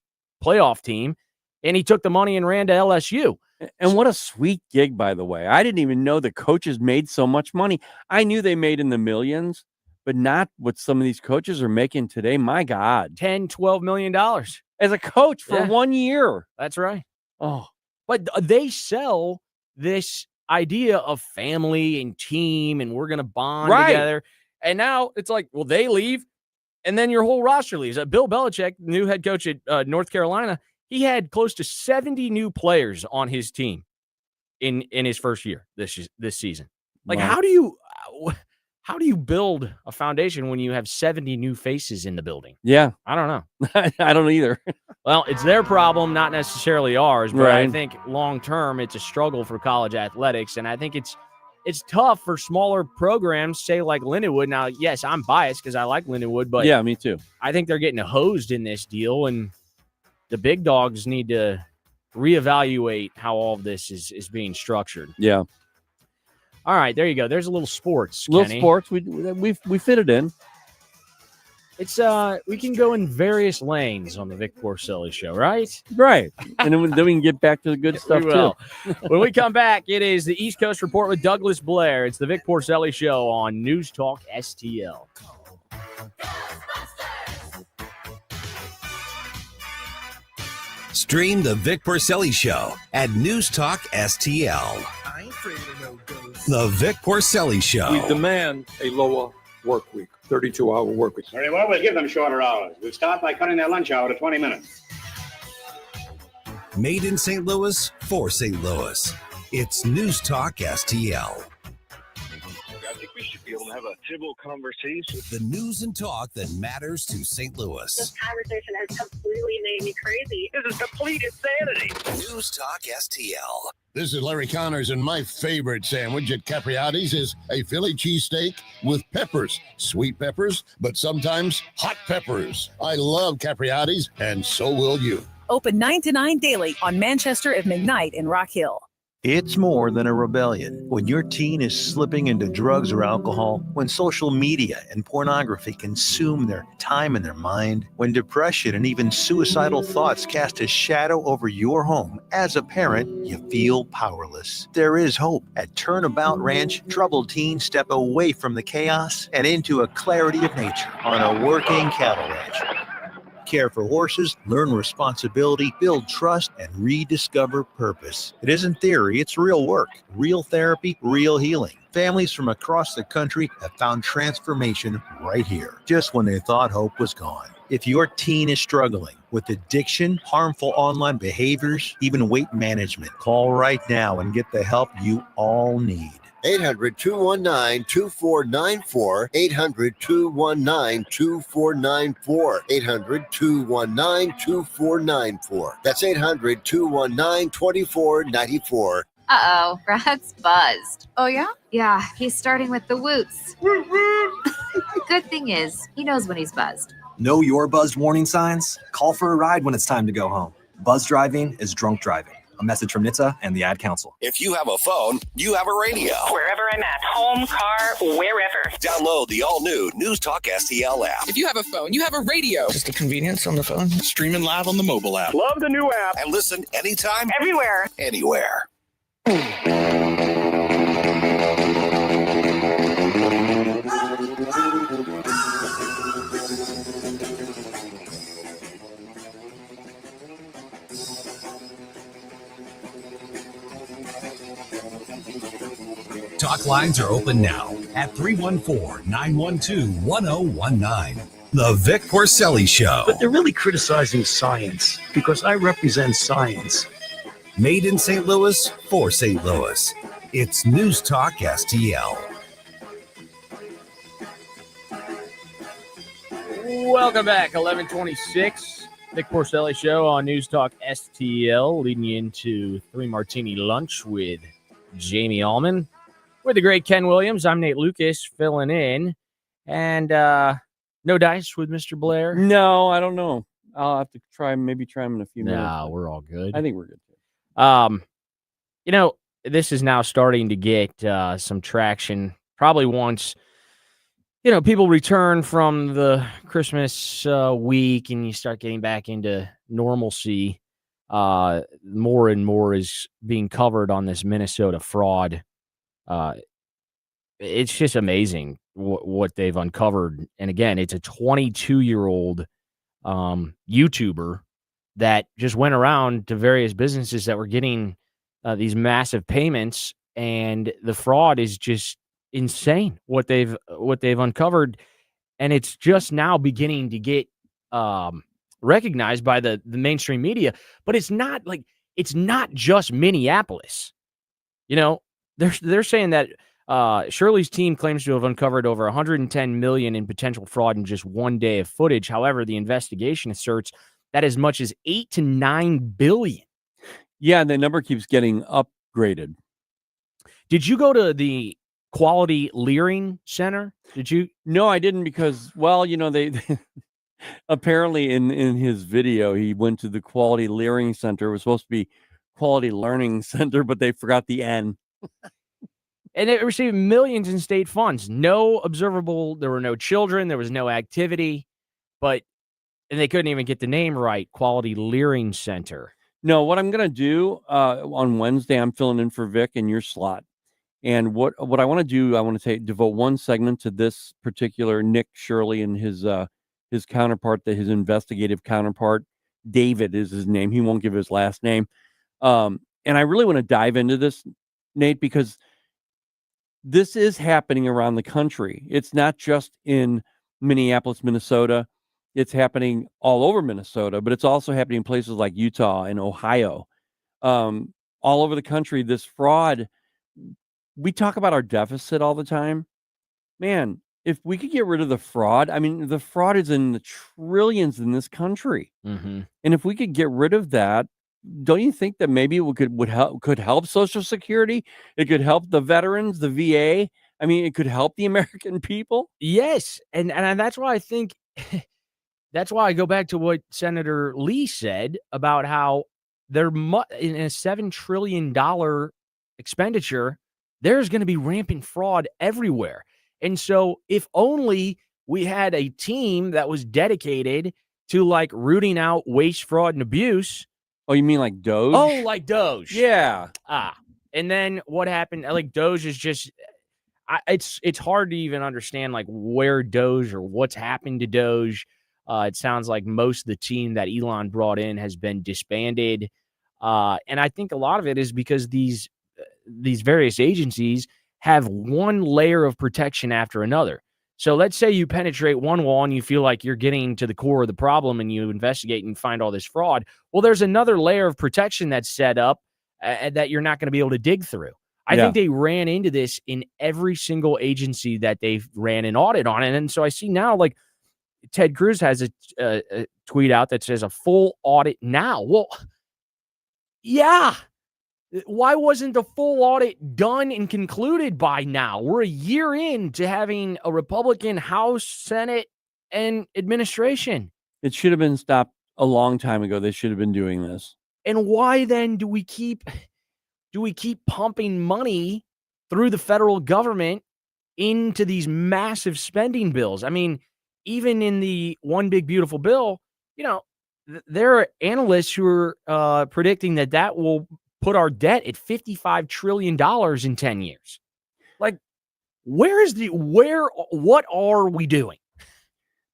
playoff team, and he took the money and ran to LSU. And what a sweet gig, by the way. I didn't even know the coaches made so much money. I knew they made in the millions, but not what some of these coaches are making today. My God. $10-12 million. As a coach for 1 year. That's right. Oh. But they sell this idea of family and team, and we're going to bond together. And now it's like, well, they leave, and then your whole roster leaves. Bill Belichick, new head coach at North Carolina, he had close to 70 new players on his team in his first year this season. Like, Wow. how do you build a foundation when you have 70 new faces in the building? Yeah. I don't know. I don't either. Well, it's their problem, not necessarily ours, but I Right. think long term it's a struggle for college athletics, and I think it's tough for smaller programs, say like Lindenwood. Now, yes, I'm biased because I like Lindenwood, but yeah, me too. I think they're getting hosed in this deal, and the big dogs need to reevaluate how all of this is being structured. Yeah. All right, there you go. There's a little sports. Little Kenny. sports. We fit it in. It's we can go in various lanes on the Vic Porcelli Show, right? Right. And then we can get back to the good stuff We will. too. When we come back, it is the East Coast Report with Douglas Blair. It's the Vic Porcelli Show on News Talk STL. Stream the Vic Porcelli Show at Newstalk STL. The Vic Porcelli Show. We demand a lower work week, 32-hour work week. Very well, we'll give them shorter hours. We'll start by cutting their lunch hour to 20 minutes. Made in St. Louis for St. Louis. It's Newstalk STL. I think we should be able to have a civil conversation. The news and talk that matters to St. Louis. This conversation has completely made me crazy. This is complete insanity. Newstalk STL. This is Larry Connors, and my favorite sandwich at Capriati's is a Philly cheesesteak with peppers. Sweet peppers, but sometimes hot peppers. I love Capriati's, and so will you. Open 9 to 9 daily on Manchester at McKnight in Rock Hill. It's more than a rebellion. When your teen is slipping into drugs or alcohol, when social media and pornography consume their time and their mind, when depression and even suicidal thoughts cast a shadow over your home, as a parent, you feel powerless. There is hope. At Turnabout Ranch, troubled teens step away from the chaos and into a clarity of nature on a working cattle ranch. care for horses, learn responsibility, build trust, and rediscover purpose. It isn't theory, it's real work, real therapy, real healing. Families from across the country have found transformation right here, just when they thought hope was gone. If your teen is struggling with addiction, harmful online behaviors, even weight management, call right now and get the help you all need. 800-219-2494. 800-219-2494. 800-219-2494. That's 800-219-2494. Uh-oh, Brad's buzzed. Oh, yeah? Yeah, he's starting with the woots. Good thing is, he knows when he's buzzed. Know your buzzed warning signs? Call for a ride when it's time to go home. Buzz driving is drunk driving. A message from NHTSA and the Ad Council. If you have a phone, you have a radio. Wherever I'm at, home, car, wherever. Download the all-new News Talk STL app. If you have a phone, you have a radio. Just the convenience on the phone. Streaming live on the mobile app. Love the new app. And listen anytime. Everywhere. Anywhere. Talk lines are open now at 314-912-1019. The Vic Porcelli Show. But they're really criticizing science because I represent science. Made in St. Louis for St. Louis. It's News Talk STL. Welcome back, 11:26. Vic Porcelli Show on News Talk STL, leading you into 3 Martini Lunch with Jamie Allman. With the great Ken Williams, I'm Nate Lucas filling in. And no dice with Mr. Blair? No, I don't know. I'll have to maybe try him in a few minutes. No, we're all good. I think we're good. This is now starting to get some traction. Probably once, people return from the Christmas week and you start getting back into normalcy, more and more is being covered on this Minnesota fraud. It's just amazing what they've uncovered. And again, it's a 22-year-old YouTuber that just went around to various businesses that were getting these massive payments, and the fraud is just insane what they've uncovered, and it's just now beginning to get recognized by the mainstream media. But it's not just Minneapolis. They're saying that Shirley's team claims to have uncovered over $110 million in potential fraud in just one day of footage. However, the investigation asserts that as much as $8 to $9 billion. Yeah, the number keeps getting upgraded. Did you go to the Quality Leering Center? Did you? No, I didn't because, they apparently in his video, he went to the Quality Leering Center. It was supposed to be Quality Learning Center, but they forgot the N. And it received millions in state funds. There were no children, there was no activity, and they couldn't even get the name right, Quality Leering Center. No, what I'm going to do on Wednesday, I'm filling in for Vic in your slot. And what I want to do, I want to devote one segment to this particular Nick Shirley and his counterpart, his investigative counterpart. David is his name. He won't give his last name. And I really want to dive into this, Nate, because this is happening around the country. It's not just in Minneapolis, Minnesota. It's happening all over Minnesota, but it's also happening in places like Utah and Ohio. All over the country, this fraud, we talk about our deficit all the time. Man, if we could get rid of the fraud, the fraud is in the trillions in this country. Mm-hmm. And if we could get rid of that, don't you think that maybe it could help Social Security? It could help the veterans, the VA. It could help the American people. Yes, and that's why I think that's why I go back to what Senator Lee said about how in a $7 trillion expenditure, there's going to be rampant fraud everywhere. And so if only we had a team that was dedicated to rooting out waste, fraud, and abuse. Oh, you mean like Doge? Oh, like Doge. Yeah. And then what happened? Doge is just, it's hard to even understand where Doge or what's happened to Doge. It sounds like most of the team that Elon brought in has been disbanded. And I think a lot of it is because these various agencies have one layer of protection after another. So let's say you penetrate one wall and you feel like you're getting to the core of the problem and you investigate and find all this fraud. Well, there's another layer of protection that's set up that you're not going to be able to dig through. I think they ran into this in every single agency that they've ran an audit on. And so I see now, like, Ted Cruz has a tweet out that says a full audit now. Well, yeah. Why wasn't the full audit done and concluded by now? We're a year into having a Republican House, Senate, and administration. It should have been stopped a long time ago. They should have been doing this. And why then do we keep pumping money through the federal government into these massive spending bills? I mean, even in the one big beautiful bill, there are analysts who are predicting that will put our debt at $55 trillion in 10 years. Like, what are we doing?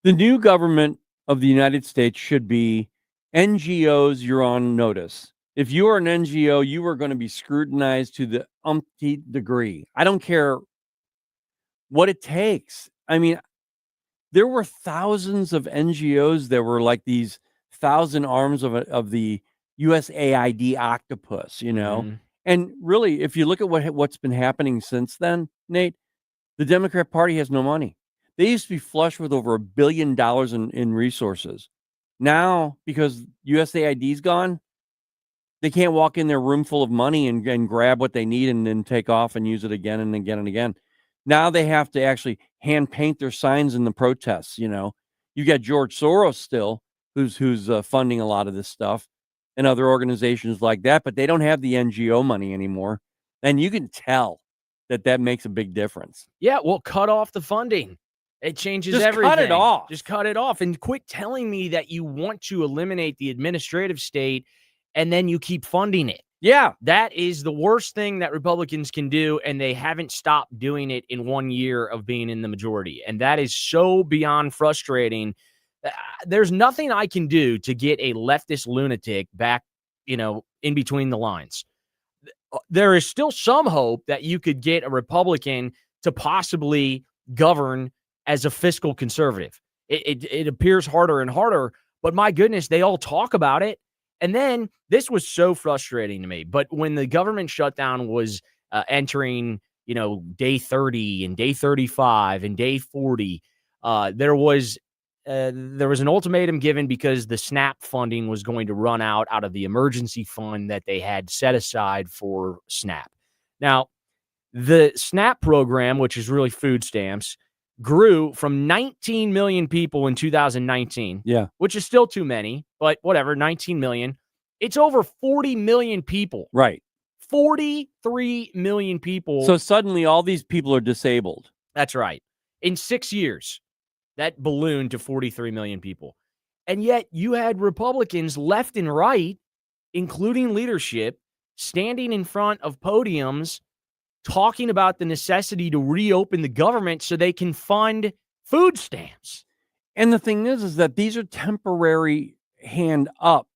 The new government of the United States should be NGOs, you're on notice. If you are an NGO, you are going to be scrutinized to the umpteenth degree. I don't care what it takes. I mean, there were thousands of NGOs that were like these 1,000 arms of the USAID octopus, And really, if you look at what's been happening since then, Nate, the Democrat Party has no money. They used to be flush with over $1 billion in resources. Now, because USAID's gone, they can't walk in their room full of money and grab what they need and then take off and use it again and again and again. Now they have to actually hand paint their signs in the protests. You got George Soros still, who's funding a lot of this stuff, and other organizations like that, but they don't have the NGO money anymore. And you can tell that makes a big difference. Yeah, well, cut off the funding. It changes Just everything. cut it off. Just cut it off. And quit telling me that you want to eliminate the administrative state and then you keep funding it. Yeah. That is the worst thing that Republicans can do, and they haven't stopped doing it in 1 year of being in the majority. And that is so beyond frustrating. There's nothing I can do to get a leftist lunatic back, in between the lines. There is still some hope that you could get a Republican to possibly govern as a fiscal conservative. It appears harder and harder, but my goodness, they all talk about it. And then this was so frustrating to me. But when the government shutdown was entering, day 30 and day 35 and day 40, there was an ultimatum given because the SNAP funding was going to run out of the emergency fund that they had set aside for SNAP. Now, the SNAP program, which is really food stamps, grew from 19 million people in 2019, which is still too many, but whatever, 19 million. It's over 40 million people. Right. 43 million people. So suddenly all these people are disabled. That's right. In 6 years, that ballooned to 43 million people. And yet you had Republicans left and right, including leadership, standing in front of podiums talking about the necessity to reopen the government so they can fund food stamps. And the thing is that these are temporary hand up,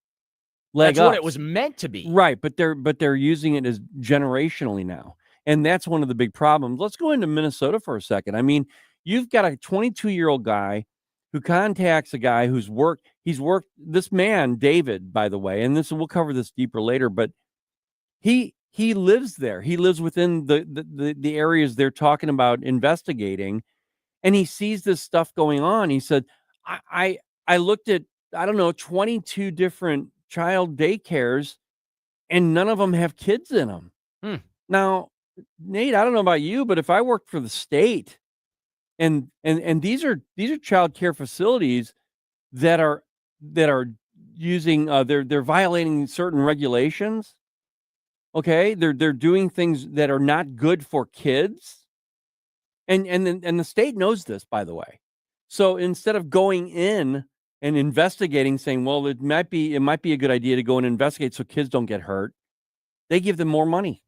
leg That's ups. what it was meant to be. Right, but they're using it as generationally now. And that's one of the big problems. Let's go into Minnesota for a second. I mean, you've got a 22-year-old guy who contacts a guy he's worked, this man, David, by the way, and we'll cover this deeper later, but he lives there. He lives within the areas they're talking about investigating, and he sees this stuff going on. He said, I looked at, 22 different child daycares, and none of them have kids in them. Now, Nate, I don't know about you, but if I worked for the state, and these are child care facilities that are using they're violating certain regulations. Okay, they're doing things that are not good for kids, and the state knows this, by the way. So instead of going in and investigating, saying, well, it might be a good idea to go and investigate so kids don't get hurt, they give them more money.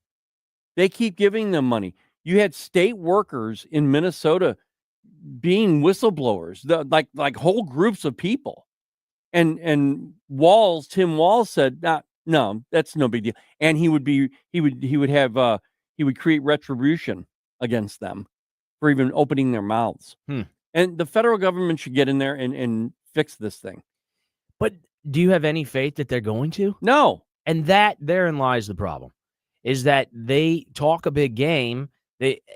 They keep giving them money. You had state workers in Minnesota being whistleblowers, like whole groups of people. And Tim Walz said, no, that's no big deal. And he would create retribution against them for even opening their mouths. And the federal government should get in there and fix this thing. But do you have any faith that they're going to? No. And therein lies the problem, is that they talk a big game.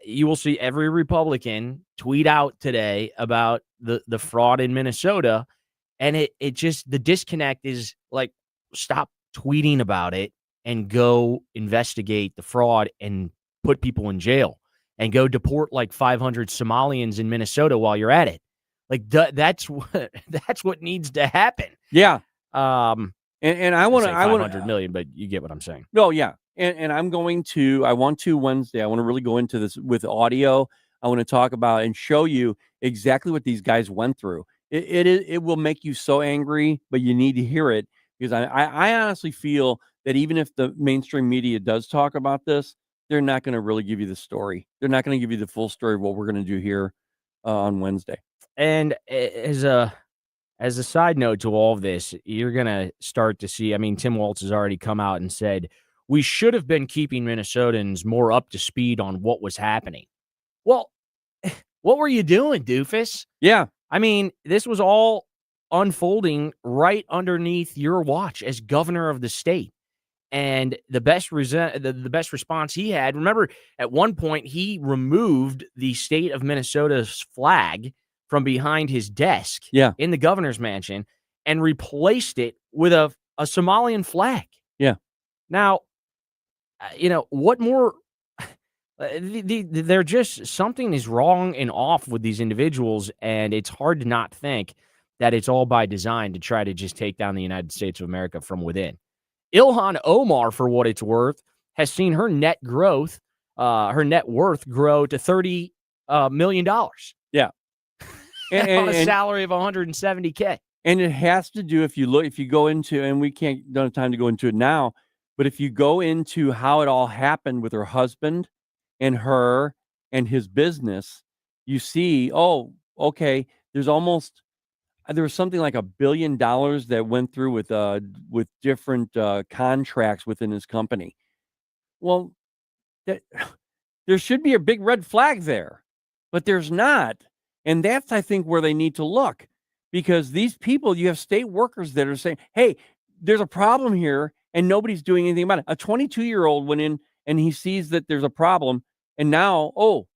You will see every Republican tweet out today about the fraud in Minnesota. And it just, the disconnect is like, stop tweeting about it and go investigate the fraud and put people in jail and go deport like 500 Somalians in Minnesota while you're at it. Like that's what needs to happen. Yeah. And I want to 500 million, but you get what I'm saying. No, yeah. And I want to Wednesday. I want to really go into this with audio. I want to talk about and show you exactly what these guys went through. It will make you so angry, but you need to hear it, because I honestly feel that even if the mainstream media does talk about this, they're not going to really give you the story. They're not going to give you the full story of what we're going to do here on Wednesday. And as a side note to all of this, you're going to start to see, I mean, Tim Walz has already come out and said, we should have been keeping Minnesotans more up to speed on what was happening. Well, what were you doing, doofus? Yeah. I mean, this was all unfolding right underneath your watch as governor of the state. And the best response he had, remember, at one point, he removed the state of Minnesota's flag from behind his desk in the governor's mansion and replaced it with a Somalian flag. Yeah. Now, what more? They're just, something is wrong and off with these individuals, and it's hard to not think that it's all by design to try to just take down the United States of America from within. Ilhan Omar, for what it's worth, has seen her net worth grow to $30 million. Yeah. And on a salary of $170K. And it has to do, if you go into, and we don't have time to go into it now, but if you go into how it all happened with her husband and her and his business, you see, oh, okay, there was something like $1 billion that went through with different contracts within his company. Well, there should be a big red flag there, but there's not. And that's, I think, where they need to look, because these people, you have state workers that are saying, hey, there's a problem here and nobody's doing anything about it. A 22-year-old went in and he sees that there's a problem, and now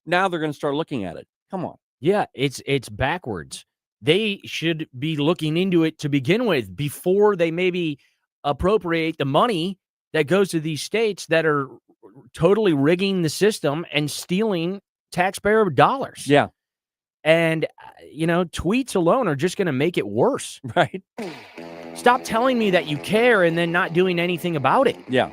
they're going to start looking at it. Come on. Yeah, it's backwards. They should be looking into it to begin with before they maybe appropriate the money that goes to these states that are totally rigging the system and stealing taxpayer dollars. Yeah. And, tweets alone are just going to make it worse. Right. Stop telling me that you care and then not doing anything about it. Yeah.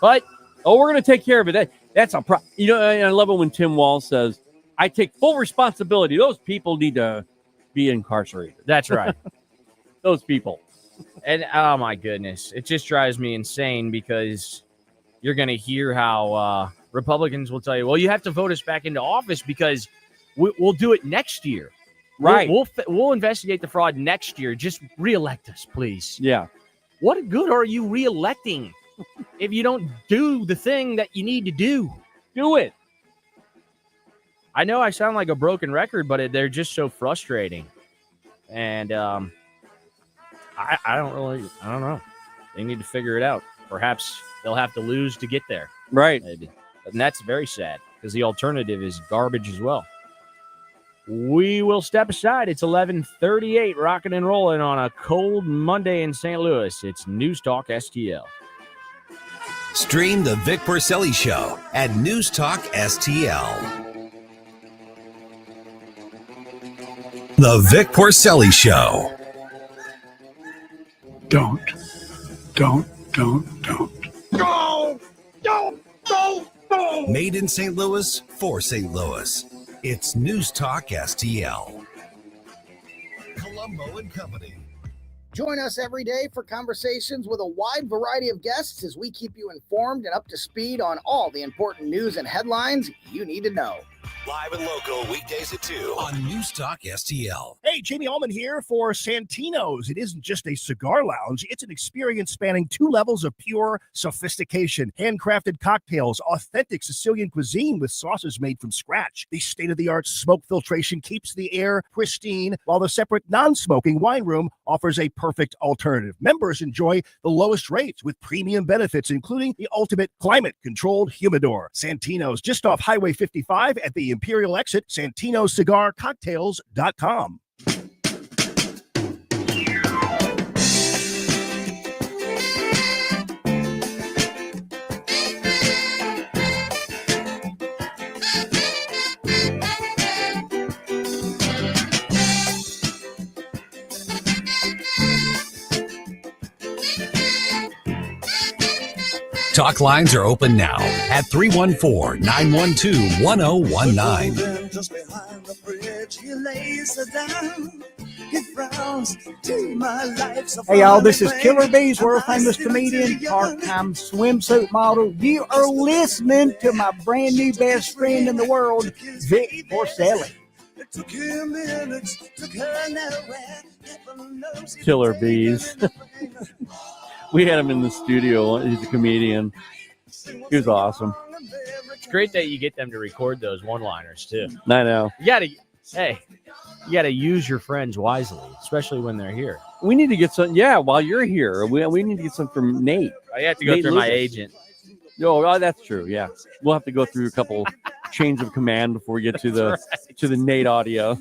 But, we're going to take care of it. That's a problem. I love it when Tim Walz says, I take full responsibility. Those people need to be incarcerated. That's right. Those people. And, oh, my goodness. It just drives me insane, because you're going to hear how Republicans will tell you, well, you have to vote us back into office because we'll do it next year. Right. We'll investigate the fraud next year. Just reelect us, please. Yeah. What good are you reelecting if you don't do the thing that you need to do? Do it. I know I sound like a broken record, but they're just so frustrating. And I don't know. They need to figure it out. Perhaps they'll have to lose to get there. Right. Maybe. And that's very sad, because the alternative is garbage as well. We will step aside. It's 11:38, rocking and rolling on a cold Monday in St. Louis. It's News Talk STL. Stream the Vic Porcelli Show at NewstalkSTL. The Vic Porcelli Show. Don't. Go! Made in St. Louis for St. Louis. It's News Talk STL. Colombo and Company. Join us every day for conversations with a wide variety of guests as we keep you informed and up to speed on all the important news and headlines you need to know. Live and local weekdays at 2 on Newstalk STL. Hey, Jamie Allman here for Santino's. It isn't just a cigar lounge. It's an experience spanning 2 levels of pure sophistication. Handcrafted cocktails, authentic Sicilian cuisine with sauces made from scratch. The state-of-the-art smoke filtration keeps the air pristine, while the separate non-smoking wine room offers a perfect alternative. Members enjoy the lowest rates with premium benefits, including the ultimate climate-controlled humidor. Santino's, just off Highway 55 at the Imperial exit, SantinoCigarCocktails.com. Talk lines are open now at 314-912-1019. Just behind the bridge, he lays her down. He frowns to my life. Hey y'all, this is Killer Bees, world famous comedian, part-time swimsuit model. You are listening to my brand new best friend in the world, Vic Porcelli. It took him minutes, took her nowhere. Heaven knows he Killer Bees. We had him in the studio. He's a comedian. He was awesome. It's great that you get them to record those one-liners too. I know. You gotta use your friends wisely, especially when they're here. We need to get some. Yeah, while you're here, we need to get some from Nate. I have to go through my agent. Oh, that's true. Yeah, we'll have to go through a couple chains of command before we get to the Nate audio.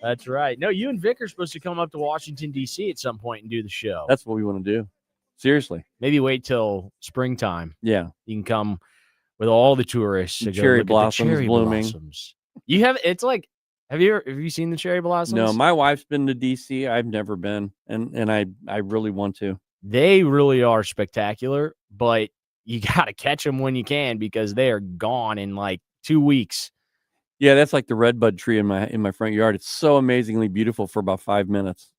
That's right. No, you and Vic are supposed to come up to Washington D.C. at some point and do the show. That's what we want to do. Seriously. Maybe wait till springtime. Yeah. You can come with all the tourists. To cherry go look blossoms at the cherry blooming. Blossoms. You have, it's like, have you seen the cherry blossoms? No, my wife's been to DC. I've never been. And I really want to. They really are spectacular, but you got to catch them when you can because they are gone in like 2 weeks. Yeah, that's like the redbud tree in my front yard. It's so amazingly beautiful for about 5 minutes.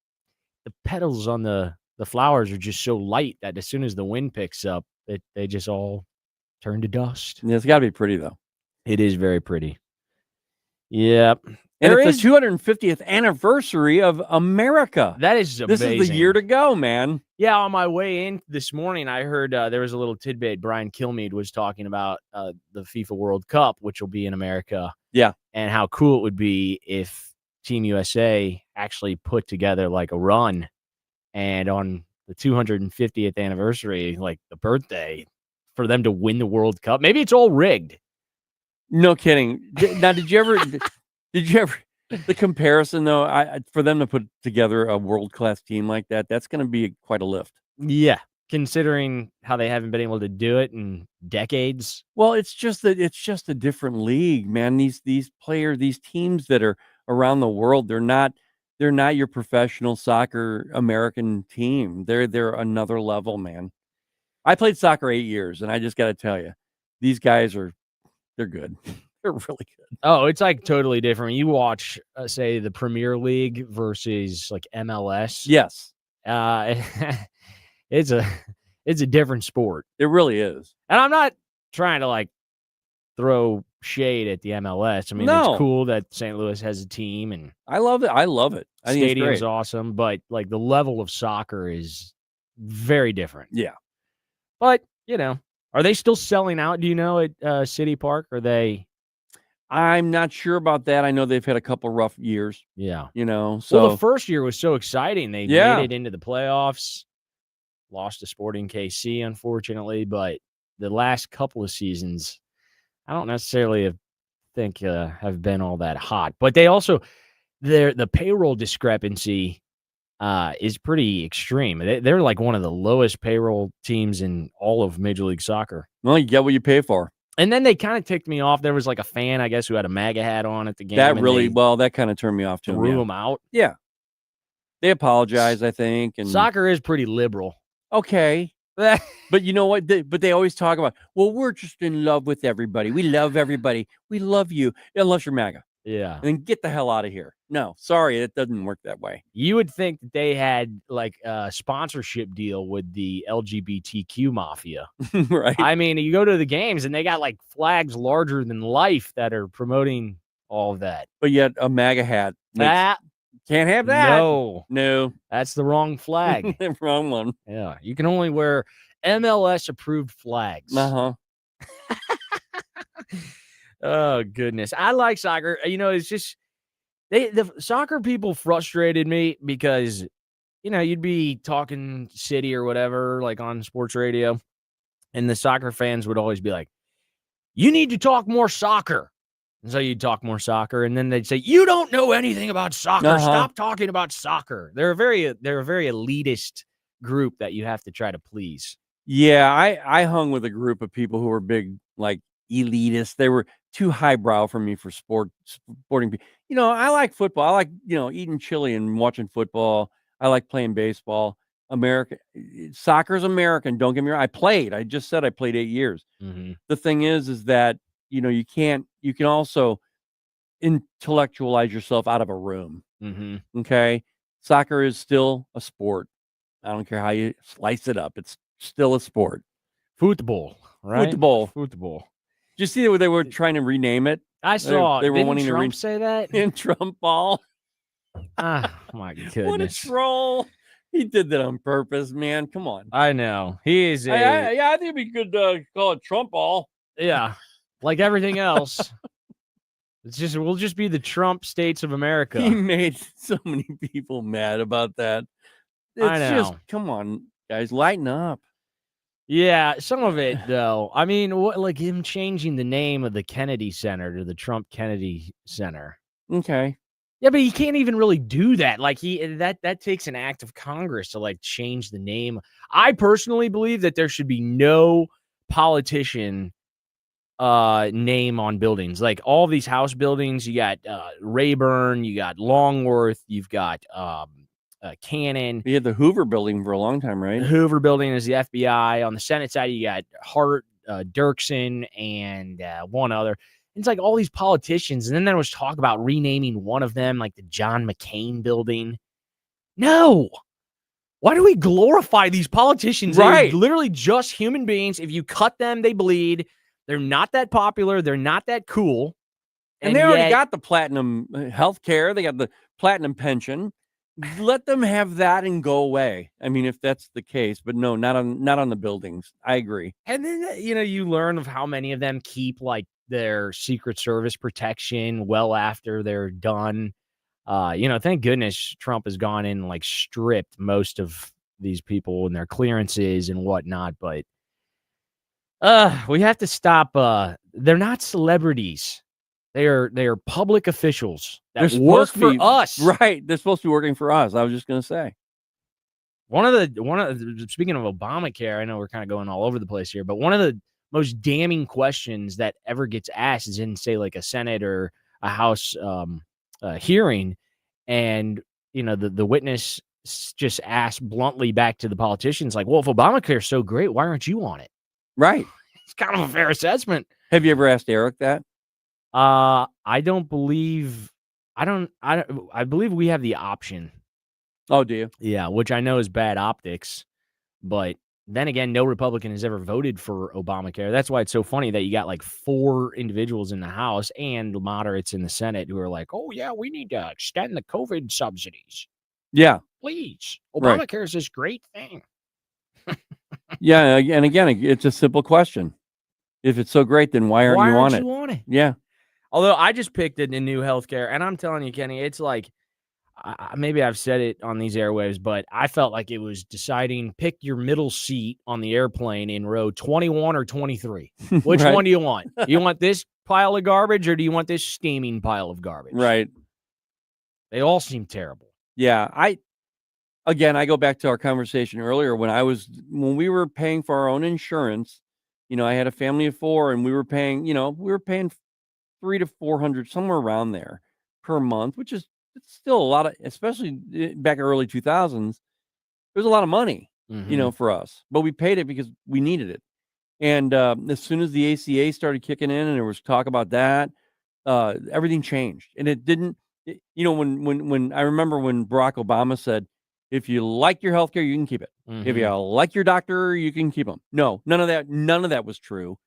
The petals on the flowers are just so light that as soon as the wind picks up, they just all turn to dust. Yeah, it's got to be pretty, though. It is very pretty. Yep. And it's the 250th anniversary of America. That is amazing. This is the year to go, man. Yeah, on my way in this morning, I heard there was a little tidbit. Brian Kilmeade was talking about the FIFA World Cup, which will be in America. Yeah. And how cool it would be if Team USA actually put together like a run. And on the 250th anniversary, like the birthday, for them to win the World Cup. Maybe it's all rigged. No kidding. Now, did you ever, the comparison, though, for them to put together a world-class team like that, that's going to be quite a lift. Yeah, considering how they haven't been able to do it in decades. Well, it's just a different league, man. These players, these teams that are around the world, they're not your professional soccer American team. They're another level, man. I played soccer 8 years, and I just got to tell you, these guys they're good. They're really good. Oh, it's like totally different. You watch, say, the Premier League versus like MLS. Yes, it's a different sport. It really is. And I'm not trying to like throw shade at the MLS. I mean, No. It's cool that St. Louis has a team, and I love it. I think it's stadium's great. awesome. But like the level of soccer is very different. Yeah. But are they still selling out? Do you know at City Park? Are they? I'm not sure about that. I know they've had a couple rough years. Yeah. So Well, the first year was so exciting. They Yeah. made it into the playoffs, lost to Sporting KC, unfortunately. But the last couple of seasons, I don't necessarily think have been all that hot. But they also, the payroll discrepancy is pretty extreme. They're like one of the lowest payroll teams in all of Major League Soccer. Well, you get what you pay for. And then they kind of ticked me off. There was like a fan, I guess, who had a MAGA hat on at the game. That kind of turned me off too. Threw him out. Yeah. They apologized, I think. And Soccer is pretty liberal. Okay. But you know what? They always talk about, well, we're just in love with everybody. We love everybody. We love you. Unless you're MAGA. Yeah. And then get the hell out of here. No, sorry. It doesn't work that way. You would think that they had like a sponsorship deal with the LGBTQ mafia. Right. I mean, you go to the games and they got like flags larger than life that are promoting all of that. But yet a MAGA hat That can't have that. No, that's the wrong flag. The wrong one. Yeah, you can only wear MLS approved flags. Oh goodness, I like soccer. It's just the soccer people frustrated me because you'd be talking city or whatever, like on sports radio, and the soccer fans would always be like, "You need to talk more soccer." And so you'd talk more soccer, and then they'd say, "You don't know anything about soccer. Stop talking about soccer." They're a very elitist group that you have to try to please. Yeah, I hung with a group of people who were big, like elitists. They were too highbrow for me for sporting. I like football. I like eating chili and watching football. I like playing baseball. Soccer's American. Don't get me wrong. I just said I played 8 years. Mm-hmm. The thing is that you can also intellectualize yourself out of a room. Mm-hmm. Okay, soccer is still a sport. I don't care how you slice it up. It's still a sport. Football, right? Football. Did you see that they were trying to rename it? I saw. They were Didn't wanting Trump say that in Trump ball. Ah, my goodness! What a troll! He did that on purpose, man. Come on. I know he is. I think we could call it Trump ball. Yeah, like everything else. We'll just be the Trump states of America. He made so many people mad about that. I know. Come on, guys, lighten up. Yeah, some of it though. I mean, like him changing the name of the Kennedy Center to the Trump Kennedy Center. Okay. Yeah, but he can't even really do that. Like that takes an act of Congress to like change the name. I personally believe that there should be no politician name on buildings. Like all these house buildings, you got Rayburn, you got Longworth, you've got Cannon. We had the Hoover building for a long time, right? The Hoover building is the FBI. On the Senate side, you got Hart, Dirksen, and one other. It's like all these politicians. And then there was talk about renaming one of them, like the John McCain building. No. Why do we glorify these politicians? Right. They're literally just human beings. If you cut them, they bleed. They're not that popular. They're not that cool. And they already got the platinum health care. They got the platinum pension. Let them have that and go away. I mean, if that's the case, but no, not on the buildings. I agree. And then, you learn of how many of them keep like their Secret Service protection well after they're done. Thank goodness Trump has gone in and like stripped most of these people and their clearances and whatnot. But we have to stop. They're not celebrities. They are public officials that work for us. Right. They're supposed to be working for us. I was just going to say. One of the speaking of Obamacare, I know we're kind of going all over the place here, but one of the most damning questions that ever gets asked is in, say, like a Senate or a House hearing, and the witness just asked bluntly back to the politicians, like, "Well, if Obamacare is so great, why aren't you on it?" Right. It's kind of a fair assessment. Have you ever asked Eric that? I believe we have the option. Oh, do you? Yeah, which I know is bad optics, but then again, no Republican has ever voted for Obamacare. That's why it's so funny that you got like 4 individuals in the House and moderates in the Senate who are like, "Oh yeah, we need to extend the COVID subsidies. Yeah, please. Obamacare is this great thing." Yeah, and again, it's a simple question. If it's so great, then why aren't you on it? Yeah. Although I just picked it in new healthcare, and I'm telling you, Kenny, it's like maybe I've said it on these airwaves, but I felt like it was deciding pick your middle seat on the airplane in row 21 or 23. Which Right. one do you want? Do you want this pile of garbage or do you want this steaming pile of garbage? Right. They all seem terrible. Yeah. I go back to our conversation earlier when we were paying for our own insurance. I had a family of 4 and we were paying $300 to $400, somewhere around there per month, which is still a lot of, especially back in early 2000s, it was a lot of money, for us, but we paid it because we needed it. And as soon as the ACA started kicking in and there was talk about that, everything changed. And it didn't, when I remember when Barack Obama said, if you like your healthcare, you can keep it. If you like your doctor, you can keep them. No, none of that was true.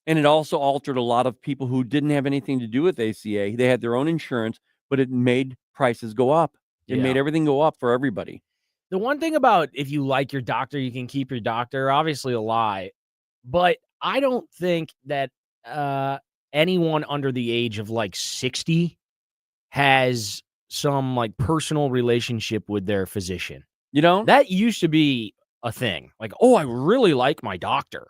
And it also altered a lot of people who didn't have anything to do with ACA. They had their own insurance, but it made prices go up. It made everything go up for everybody. The one thing about if you like your doctor, you can keep your doctor, obviously a lie. But I don't think that anyone under the age of like 60 has some like personal relationship with their physician. You know? That used to be a thing. Like, oh, I really like my doctor.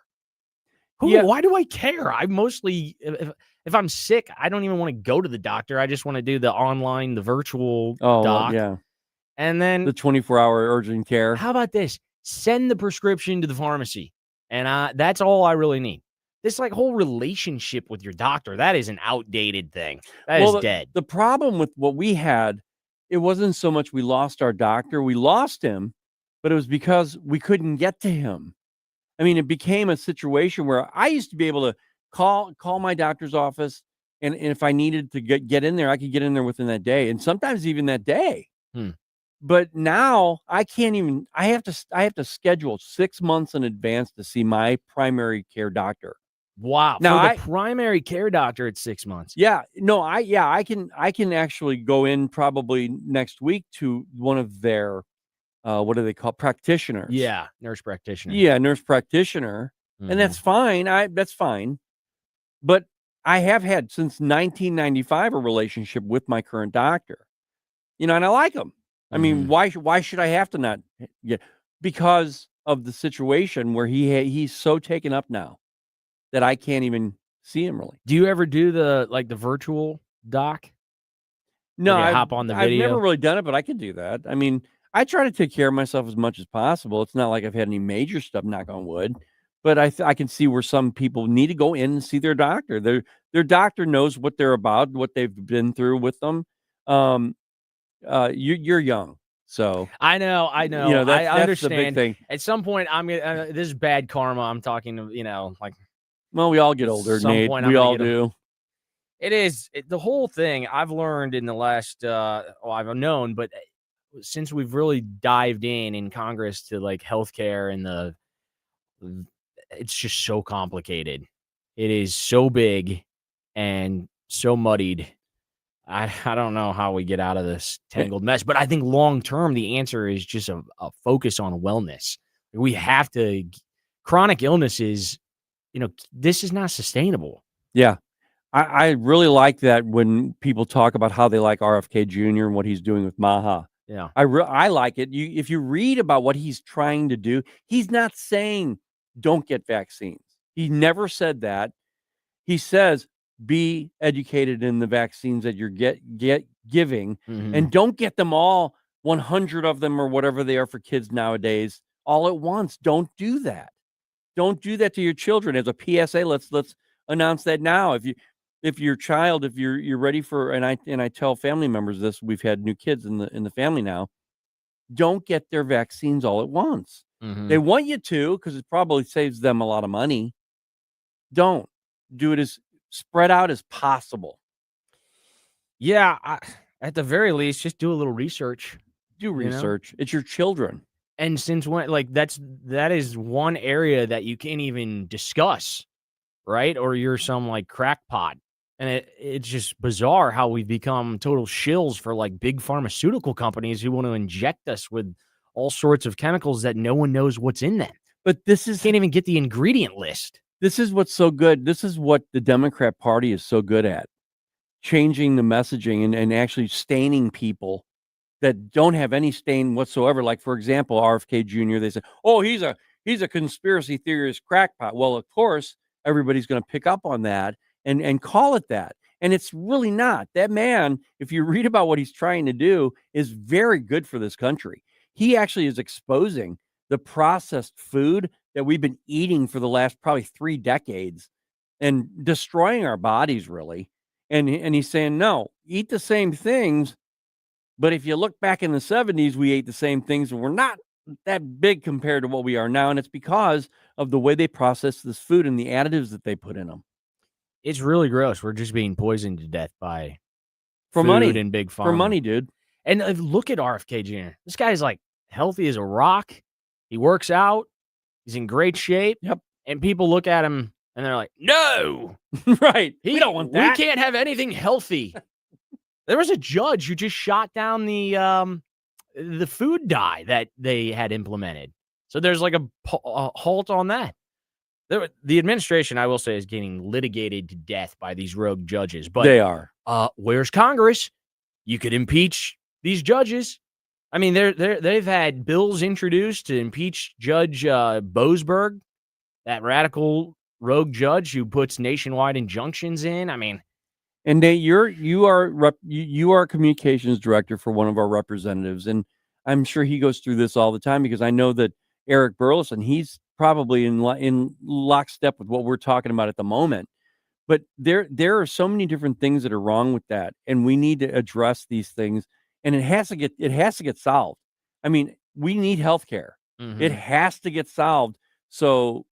Why do I care? I mostly, if I'm sick, I don't even want to go to the doctor. I just want to do the online, the virtual doc. Yeah. And then the 24-hour urgent care. How about this? Send the prescription to the pharmacy. And that's all I really need. This like whole relationship with your doctor, that is an outdated thing. That is dead. The problem with what we had, it wasn't so much we lost our doctor. We lost him, but it was because we couldn't get to him. I mean, it became a situation where I used to be able to call my doctor's office, and if I needed to get in there, I could get in there within that day, and sometimes even that day. But now I can't even. I have to schedule 6 months in advance to see my primary care doctor. Wow! Now the primary care doctor at 6 months. Yeah, no, I can actually go in probably next week to one of their. What do they call practitioners? Yeah, nurse practitioner. Yeah, nurse practitioner, and that's fine. That's fine, but I have had since 1995 a relationship with my current doctor, and I like him. I mean, why should I have to not get? Because of the situation where he's so taken up now that I can't even see him really. Do you ever do the virtual doc? No, I hop on the video. I've never really done it, but I could do that. I mean. I try to take care of myself as much as possible. It's not like I've had any major stuff, knock on wood, but I can see where some people need to go in and see their doctor. Their doctor knows what they're about, what they've been through with them. You're young, so I know. I understand. The big thing. At some point, I'm gonna. This is bad karma. I'm talking to like. Well, we all get older, Nate. We all do. It is the whole thing. I've learned in the last. I've known, but. Since we've really dived in Congress to like healthcare and it's just so complicated. It is so big and so muddied. I don't know how we get out of this tangled mess, but I think long term the answer is just a focus on wellness. We have to. Chronic illnesses, this is not sustainable. Yeah. I really like that when people talk about how they like RFK Jr. and what he's doing with Maha. Yeah, I like it. If you read about what he's trying to do, he's not saying don't get vaccines. He never said that. He says be educated in the vaccines that you're giving, and don't get them all 100 of them or whatever they are for kids nowadays all at once. Don't do that. Don't do that to your children. As a PSA, let's announce that now. If your child, if you're ready for, and I tell family members this, we've had new kids in the family now, don't get their vaccines all at once. They want you to, because it probably saves them a lot of money. Don't do it as spread out as possible. Yeah. At the very least, just do a little research. Do research. It's your children. And since when, that is one area that you can't even discuss, right? Or you're some like crackpot. And it's just bizarre how we've become total shills for like big pharmaceutical companies who want to inject us with all sorts of chemicals that no one knows what's in them. But can't even get the ingredient list. This is what's so good. This is what the Democrat Party is so good at. Changing the messaging and actually staining people that don't have any stain whatsoever. Like, for example, RFK Jr., they say, oh, he's a conspiracy theorist crackpot. Well, of course, everybody's going to pick up on that and call it that. And it's really not. That man, if you read about what he's trying to do, is very good for this country. He actually is exposing the processed food that we've been eating for the last probably 3 decades and destroying our bodies, really. And he's saying, no, eat the same things. But if you look back in the 70s, we ate the same things and we're not that big compared to what we are now. And it's because of the way they process this food and the additives that they put in them. It's really gross. We're just being poisoned to death by food money and big pharma. For money, dude. And look at RFK Jr. This guy's like healthy as a rock. He works out. He's in great shape. Yep. And people look at him And they're like, no, right. We don't want that. We can't have anything healthy. There was a judge who just shot down the food dye that they had implemented. So there's like a halt on that. The administration, I will say, is getting litigated to death by these rogue judges. But they are. Where's Congress? You could impeach these judges. I mean, they've had bills introduced to impeach Judge Boasberg, that radical rogue judge who puts nationwide injunctions in. I mean, and Nate, you are communications director for one of our representatives, and I'm sure he goes through this all the time because I know that Eric Burleson, he's probably in lockstep with what we're talking about at the moment. But there are so many different things that are wrong with that, and we need to address these things. And it has to get solved. I mean, we need healthcare. Mm-hmm. It has to get solved. So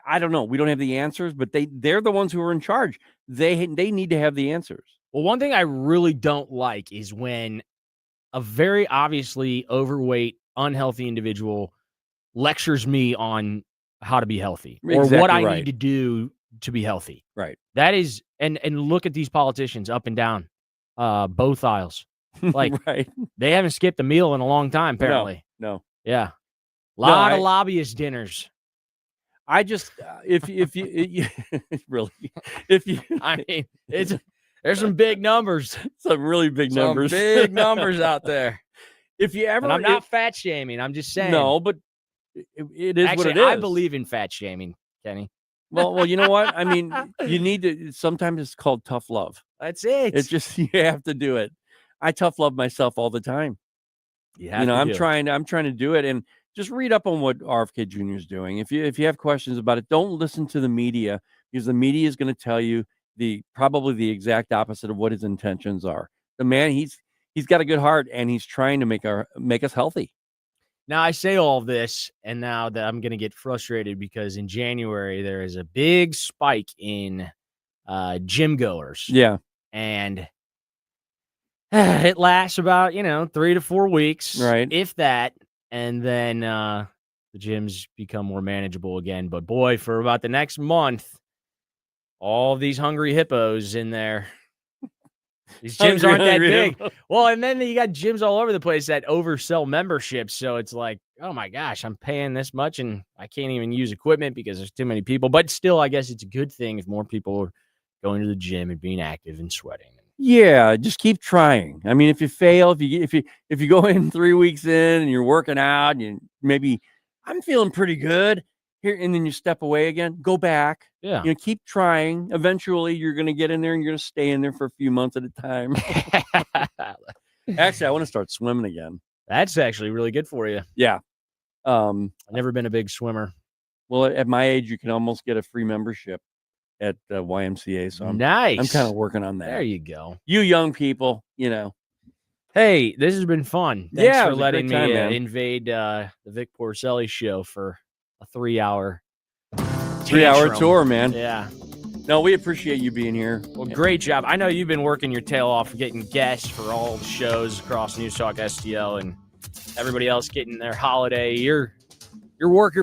I don't know. We don't have the answers, but they're the ones who are in charge. They need to have the answers. Well, one thing I really don't like is when a very obviously overweight, unhealthy individual lectures me on how to be healthy or what I need to do to be healthy. Right. That is, and look at these politicians up and down both aisles. Like, right. They haven't skipped a meal in a long time, apparently. No. Yeah. A lot of lobbyist dinners. I just, if you really, I mean, there's some big numbers. Some really big numbers. Some big numbers out there. If you ever, and I'm not fat shaming. I'm just saying. No, but it is actually, what it is. I believe in fat shaming, Kenny. Well, you know what? I mean, you need to, sometimes it's called tough love. That's it. It's just, you have to do it. I tough love myself all the time. I'm trying to do it, and just read up on what RFK Jr. is doing. If you have questions about it, don't listen to the media, because the media is going to tell you probably the exact opposite of what his intentions are. The man, he's got a good heart, and he's trying to make us healthy. Now, I say all this, and now that I'm going to get frustrated because in January there is a big spike in gym goers. Yeah. And it lasts about, 3 to 4 weeks. Right. If that. And then the gyms become more manageable again. But boy, for about the next month, all of these hungry hippos in there. These gyms aren't that big. Well, and then you got gyms all over the place that oversell memberships. So it's like, oh my gosh, I'm paying this much and I can't even use equipment because there's too many people. But still, I guess it's a good thing if more people are going to the gym and being active and sweating. Yeah, just keep trying. I mean, if you fail, if you go in 3 weeks in and you're working out and maybe I'm feeling pretty good here, and then you step away again, go back. Yeah. Keep trying. Eventually you're going to get in there and you're going to stay in there for a few months at a time. Actually, I want to start swimming again. That's actually really good for you. Yeah. I've never been a big swimmer. Well, at my age, you can almost get a free membership at YMCA. So nice. I'm kind of working on that. There you go. You young people, Hey, this has been fun. Thanks for it was letting a great time, me invade the Vic Porcelli Show for a 3-hour 3-hour tour, man. Yeah. No, we appreciate you being here. Well, great job. I know you've been working your tail off getting guests for all the shows across Newstalk.STL and everybody else getting their holiday. You're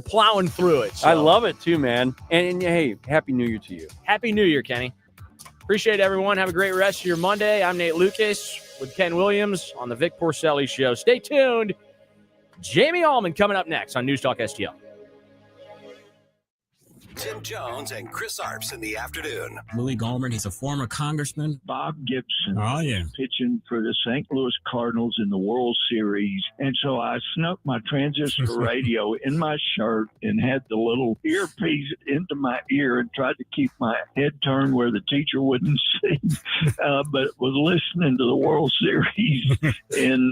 plowing through it. So. I love it too, man. And hey, Happy New Year to you. Happy New Year, Kenny. Appreciate everyone. Have a great rest of your Monday. I'm Nate Lucas with Ken Williams on the Vic Porcelli Show. Stay tuned. Jamie Allman coming up next on Newstalk.STL. Tim Jones and Chris Arps in the afternoon. Louis Gohmert, he's a former congressman. Bob Gibson. Oh, yeah. Pitching for the St. Louis Cardinals in the World Series. And so I snuck my transistor radio in my shirt and had the little earpiece into my ear and tried to keep my head turned where the teacher wouldn't see, but was listening to the World Series in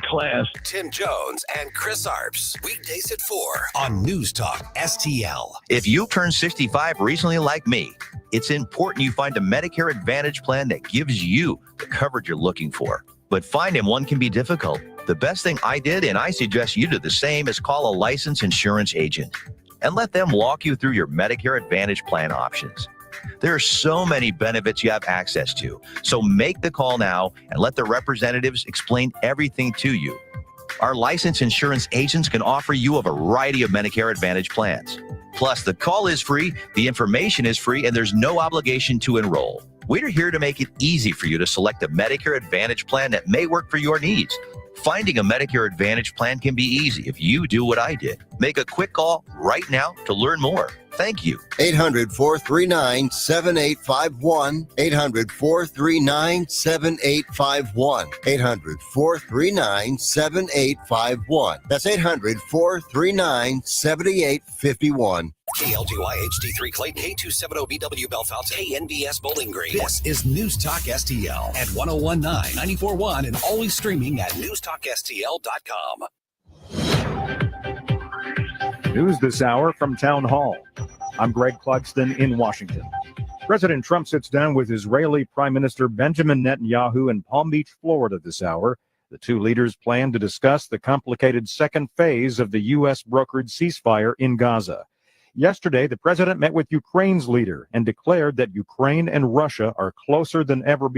class. Tim Jones and Chris Arps, weekdays at 4 on Newstalk STL. If you turned 65 recently like me, it's important you find a Medicare Advantage plan that gives you the coverage you're looking for. But finding one can be difficult. The best thing I did, and I suggest you do the same, is call a licensed insurance agent and let them walk you through your Medicare Advantage plan options. There are so many benefits you have access to, so make the call now and let the representatives explain everything to you. Our licensed insurance agents can offer you a variety of Medicare Advantage plans. Plus, the call is free, the information is free, and there's no obligation to enroll. We're here to make it easy for you to select a Medicare Advantage plan that may work for your needs. Finding a Medicare Advantage plan can be easy if you do what I did. Make a quick call right now to learn more. Thank you. 800-439-7851. 800-439-7851. 800-439-7851. That's 800-439-7851. KLGY HD3 Clayton, K270BW Bellefonte, KNBS Bowling Green. This is News Talk STL at 1019, 94.1, and always streaming at NewstalkSTL.com. News this hour from Town Hall. I'm Greg Clugston in Washington. President Trump sits down with Israeli Prime Minister Benjamin Netanyahu in Palm Beach, Florida this hour. The two leaders plan to discuss the complicated second phase of the U.S. brokered ceasefire in Gaza. Yesterday, the president met with Ukraine's leader and declared that Ukraine and Russia are closer than ever before.